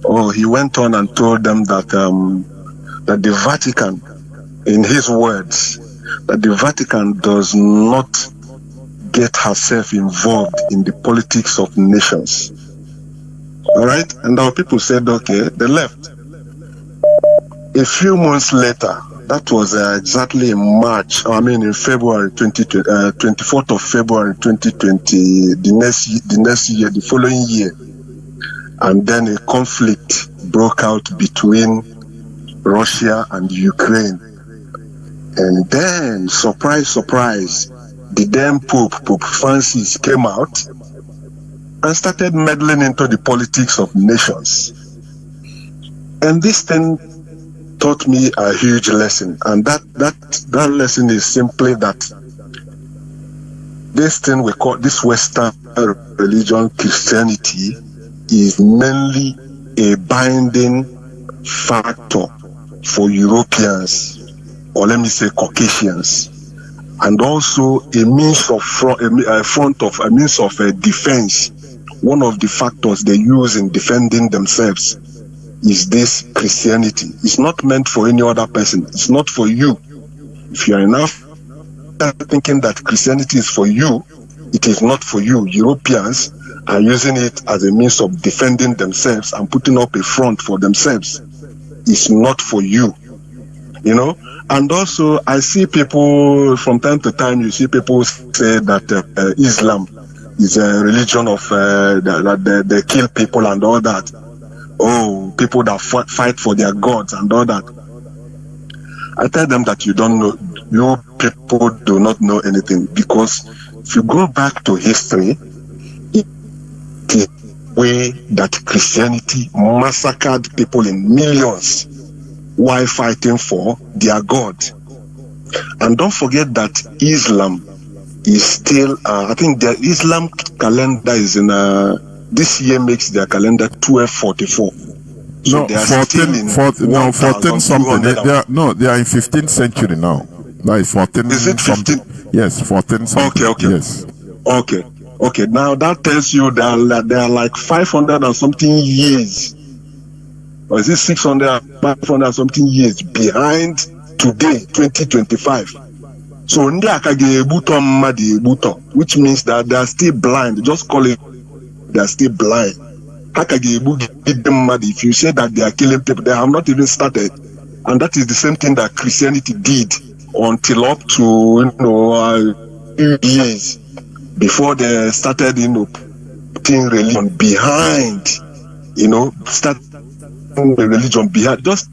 Oh, he went on and told them that that the Vatican, in his words, that the Vatican does not get herself involved in the politics of nations. All right? And our people said, okay, they left. A few months later, that was exactly in February 24th of February 2020, the next year, the following year. And then a conflict broke out between Russia and Ukraine. And then, surprise, the damn Pope Francis came out and started meddling into the politics of nations. And this thing taught me a huge lesson. And that lesson is simply that this thing we call this Western religion, Christianity, is mainly a binding factor for Europeans, or let me say Caucasians, and also a means of defense. One of the factors they use in defending themselves is this Christianity. It's not meant for any other person. It's not for you. If you are enough thinking that Christianity is for you, it is not for you. Europeans are using it as a means of defending themselves and putting up a front for themselves. It's not for you, And also, I see people, from time to time, you see people say that Islam is a religion of, that they kill people and all that. Oh, people that fight for their gods and all that. I tell them that you don't know, you people do not know anything, because if you go back to history, the way that Christianity massacred people in millions while fighting for their God. And don't forget that Islam is still, I think the Islam calendar is in, this year makes their calendar 1244. So No, they are 14 still in something. They are in 15th century now. That is 14. Is it 15? Yes, 14 something. Okay. Yes. Okay. Now that tells you that there are like 500 and something years or is it 600, 500 something years behind today, 2025? So ndị aka ga-egbuto mmadụ egbuto, which means that they are still blind. Just call it, they are still blind. Aka ga-egbu mmadụ. If you say that they are killing people, they have not even started. And that is the same thing that Christianity did until up to years before they started, putting religion behind, start the religion behind. Just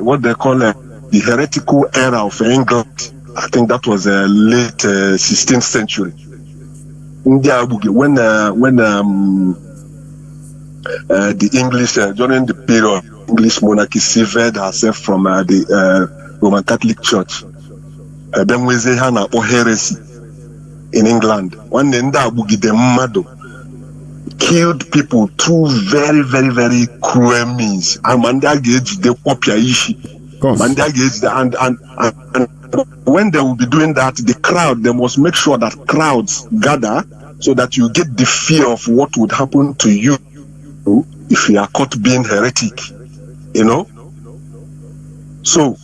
what they call the heretical era of England. I think that was the late 16th century. India, when the English during the period English monarchy severed herself from the Roman Catholic Church. Then we say Hana or heresy in England. When the Mado killed people through very, very, very cruel means. And they when they will be doing that, the crowd, they must make sure that crowds gather so that you get the fear of what would happen to you if you are caught being heretic, So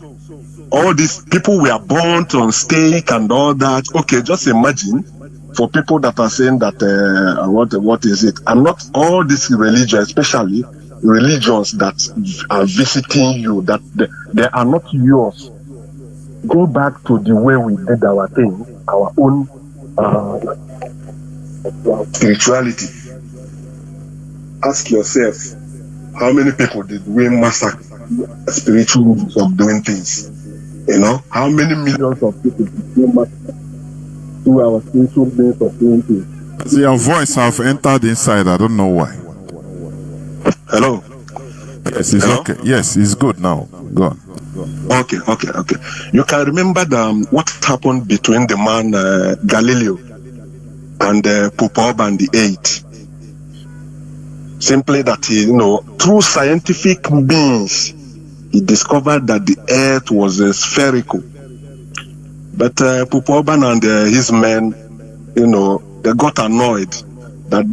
all these people were burnt on stake and all that. Okay, just imagine for people that are saying that what is it? And not all this religion, especially religions that are visiting you, that they are not yours. Go back to the way we did our thing, our own spirituality. Ask yourself, how many people did we massacre spiritual ways of doing things? How many millions of people did we massacre through our spiritual ways of doing things? See, your voice have entered inside. I don't know why. Hello? Yes, it's okay. Yes, it's good now. Go on. Okay. You can remember what happened between the man Galileo and Pope Urban VIII. Simply that he, through scientific means, he discovered that the earth was spherical. But Pope Urban and his men, they got annoyed that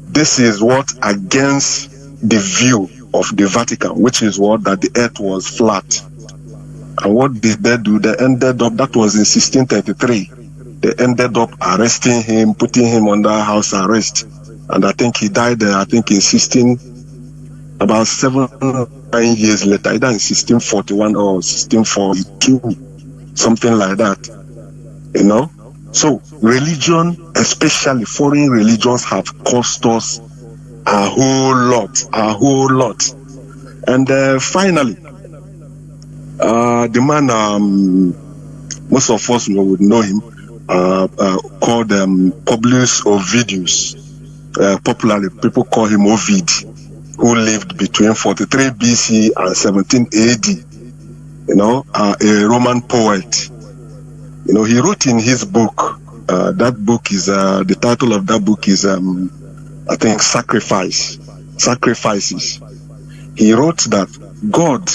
this is what against the view of the Vatican, which is that the earth was flat. And what did they do? They ended up, that was in 1633, they ended up arresting him, putting him under house arrest. And I think he died, in about 7-9 years later, either in 1641 or 1642, something like that. So religion, especially foreign religions, have cost us a whole lot. And finally, the man, most of us would know him, called Publius Ovidius. Popularly, people call him Ovid, who lived between 43 BC and 17 AD. A Roman poet. He wrote in his book, that book is, the title of that book is, I think, Sacrifices. He wrote that God,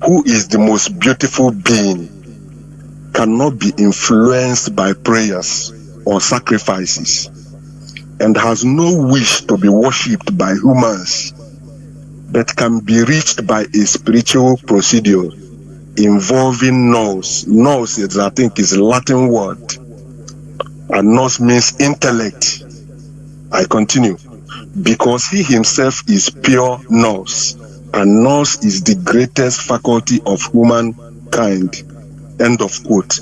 who is the most beautiful being, cannot be influenced by prayers or sacrifices, and has no wish to be worshipped by humans, but can be reached by a spiritual procedure involving nous. Nous is, I think, is a Latin word, and nous means intellect. I continue. Because he himself is pure nous, and nous is the greatest faculty of humankind. End of quote.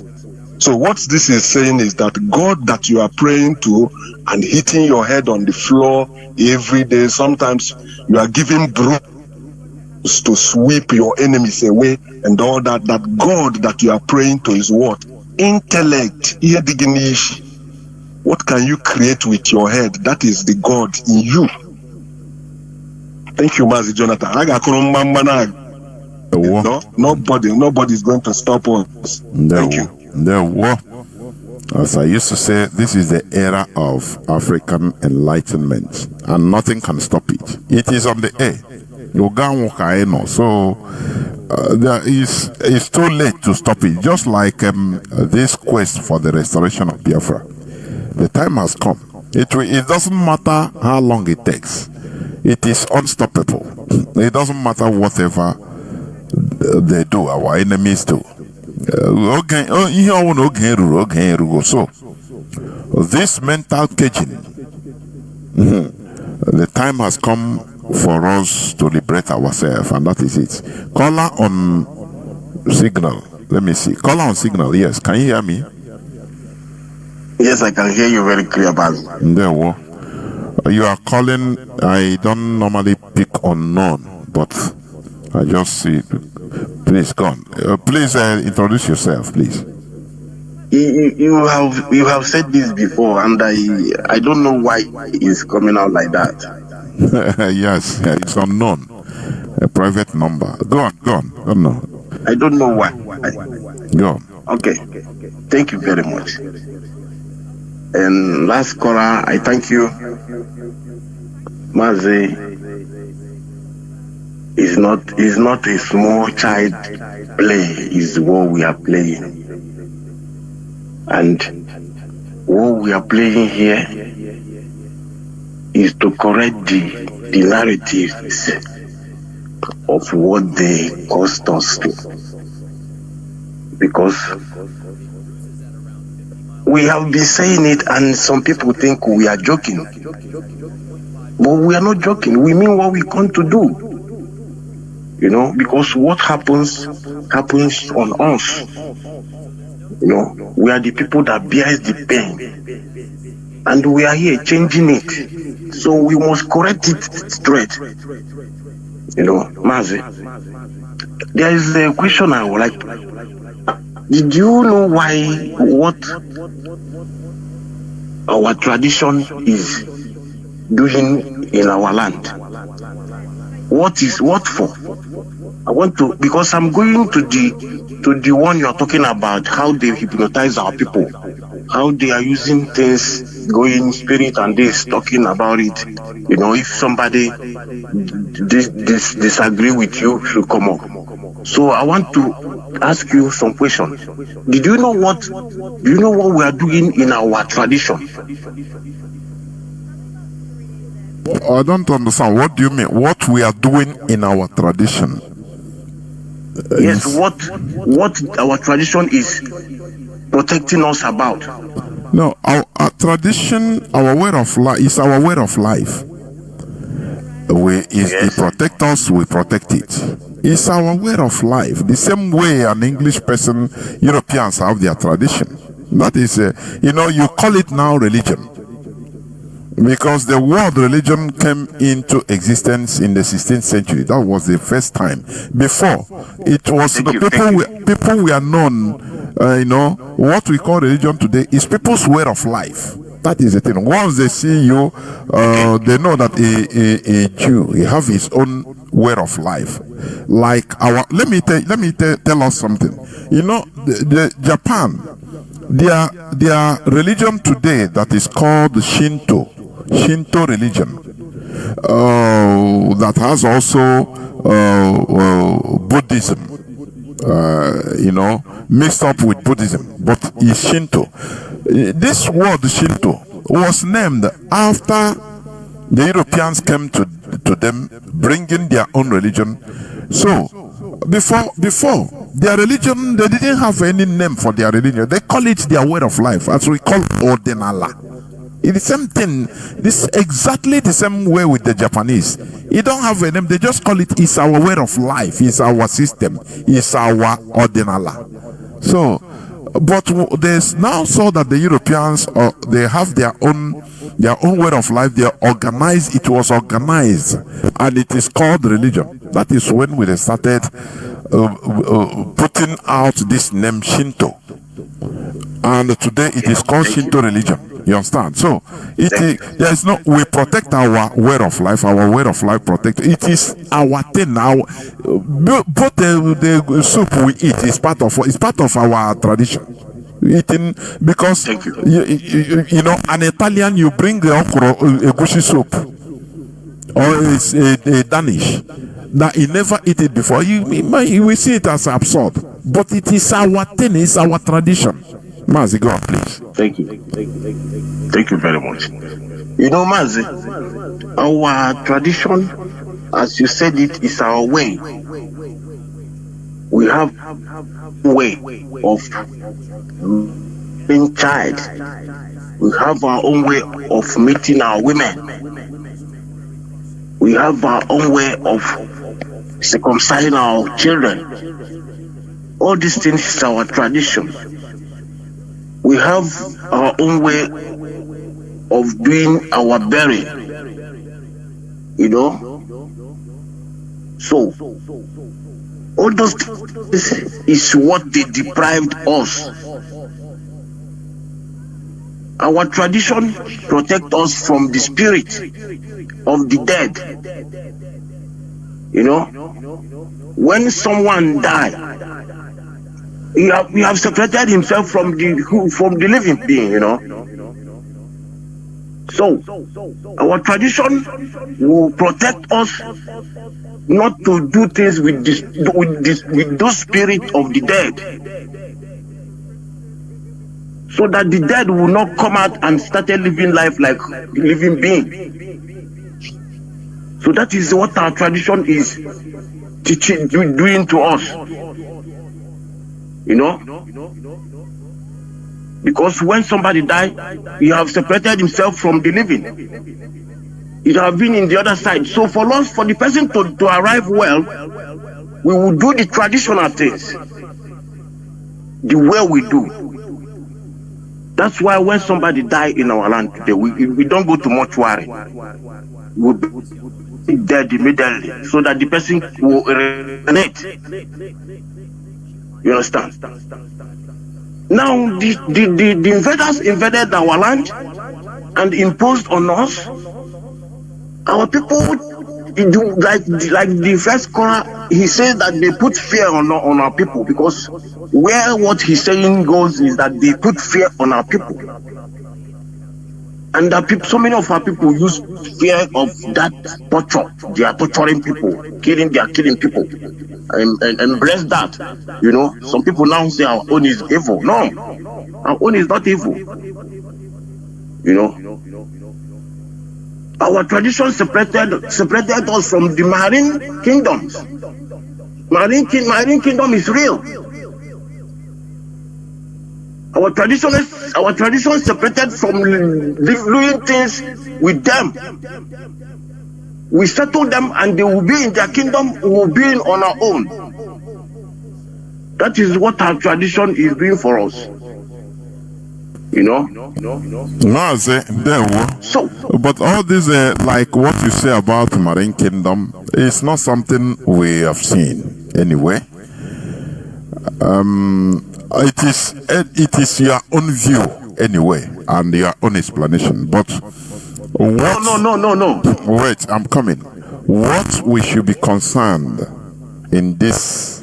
So what this is saying is that God that you are praying to and hitting your head on the floor every day, sometimes you are giving brooms to sweep your enemies away and all that, that God that you are praying to is what? Intellect. What can you create with your head? That is the God in you. Thank you, Mazi Jonathan. Nobody is going to stop us. Thank you. As I used to say, this is the era of African enlightenment, and nothing can stop it. It is on the air. So it's too late to stop it. Just like this quest for the restoration of Biafra. The time has come. It doesn't matter how long it takes. it is unstoppable. It doesn't matter whatever they do, our enemies do. So, this mental caging, the time has come for us to liberate ourselves, and that is it. Caller on signal. Let me see. Caller on signal. Yes. Can you hear me? Yes, I can hear you very clear, Mazi. There we go. You are calling. I don't normally pick unknown, but I just see. Please go on. Please introduce yourself, please. You have said this before, and I don't know why it's coming out like that. Yes, it's unknown. A private number. Go on. No. I don't know why. Go on. Okay. Thank you very much. And last caller, I thank you. Mazi is not a small child play, is what we are playing. And what we are playing here is to correct the narratives of what they caused us to. Because we have been saying it, and some people think we are joking. But we are not joking. We mean what we come to do. You know, because what happens on us. You know, we are the people that bears the pain. And we are here changing it. So we must correct it straight. You know, Mazi, there is a question I would like to. Did you know what our tradition is doing in our land? What for? I want to, because I'm going to the one you are talking about, how they hypnotize our people, how they are using things, going spirit and this, talking about it. You know, if somebody disagree with you, should come up. So I want to ask you some questions. Do you know what we are doing in our tradition? I don't understand. What do you mean? What we are doing in our tradition? Yes, what our tradition is protecting us about. No, our tradition, our way of life is our way of life. It protects us, we protect it. It's our way of life. The same way an English person, Europeans have their tradition. That is, you call it now religion. Because the word religion came into existence in the 16th century. That was the first time. Before, it was people were known, what we call religion today is people's way of life. That is the thing. Once they see you, they know that a Jew, he have his own way of life. Like let me tell us something. The Japan, their religion today that is called Shinto religion, that has also Buddhism, mixed up with Buddhism, but is Shinto. This word Shinto was named after the Europeans came to them, bringing their own religion. So before their religion, they didn't have any name for their religion. They call it their way of life, as we call Ordinala. It's the same thing. This exactly the same way with the Japanese. It don't have a name. They just call it. It's our way of life. It's our system. It's our Ordinala. So, but there's now so that the Europeans they have their own way of life. They organize. It was organized, and it is called religion. That is when we started putting out this name Shinto, and today it is called Shinto religion. You understand? So there is we protect our way of life. Our way of life protect. It is our thing now. Both the soup we eat is part of our tradition. Eating, because an Italian, you bring the okra egusi soup, or it's a Danish that he never eat it before. You will see it as absurd, but it is our thing. It's our tradition. Mazi, go on, please. Thank you. Thank you very much. You know, Mazi, our tradition, as you said, it is our way. We have way of being child. We have our own way of meeting our women. We have our own way of circumcising our children. All these things is our tradition. We have our own way of doing our burial. You know? So, all those things is what they deprived us. Our tradition protects us from the spirit of the dead. You know, when someone dies, he have separated himself from the living being. You know, so our tradition will protect us not to do things with those spirit of the dead. So that the dead will not come out and start living life like living being. So that is what our tradition is teaching, doing to us. You know? Because when somebody dies, he have separated himself from the living. He have been in the other side. So for us, for the person to arrive well, we will do the traditional things. The way we do. That's why when somebody dies in our land today, we don't go to mortuary. We'll be dead immediately so that the person will resonate. You understand? Now, the invaders invaded our land and imposed on us. Our people, like the first caller, he said that they put fear on our people, because where what he's saying goes is that they put fear on our people, and that people, so many of our people use fear of that torture. They are torturing people, they are killing people, and embrace that. You know, some people now say our own is evil. No, our own is not evil. You know. Our tradition separated us from the marine kingdoms. Marine kingdom is real. Our tradition separated from doing things with them. We settle them and they will be in their kingdom, we will be on our own. That is what our tradition is doing for us. You know? So, but all this, like what you say about the Marine Kingdom, is not something we have seen anyway. It is your own view anyway, and your own explanation. But what? No. Wait, I'm coming. What we should be concerned in this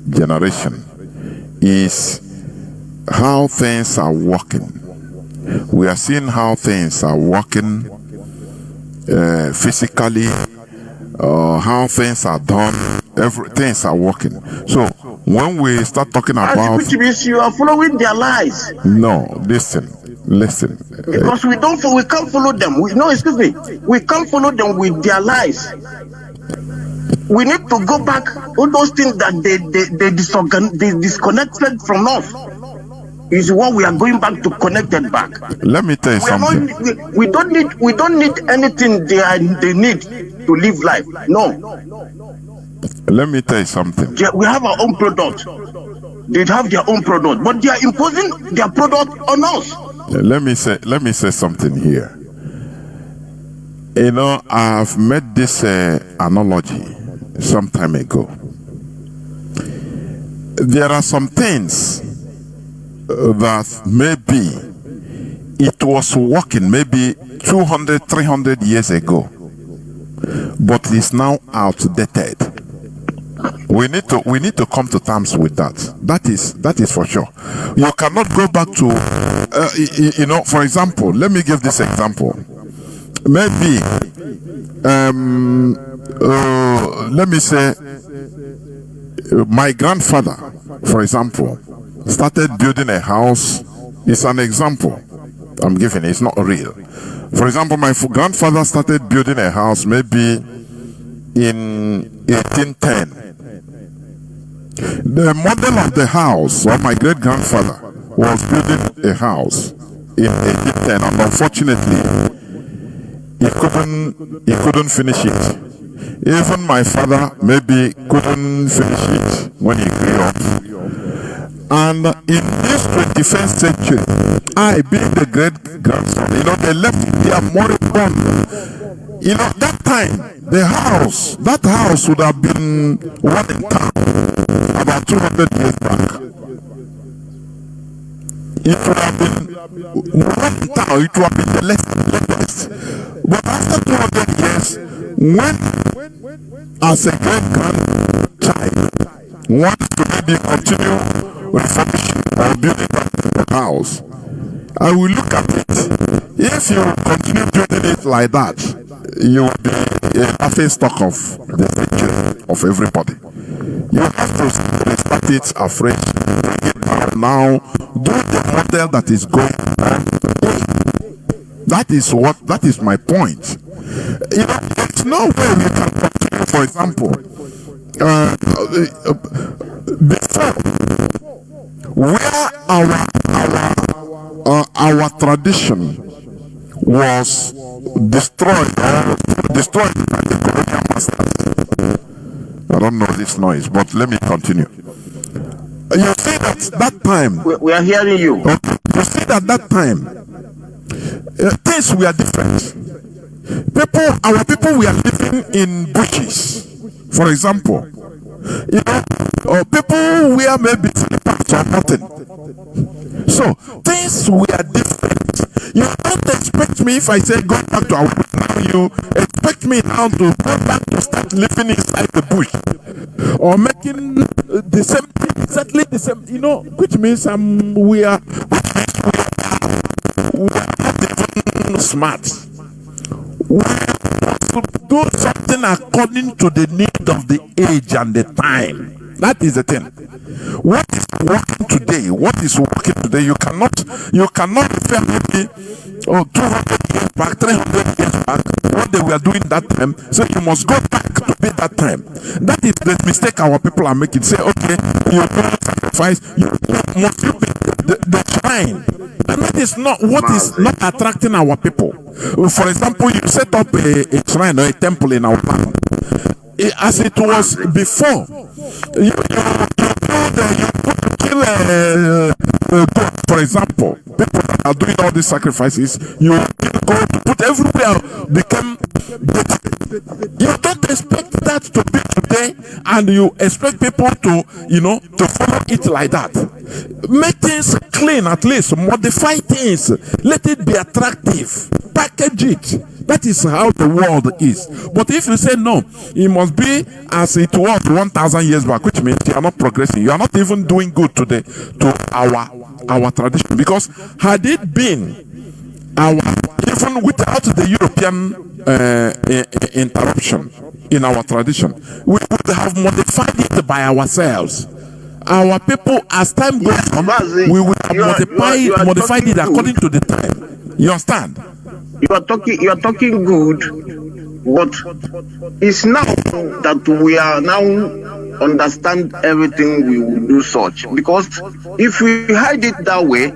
generation is how things are working. We are seeing how things are working physically, how things are done. Things are working. So when we start talking about, which means you are following their lies. No, listen. Because we can't follow them. We can't follow them with their lies. We need to go back all those things that they disconnected from us. Is what we are going back to connect it back. Let me tell you something. We don't need anything they need to live life. No. Let me tell you something. We have our own product. They have their own product, but they are imposing their product on us. Let me say something here. You know, I've made this analogy some time ago. There are some things that maybe it was working maybe 200, 300 years ago, but it's now outdated. We need to come to terms with that. That is for sure. You cannot go back to, you know, for example, let me give this example. Maybe, let me say, my grandfather, for example, started building a house It's an example I'm giving. It's not real. For example, my grandfather started building a house maybe in 1810. The model of the house, or my great grandfather was building a house in 1810, and unfortunately, he couldn't finish it. Even my father maybe couldn't finish it when he grew up. And in this 21st century, I, being the great grandson, they left their moribund. That time, that house would have been one in town about 200 years back. It would have been one in town, it would have been the latest. But after 200 years, when, as a great grandchild, wants to maybe continue refurbishing or building the house, I will look at it. If you continue building it like that, you will be a laughing stock of the century of everybody. You have to restart it afresh, bring it down now, do the model that is going on today. That is my point. There's no way we can continue, for example, before, where our tradition was destroyed by the colonial masters. I don't know this noise, but let me continue. You see that time. We are hearing you. Okay. You see that time, things were different. Our people were living in bushes, for example. People were maybe slippers or nothing. So things were different. You don't expect me, if I say go back to our bush now, you expect me now to go back to start living inside the bush or making the same thing, exactly the same, which means we are not even smart. We must do something according to the need of the age and the time. That is the thing. What is working today? You cannot refer maybe 200 years back, 300 years back, what they were doing that time. So you must go back to be that time. That is the mistake our people are making. Say, okay, you sacrifice, you must be the shrine. And that is not what is not attracting our people. For example, you set up a shrine or a temple in our land. As it was before, you kill a goat, for example. People that are doing all these sacrifices, you kill goat, put everywhere, become better. You don't expect that to be today, and you expect people to follow it like that. Make things clean, at least modify things, let it be attractive, package it. That is how the world is. But if you say no, it must be as it was 1,000 years back, which means you are not progressing. You are not even doing good today to our tradition. Because had it been even without the European interruption in our tradition, we would have modified it by ourselves. Our people, as time goes on, we will have modified it according to the time. You understand? You are talking good, but it's now that we are now understand everything we will do such. Because if we hide it that way,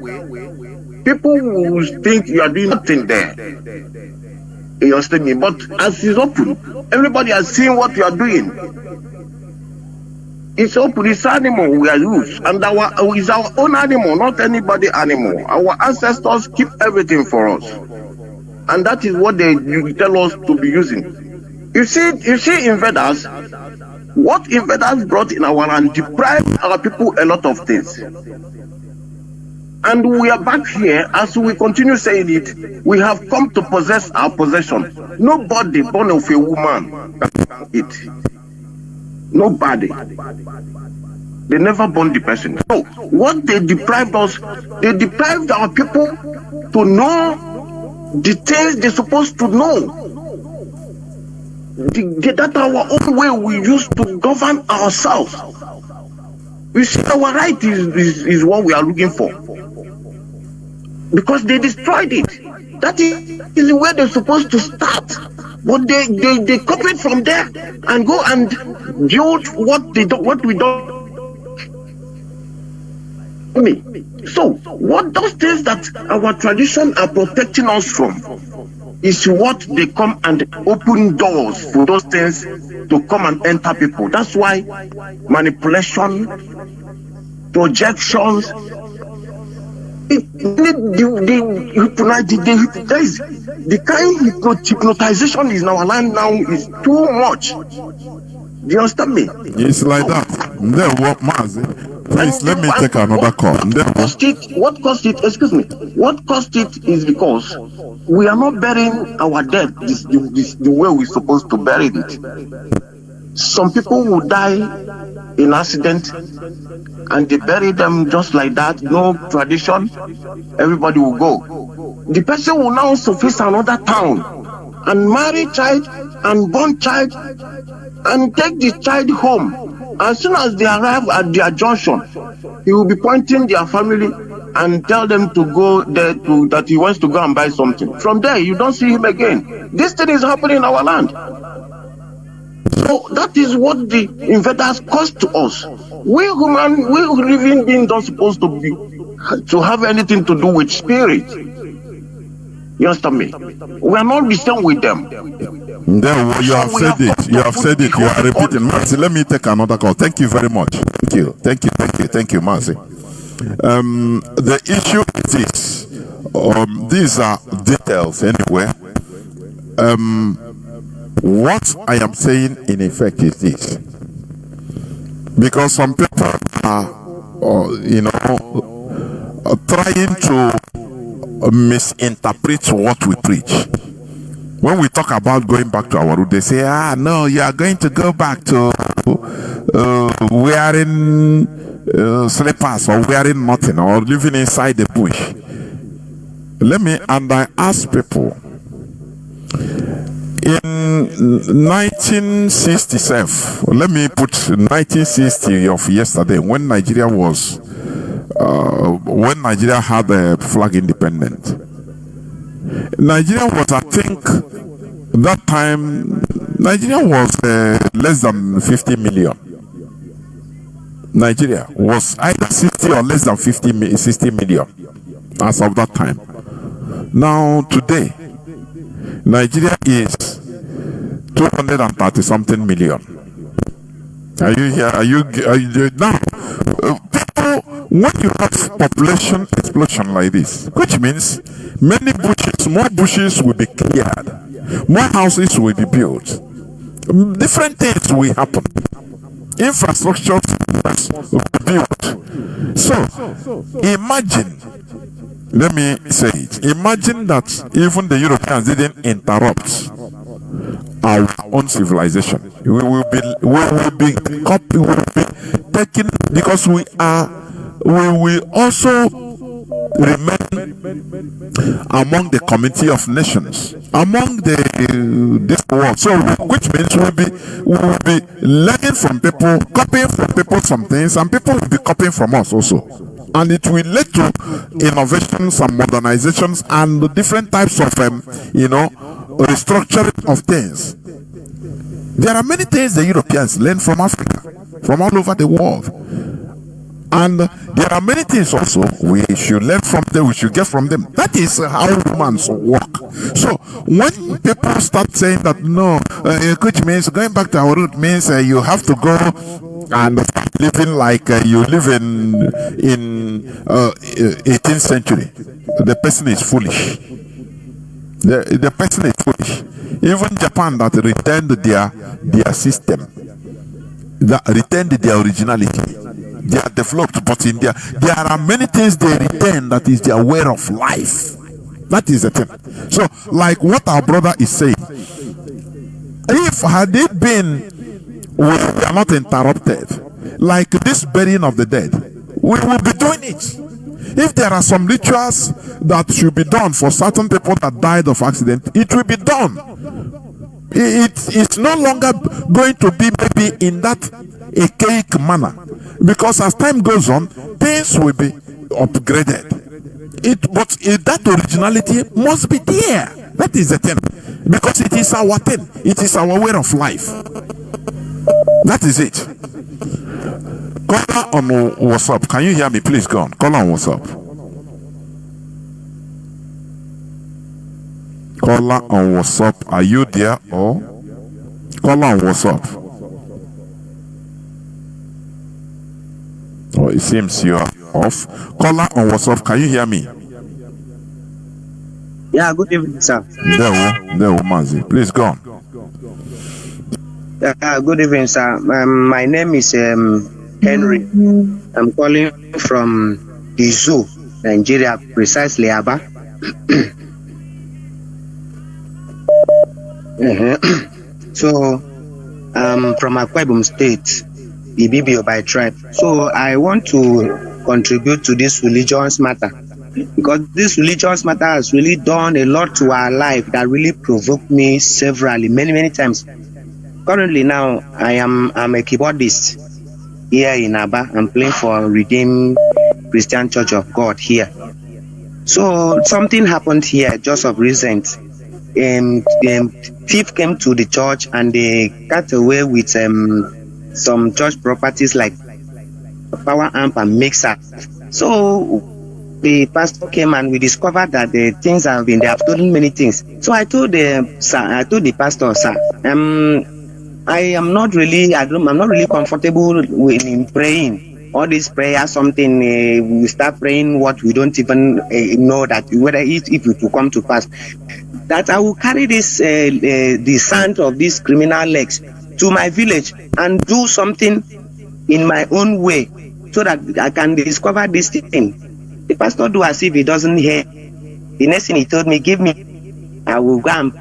people will think you are doing nothing there. You understand me? But as it's open, everybody has seen what you are doing. It's open, it's animal we are used, and it's our own animal, not anybody animal. Our ancestors keep everything for us. And that is what you tell us to be using. You see invaders, what invaders brought in our land deprived our people a lot of things. And we are back here, as we continue saying it, we have come to possess our possession. Nobody born of a woman can it. Nobody. They never born the person. So what they deprived us, they deprived our people to know the things they're supposed to know. That our own way we used to govern ourselves. We see our right is what we are looking for. because they destroyed it. That is where they're supposed to start. But they copied from there and go and build what we don't. So what those things that our tradition are protecting us from is what they come and open doors for those things to come and enter people. That's why manipulation, projections, the kind hypnotization is in our land now is too much. Do you understand me? It's like that. Then what, Mazi? Please let me take another call. What caused it? Excuse me. What caused it is because we are not burying our dead the way we're supposed to bury it. Some people will die in accident and they bury them just like that, no tradition, everybody will go. The person will now surface another town and marry child and born child and take the child home. As soon as they arrive at their junction, he will be pointing their family and tell them to go there, that he wants to go and buy something. From there, you don't see him again. This thing is happening in our land. So that is what the invaders caused to us. We living beings don't supposed to have anything to do with spirit. You understand me? We are not the same with them. Then you have said it. You have said it. You are repeating. Mazi, let me take another call. Thank you very much. Thank you, Mazi. The issue is this. These are details anyway. What I am saying in effect is this. Because some people are, trying to misinterpret what we preach. When we talk about going back to our root, they say, no, you are going to go back to wearing slippers or wearing nothing or living inside the bush. And I ask people, in 1967, let me put 1960 of yesterday, when Nigeria had a flag independent. Nigeria was, I think, that time, Nigeria was less than 50 million. Nigeria was either 60 or less than 60 million as of that time. Now, today, Nigeria is 230 something million. Are you here? Are you now? People, when you have population explosion like this, which means many bushes, more bushes will be cleared, more houses will be built, different things will happen, infrastructure will be built. So imagine, let me say it, imagine that even the Europeans didn't interrupt our own civilization. We will be taken, because we will also remain among the community of nations, among this world. So, which means we will be learning from people, copying from people some things, and people will be copying from us also. And it will lead to innovations and modernizations and different types of, restructuring of things. There are many things the Europeans learn from Africa, from all over the world. And there are many things also we should learn from them, we should get from them. That is how humans work. So when people start saying that no, which means going back to our root means you have to go and start living like you live in 18th century, the person is foolish. The person is foolish. Even Japan, that retained their system, that retained their originality, they are developed, but in there are many things they retain that is their way of life. That is the thing. So, like what our brother is saying, if had it been, we are not interrupted, like this burying of the dead, we will be doing it. If there are some rituals that should be done for certain people that died of accident, it will be done. It's no longer going to be maybe in that archaic manner, because as time goes on, things will be upgraded. But that originality must be there. That is the thing. Because it is our thing. It is our way of life. That is it. Caller on WhatsApp. Can you hear me? Please go on. Caller on WhatsApp. Caller on WhatsApp. Are you there? Or caller on WhatsApp. Oh, it seems you are off. Caller on WhatsApp. Can you hear me? Yeah, good evening, sir. There, Mazi. Please go on. Good evening, sir. My name is Henry. I'm calling from the zoo, Nigeria, precisely Aba. So, I'm from Akwa Ibom State, Ibibio by tribe. So, I want to contribute to this religious matter, because this religious matter has really done a lot to our life that really provoked me severally, many times. Currently now, I'm a keyboardist here in Aba. I'm playing for Redeemed Christian Church of God here. So something happened here just of recent. Thief came to the church and they cut away with some church properties like power amp and mixer. So the pastor came and we discovered that the things they have stolen many things. So I told the pastor, sir, I'm not really comfortable in praying. All this prayer, something we start praying what we don't even know that whether if it will come to pass. That I will carry this the sand of these criminal legs to my village and do something in my own way so that I can discover this thing. The pastor do as if he doesn't hear. The next thing he told me, give me, I will go and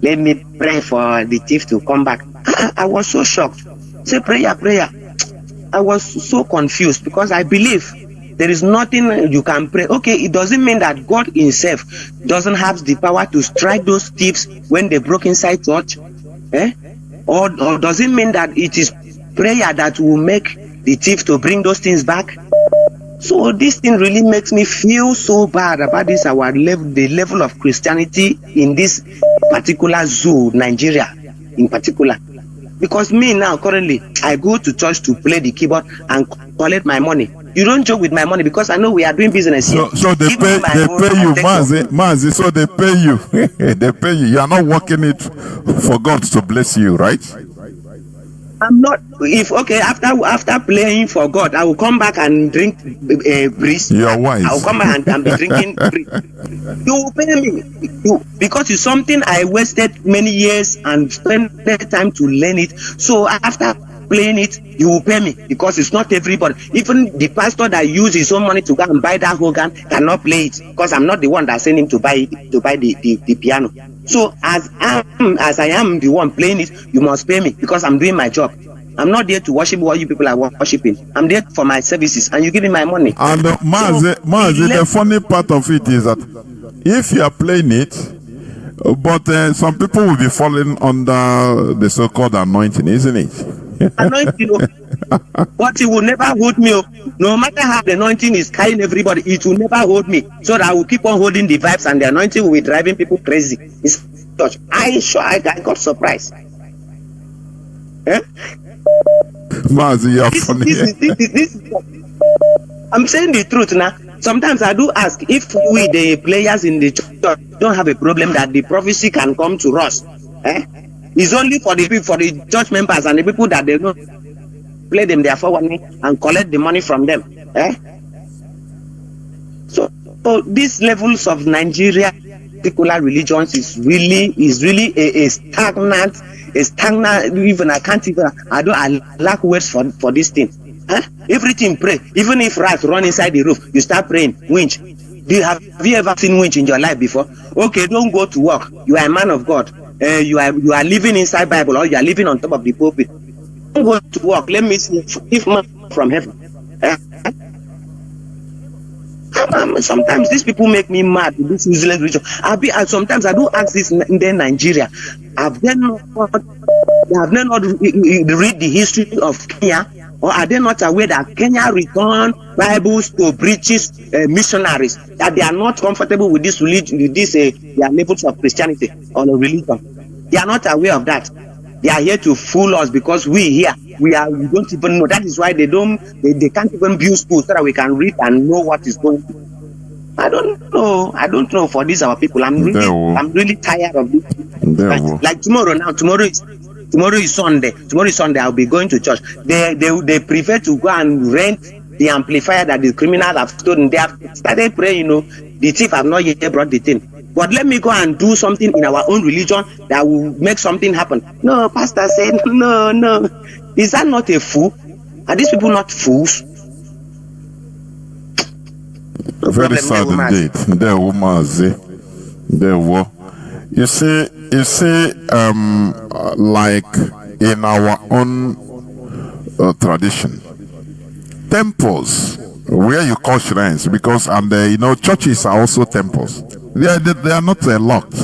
let me pray for the thief to come back. I was so shocked. Say prayer. I was so confused because I believe there is nothing you can pray. Okay, it doesn't mean that God himself doesn't have the power to strike those thieves when they broke inside church. Or does it mean that it is prayer that will make the thief to bring those things back? So this thing really makes me feel so bad about this the level of Christianity in this particular zoo, Nigeria in particular. Because me now currently I go to church to play the keyboard and collect my money. You don't joke with my money because I know we are doing business here. So they pay you, Mazi. So they pay you. They pay you. You are not working it for God to bless you, right? I'm not. After playing for God, I will come back and drink breeze. You are wise. I will come back and be drinking breeze. You will pay me because it's something I wasted many years and spent time to learn it. So after playing it, you will pay me because it's not everybody. Even the pastor that used his own money to go and buy that organ cannot play it because I'm not the one that sent him to buy the piano. So as I am the one playing it, you must pay me because I'm doing my job. I'm not there to worship what you people are worshiping. I'm there for my services, and you give me my money. And Mazi, the funny part of it is that if you are playing it, but some people will be falling under the so-called anointing, isn't it? Anointing, but it will never hold me. No matter how the anointing is carrying everybody, it will never hold me. So that I will keep on holding the vibes, and the anointing will be driving people crazy. It's church. I got surprised. Mazi, you're funny. I'm saying the truth now. Sometimes I do ask if we, the players in the church, don't have a problem that the prophecy can come to us. It's only for the church members and the people that they don't play them their forward and collect the money from them. So these levels of Nigeria particular religions is really a stagnant. Even I lack words for this thing. Everything pray. Even if rats run inside the roof, you start praying. Winch. Have you ever seen winch in your life before? Okay, don't go to work. You are a man of God. You are living inside Bible, or you are living on top of the pulpit. Don't go to work. Let me see if man from heaven. Sometimes these people make me mad with this useless religion. Sometimes I do ask this in Nigeria. Have they not read the history of Kenya Or are they not aware that Kenya returned Bibles to British missionaries, that they are not comfortable with this religion, with this their levels of Christianity or religion? They are not aware of that. They are here to fool us because we don't even know. That is why they can't even build schools so that we can read and know what is going on. I don't know for these our people. I'm really tired of this. Like tomorrow is Sunday. Tomorrow is Sunday. I'll be going to church. They prefer to go and rent the amplifier that the criminals have stolen. They have started praying, the thief have not yet brought the thing. But let me go and do something in our own religion that will make something happen. No, pastor said, no. Is that not a fool? Are these people not fools? Very sad indeed. There were. You see, like in our own tradition, temples where you call shrines, because churches are also temples. They are not locked,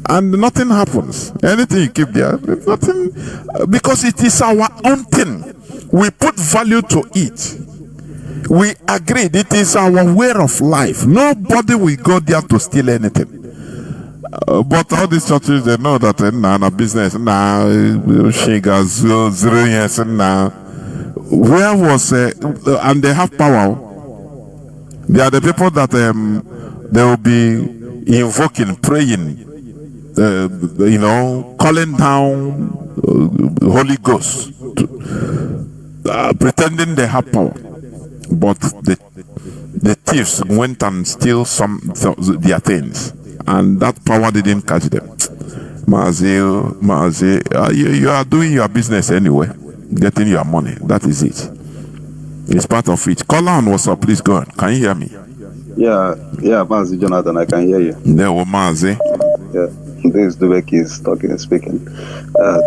and nothing happens. Anything you keep there, nothing, because it is our own thing. We put value to it. We agreed it is our way of life. Nobody will go there to steal anything. But all these churches, they know that na business she got 0 years now. Where was and they have power. They are the people that they will be invoking, praying, calling down Holy Ghost, pretending they have power. But the thieves went and steal their things, and that power didn't catch them. Mazi, you are doing your business anyway, getting your money. That is it. It's part of it. Call on, what's up? Please go on. Can you hear me? Yeah, Mazi Jonathan, I can hear you. There was Mazi. Yeah, this Dubek is talking and speaking.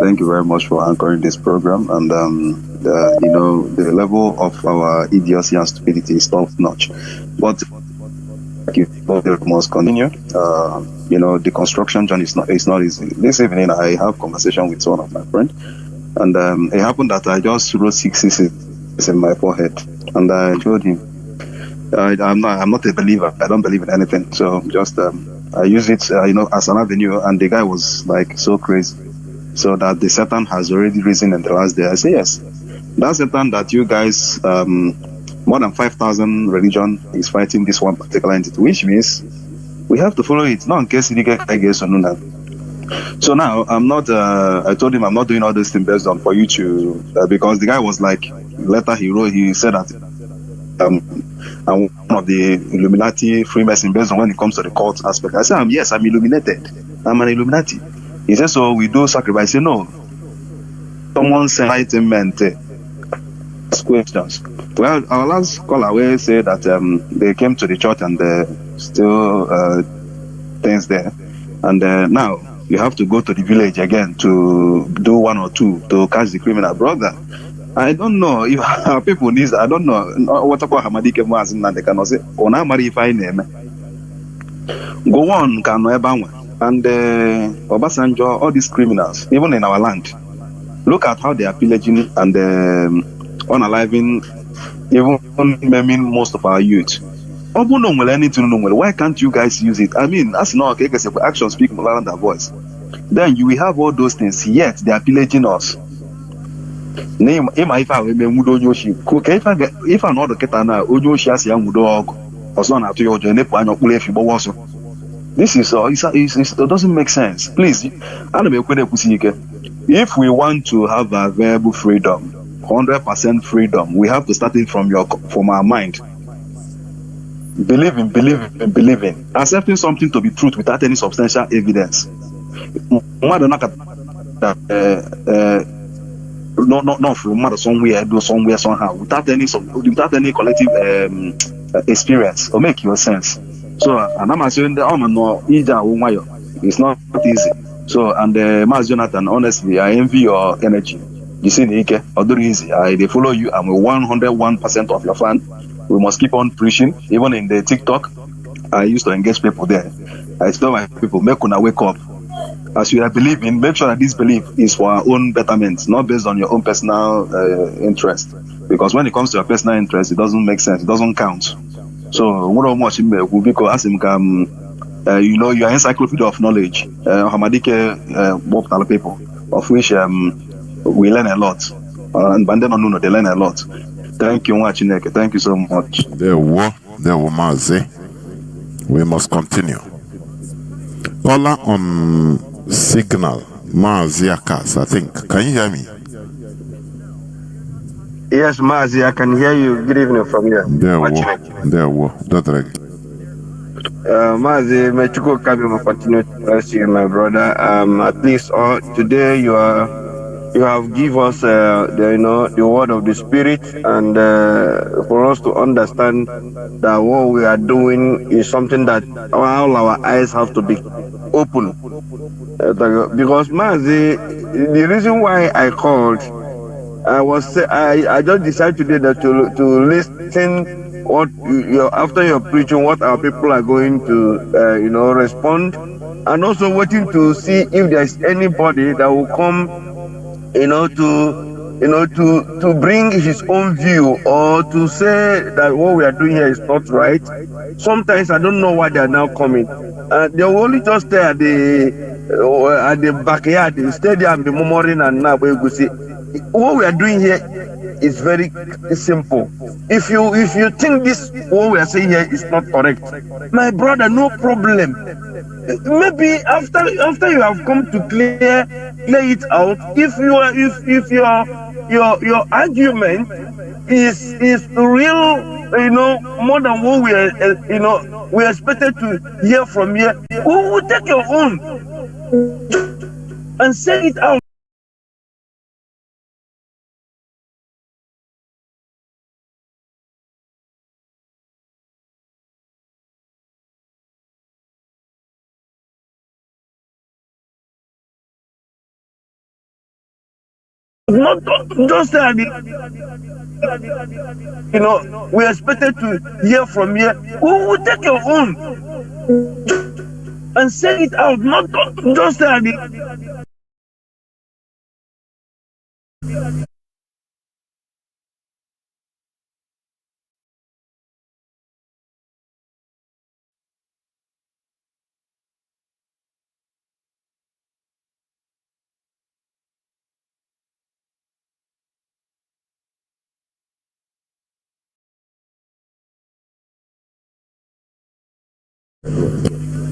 Thank you very much for anchoring this program. And the level of our idiocy and stupidity is top notch. But you must continue. The construction journey is not easy. This evening I have conversation with one of my friends, and it happened that I just wrote 666 in my forehead, and I told him I'm not a believer. I don't believe in anything. So just I use it as an avenue, and the guy was like so crazy, so that the Satan has already risen in the last day. I say yes, that Satan that you guys more than 5,000 religion is fighting this one particular entity, which means we have to follow it. Not in case you get so now I'm not. I told him I'm not doing all this thing based on for you to because the guy was like, letter he wrote, he said that I'm one of the Illuminati Freemason based on when it comes to the cult aspect. I said, I'm illuminated. I'm an Illuminati. He said, so we do sacrifice. I said, no. Someone sent enlightenment questions. Well, our last caller will say that they came to the church and still things there. And now you have to go to the village again to do 1 or 2 to catch the criminal. Brother, I don't know if our people need. I don't know what about Hamadike was and they cannot say, "Oh, now marry if I name." Go on, can and Obasanjo, all these criminals, even in our land, look at how they are pillaging and unaliving, even maiming most of our youth. Why can't you guys use it? I mean, that's not okay because action speak louder than their voice. Then you will have all those things, yet they are pillaging us. Name if I mudo yoshi if I know the ketana ojoshi as young mudo or son after your journey this is it doesn't make sense. Please, if we want to have a verbal freedom, 100% freedom, we have to start it from our mind. Believing, accepting something to be truth without any substantial evidence. Not from matter somewhere, do somewhere somehow without any collective experience or make your sense. So and I'm assuming it's not easy. So and Mazi Jonathan, honestly, I envy your energy. You see, although easy, they follow you. I'm 101% of your fan. We must keep on preaching. Even in the TikTok, I used to engage people there. I tell my people, make una wake up. as you are believing, make sure that this belief is for our own betterment, not based on your own personal interest. Because when it comes to your personal interest, it doesn't make sense. It doesn't count. So, what much because ask him, you know, you are encyclopedia of knowledge. Hamadike, people, of which we learn a lot. And Bandeno, they learn a lot. Thank you, Chineke. Thank you so much. There were Mazi. We must continue. Ola on signal, Mazi Akas, I think. Can you hear me? Yes, Mazi, I can hear you. Good evening from here. There were. Mazi, may Chuko Kabi continue to bless you, my brother. At least today you have given us the word of the Spirit, and for us to understand that what we are doing is something that all our eyes have to be open. Because Mazi, the reason why I called, I just decided today that to listen what after your preaching, what our people are going to respond, and also waiting to see if there's anybody that will come to bring his own view, or to say that what we are doing here is not right. Sometimes I don't know why they are now coming. They will only just stay at the backyard, the stadium, the murmuring, and now we will see. What we are doing here is very simple. If you think this what we are saying here is not correct, my brother, no problem. Maybe after you have come to clear it out, if your argument is real, more than what we expected to hear from here, we will take your own and say it out. Not just that, we expected to hear from here. We will take your own and say it out. Not just that.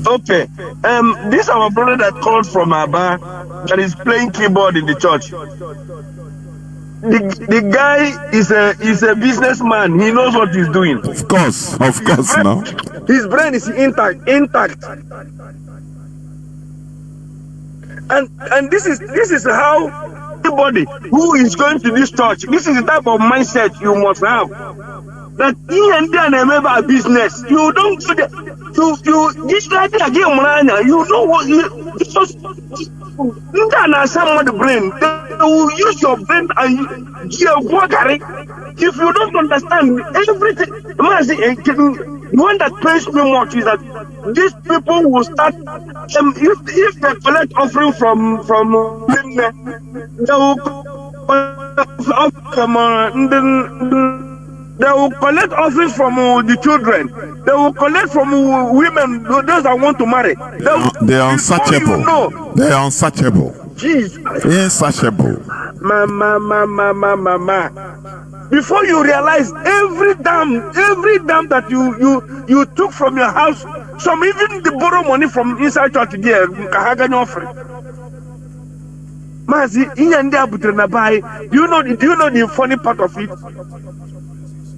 Okay, this our brother that called from Aba that is playing keyboard in the church. The guy is a businessman. He knows what he's doing. Of course, no. His brain is intact. And this is how anybody who is going to this church, this is the type of mindset you must have. That he and then remember a business. You don't do that. You this like again, you know what you just don't understand the brain. They will use your brain and if you don't understand everything, the one that pains me much is that these people will start if they collect offering from they will collect offerings from the children. They will collect from women, those that want to marry. They are unsearchable. They are unsearchable. Jesus. Insatiable. Before you realize every dam that you took from your house, some even they borrow money from inside church there, Kahagani offering. Mazi, do you know the funny part of it?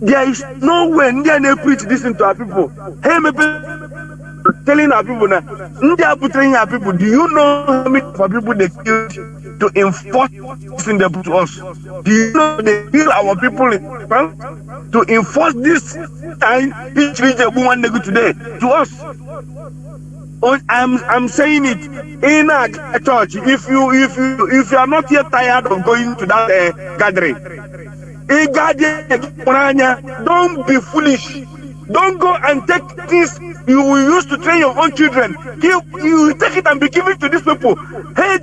There is no way they preach this into our people. Hey, maybe telling our people now, India putting our people, do you know how many people they killed to enforce this in the book to us? Do you know they kill our people to enforce this time each region we want to go today to us? I'm saying it in a church. If you are not yet tired of going to that gathering, don't be foolish. Don't go and take things you will use to train your own children. You take it and be given to these people. Hey,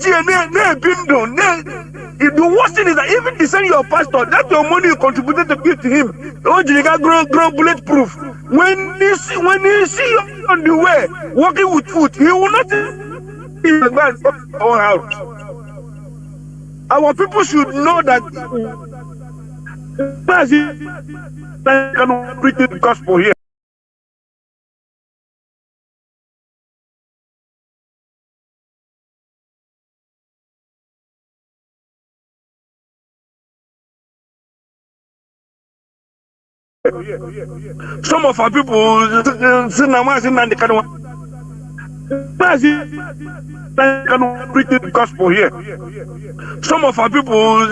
the worst thing is that even to send your pastor, that's your money you contributed to give to him. Oh, you got grow bulletproof. When you see you on the way, walking with foot, he will not even go our house. Our people should know that Mazi cannot preach the gospel here. Some of our people cannot preach the gospel here. Some of our people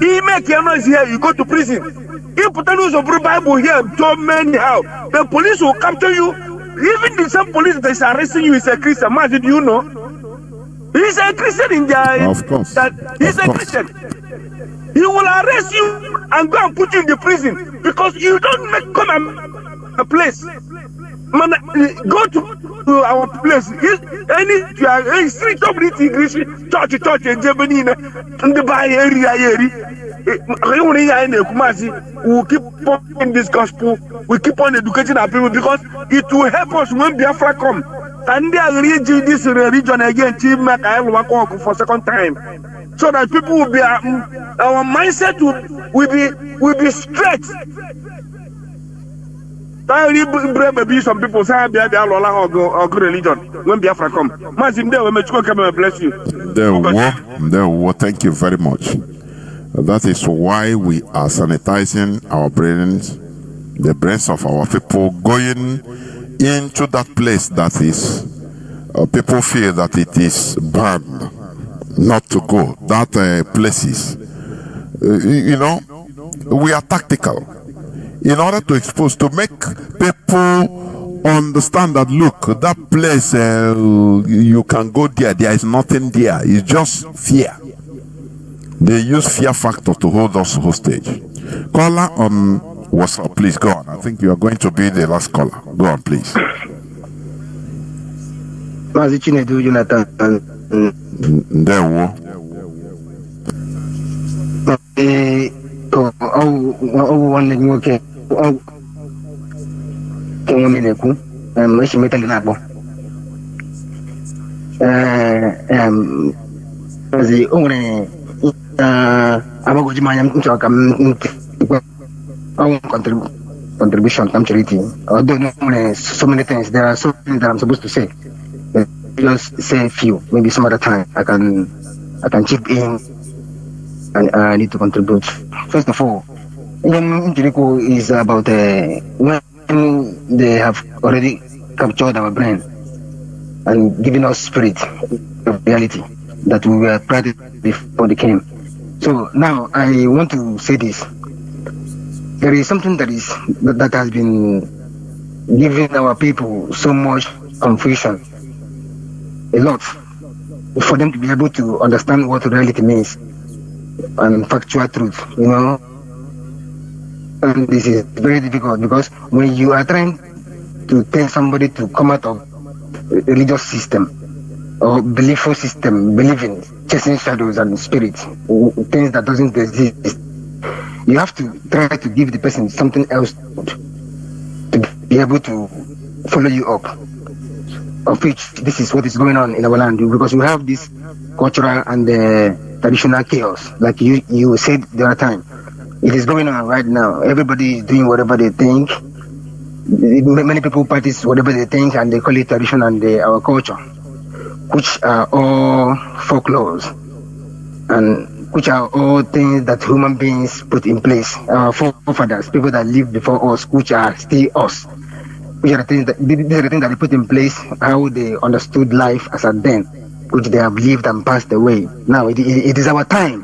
he make your noise here, you go to prison. You put a news of the Bible here, don't anyhow. The police will capture you. Even the same police that is arresting you is a Christian. Man, did you know? He's a Christian in there. Of course. He's a Christian. He will arrest you and go and put you in the prison because you don't come a place. Man, go to our place. Any street of English church in Germany, in the Bay area. We keep on this gospel. We keep on educating our people because it will help us when Biafra come. And they are reaching this region again to make for second time, so that people will be our mindset will be straight. Some people say or good religion when Biafra come. Mazi Jonathan, bless you. Thank you very much. That is why we are sanitizing our brains, the brains of our people, going into that place that is people feel that it is banned not to go. That places, we are tactical in order to expose, to make people understand that look, that place you can go there. There is nothing there. It's just fear. They use fear factor to hold us hostage. Caller on WhatsApp, please go on. I think you are going to be the last caller. Go on, please. Mazi Chinedu, Jonathan. There. Contribution, charity. Although so many things, there are so many that I'm supposed to say. Just say a few. Maybe some other time I can chip in, and I need to contribute. First of all, Jericho is about when they have already captured our brain and given us spirit of reality that we were practiced before they came. So now I want to say this. There is something that has been giving our people so much confusion, a lot, for them to be able to understand what reality means and factual truth, And this is very difficult because when you are trying to tell somebody to come out of a religious system or beliefful system, believing, chasing shadows and spirits, things that doesn't exist, you have to try to give the person something else to be able to follow you up, of which this is what is going on in our land, because we have this cultural and traditional chaos, like you said the other time. It is going on right now. Everybody is doing whatever they think. Many people practice whatever they think, and they call it tradition and our culture, which are all folklores, and which are all things that human beings put in place. Our forefathers, people that lived before us, which are still us. These are the things that they put in place, how they understood life as at then, which they have lived and passed away. Now it is our time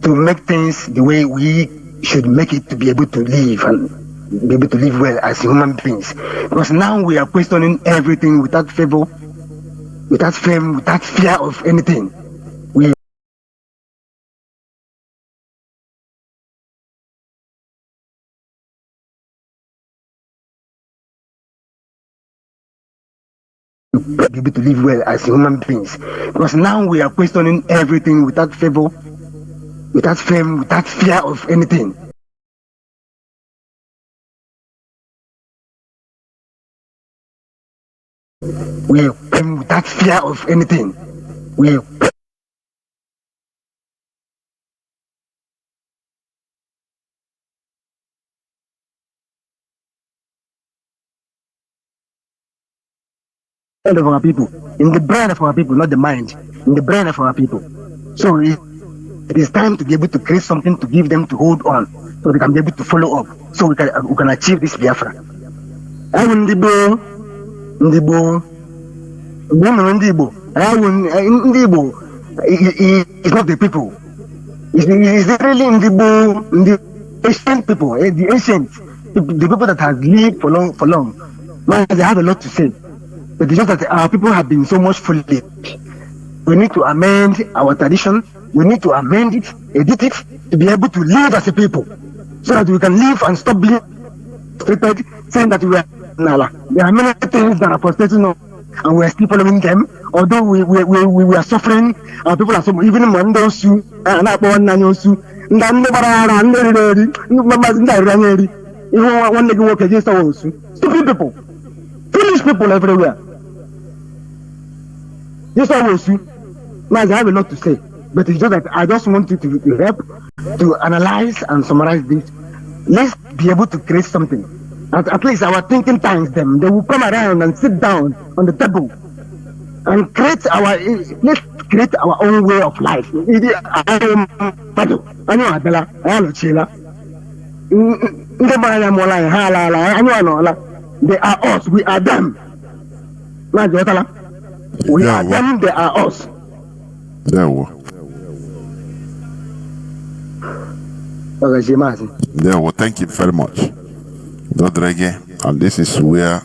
to make things the way we should make it, to be able to live and be able to live well as human beings. Because now we are questioning everything without favor, without fame, without fear of anything. We be able to live well as human beings. Because now we are questioning everything without favor, without fame, without fear of anything. We without fear of anything. We of our people, in the brain of our people, not the mind, in the brain of our people. So it is time to be able to create something to give them to hold on, so they can be able to follow up, so we can achieve this Biafra. Ndibo, it's not the people. It's really Ndibo, the ancient people, the ancient, the people that have lived for long. Man, they have a lot to say. But it's just that our people have been so much foolish. We need to amend our tradition. We need to amend it, edit it, to be able to live as a people, so that we can live and stop being stupid, saying that we are Nala. There are many things that are frustrating us, and we are still following them. Although we are suffering, our people are suffering. Even Mandosu, and Nanyosu, one day work against us. Stupid people, foolish people everywhere. This always you. I have a lot to say, but it's just that I just want you to help to analyze and summarize this. Let's be able to create something. At least our thinking times them. They will come around and sit down on the table and let's create our own way of life. They are us, we are them. We are them, they are us. There we thank you very much, Dodrege. And this is where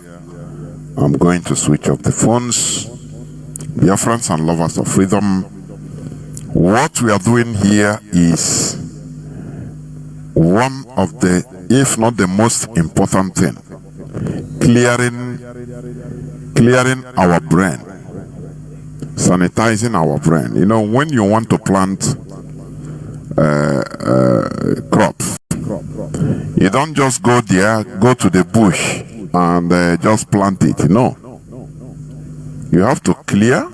I'm going to switch off the phones. Biafrans and lovers of freedom, what we are doing here is one of the, if not the most important thing, clearing our brain, sanitizing our brain. You know, when you want to plant crops, you don't just go there, go to the bush and just plant it. No, you have to clear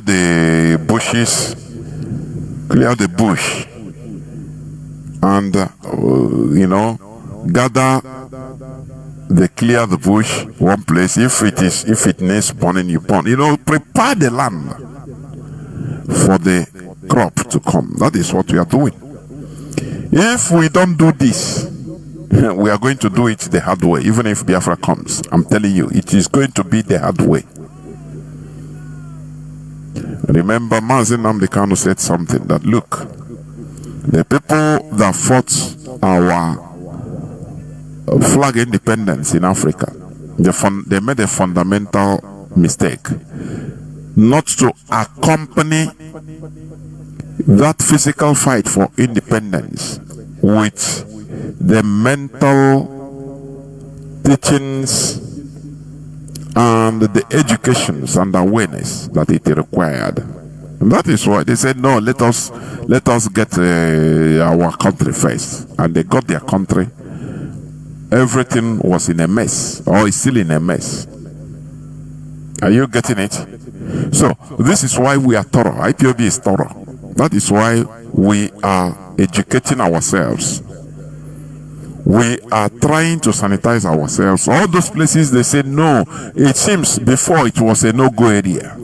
the bushes, clear the bush, and you know, gather clear the bush one place. If it needs burning, you burn. You know, prepare the land for the crop to come. That is what we are doing. If we don't do this, we are going to do it the hard way. Even if Biafra comes, I'm telling you, it is going to be the hard way. Remember, Mazi Jonathan Chinedu said something that, look, the people that fought our flag independence in Africa, they made a fundamental mistake, not to accompany that physical fight for independence with the mental teachings and the educations and awareness that it required. And that is why they said, no, let us get our country first. And they got their country. Everything was in a mess, or is still in a mess. Are you getting it? So this is why we are thorough. IPOB is thorough. That is why we are educating ourselves. We are trying to sanitize ourselves. All those places they say no, it seems before it was a no-go area.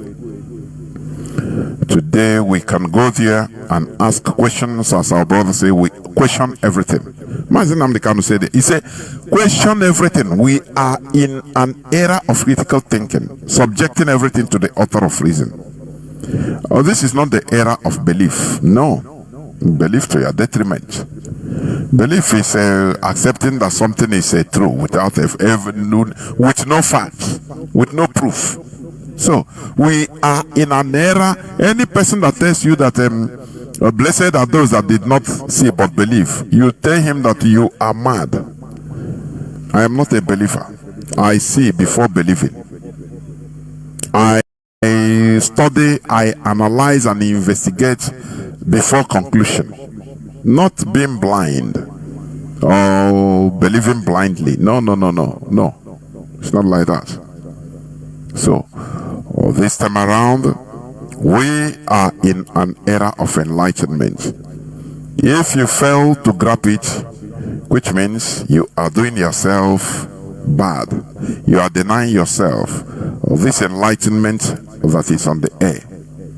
Today we can go there and ask questions, as our brothers say, we question everything. Mazi Nnamdi Kanu said it. He said, question everything. We are in an era of critical thinking, subjecting everything to the author of reason. Oh, this is not the era of belief. No. Belief to your detriment. Belief is accepting that something is true without with no facts, with no proof. So we are in an era. Any person that tells you that blessed are those that did not see but believe, you tell him that you are mad. I am not a believer. I see before believing. I study, I analyze and investigate before conclusion. Not being blind or believing blindly. No. It's not like that. So, this time around, we are in an era of enlightenment. If you fail to grab it, which means you are doing yourself bad, you are denying yourself of this enlightenment that is on the air.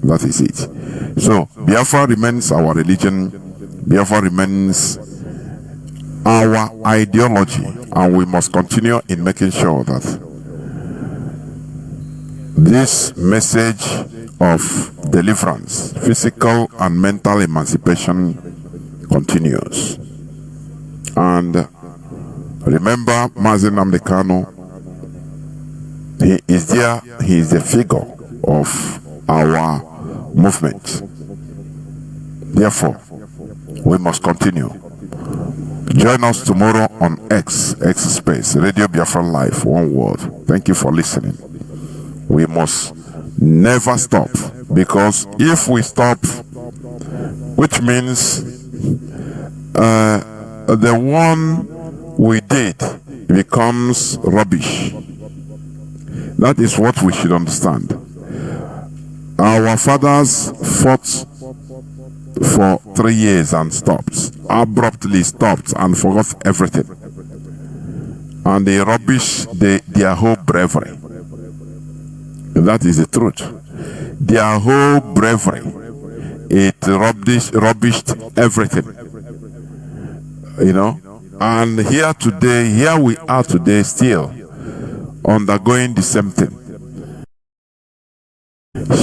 That is it. So, Biafra remains our religion. Biafra remains our ideology, and we must continue in making sure that this message of deliverance, physical and mental emancipation, continues. And remember, Mazi Nnamdi Kanu, he is there, he is the figure of our movement. Therefore, we must continue. Join us tomorrow on X Space, Radio Biafra Live, one word. Thank you for listening. We must never stop, because if we stop, which means the one we did becomes rubbish. That is what we should understand. Our fathers fought for 3 years and stopped, abruptly stopped and forgot everything. And they rubbish their whole bravery. That is the truth. Their whole bravery, it rubbished everything. You know? And here we are today still undergoing the same thing.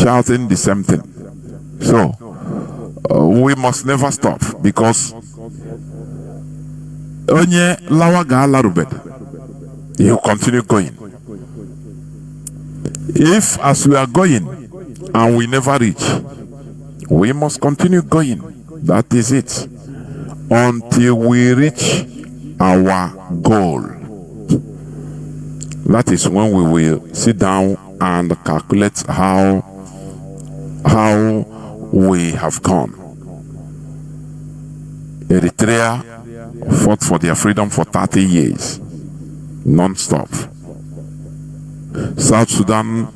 Shouting the same thing. So, we must never stop, because onye lawa ga alarubed, you continue going. If as we are going and we never reach, we must continue going. That is it, until we reach our goal. That is when we will sit down and calculate how we have gone. Eritrea fought for their freedom for 30 years, non-stop. South Sudan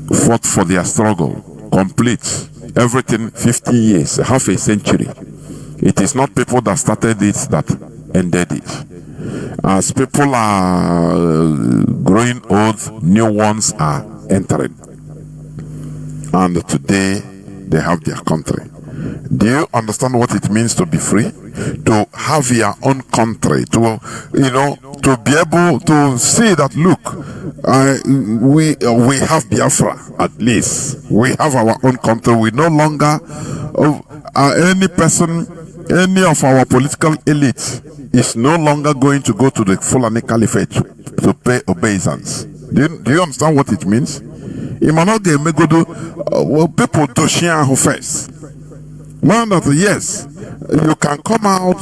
fought for their struggle, complete, everything 50 years, half a century. It is not people that started it that ended it. As people are growing old, new ones are entering. And today, they have their country. Do you understand what it means to be free? To have your own country, to be able to see that, look, we have Biafra, at least. We have our own country. We no longer, any person, any of our political elite is no longer going to go to the Fulani Caliphate to pay obeisance. Do you understand what it means? People to share who first. Man, that yes, you can come out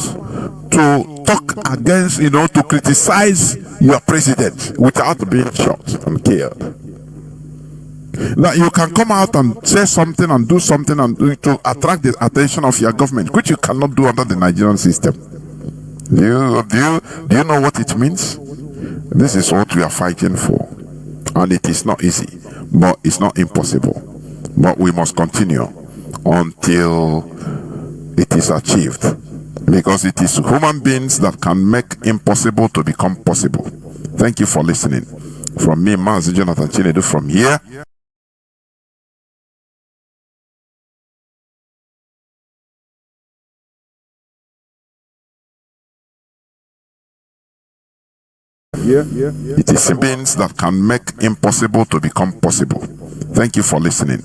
to talk against, to criticize your president without being shot and killed. That you can come out and say something and do something and to attract the attention of your government, which you cannot do under the Nigerian system. Do you know what it means? This is what we are fighting for. And it is not easy, but it's not impossible. But we must continue until it is achieved, because it is human beings that can make impossible to become possible. Thank you for listening. From me, Mazi Jonathan Chinedu, from here. It is beings that can make impossible to become possible. Thank you for listening.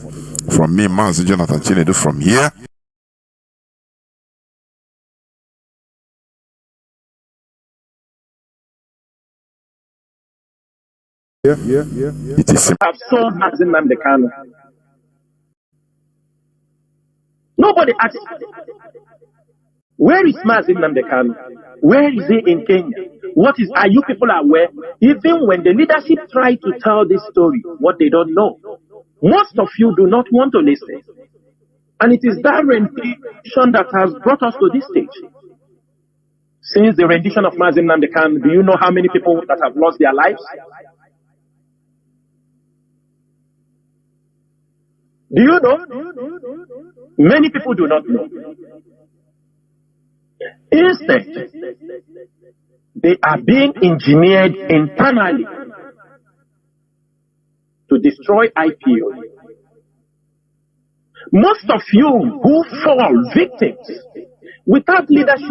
From me, Mazi Jonathan Chinedu, from here. It is have sold Mazi Nnamdi Kanu. Nobody asked, where is Mazi Nnamdi Kanu? Where is he in Kenya? Are you people aware? Even when the leadership try to tell this story, what they don't know, most of you do not want to listen. And it is that rendition that has brought us to this stage. Since the rendition of Mazi Nnamdi Kanu, do you know how many people that have lost their lives? Do you know? Many people do not know. Instead, they are being engineered internally to destroy IPO. Most of you who fall victims without leadership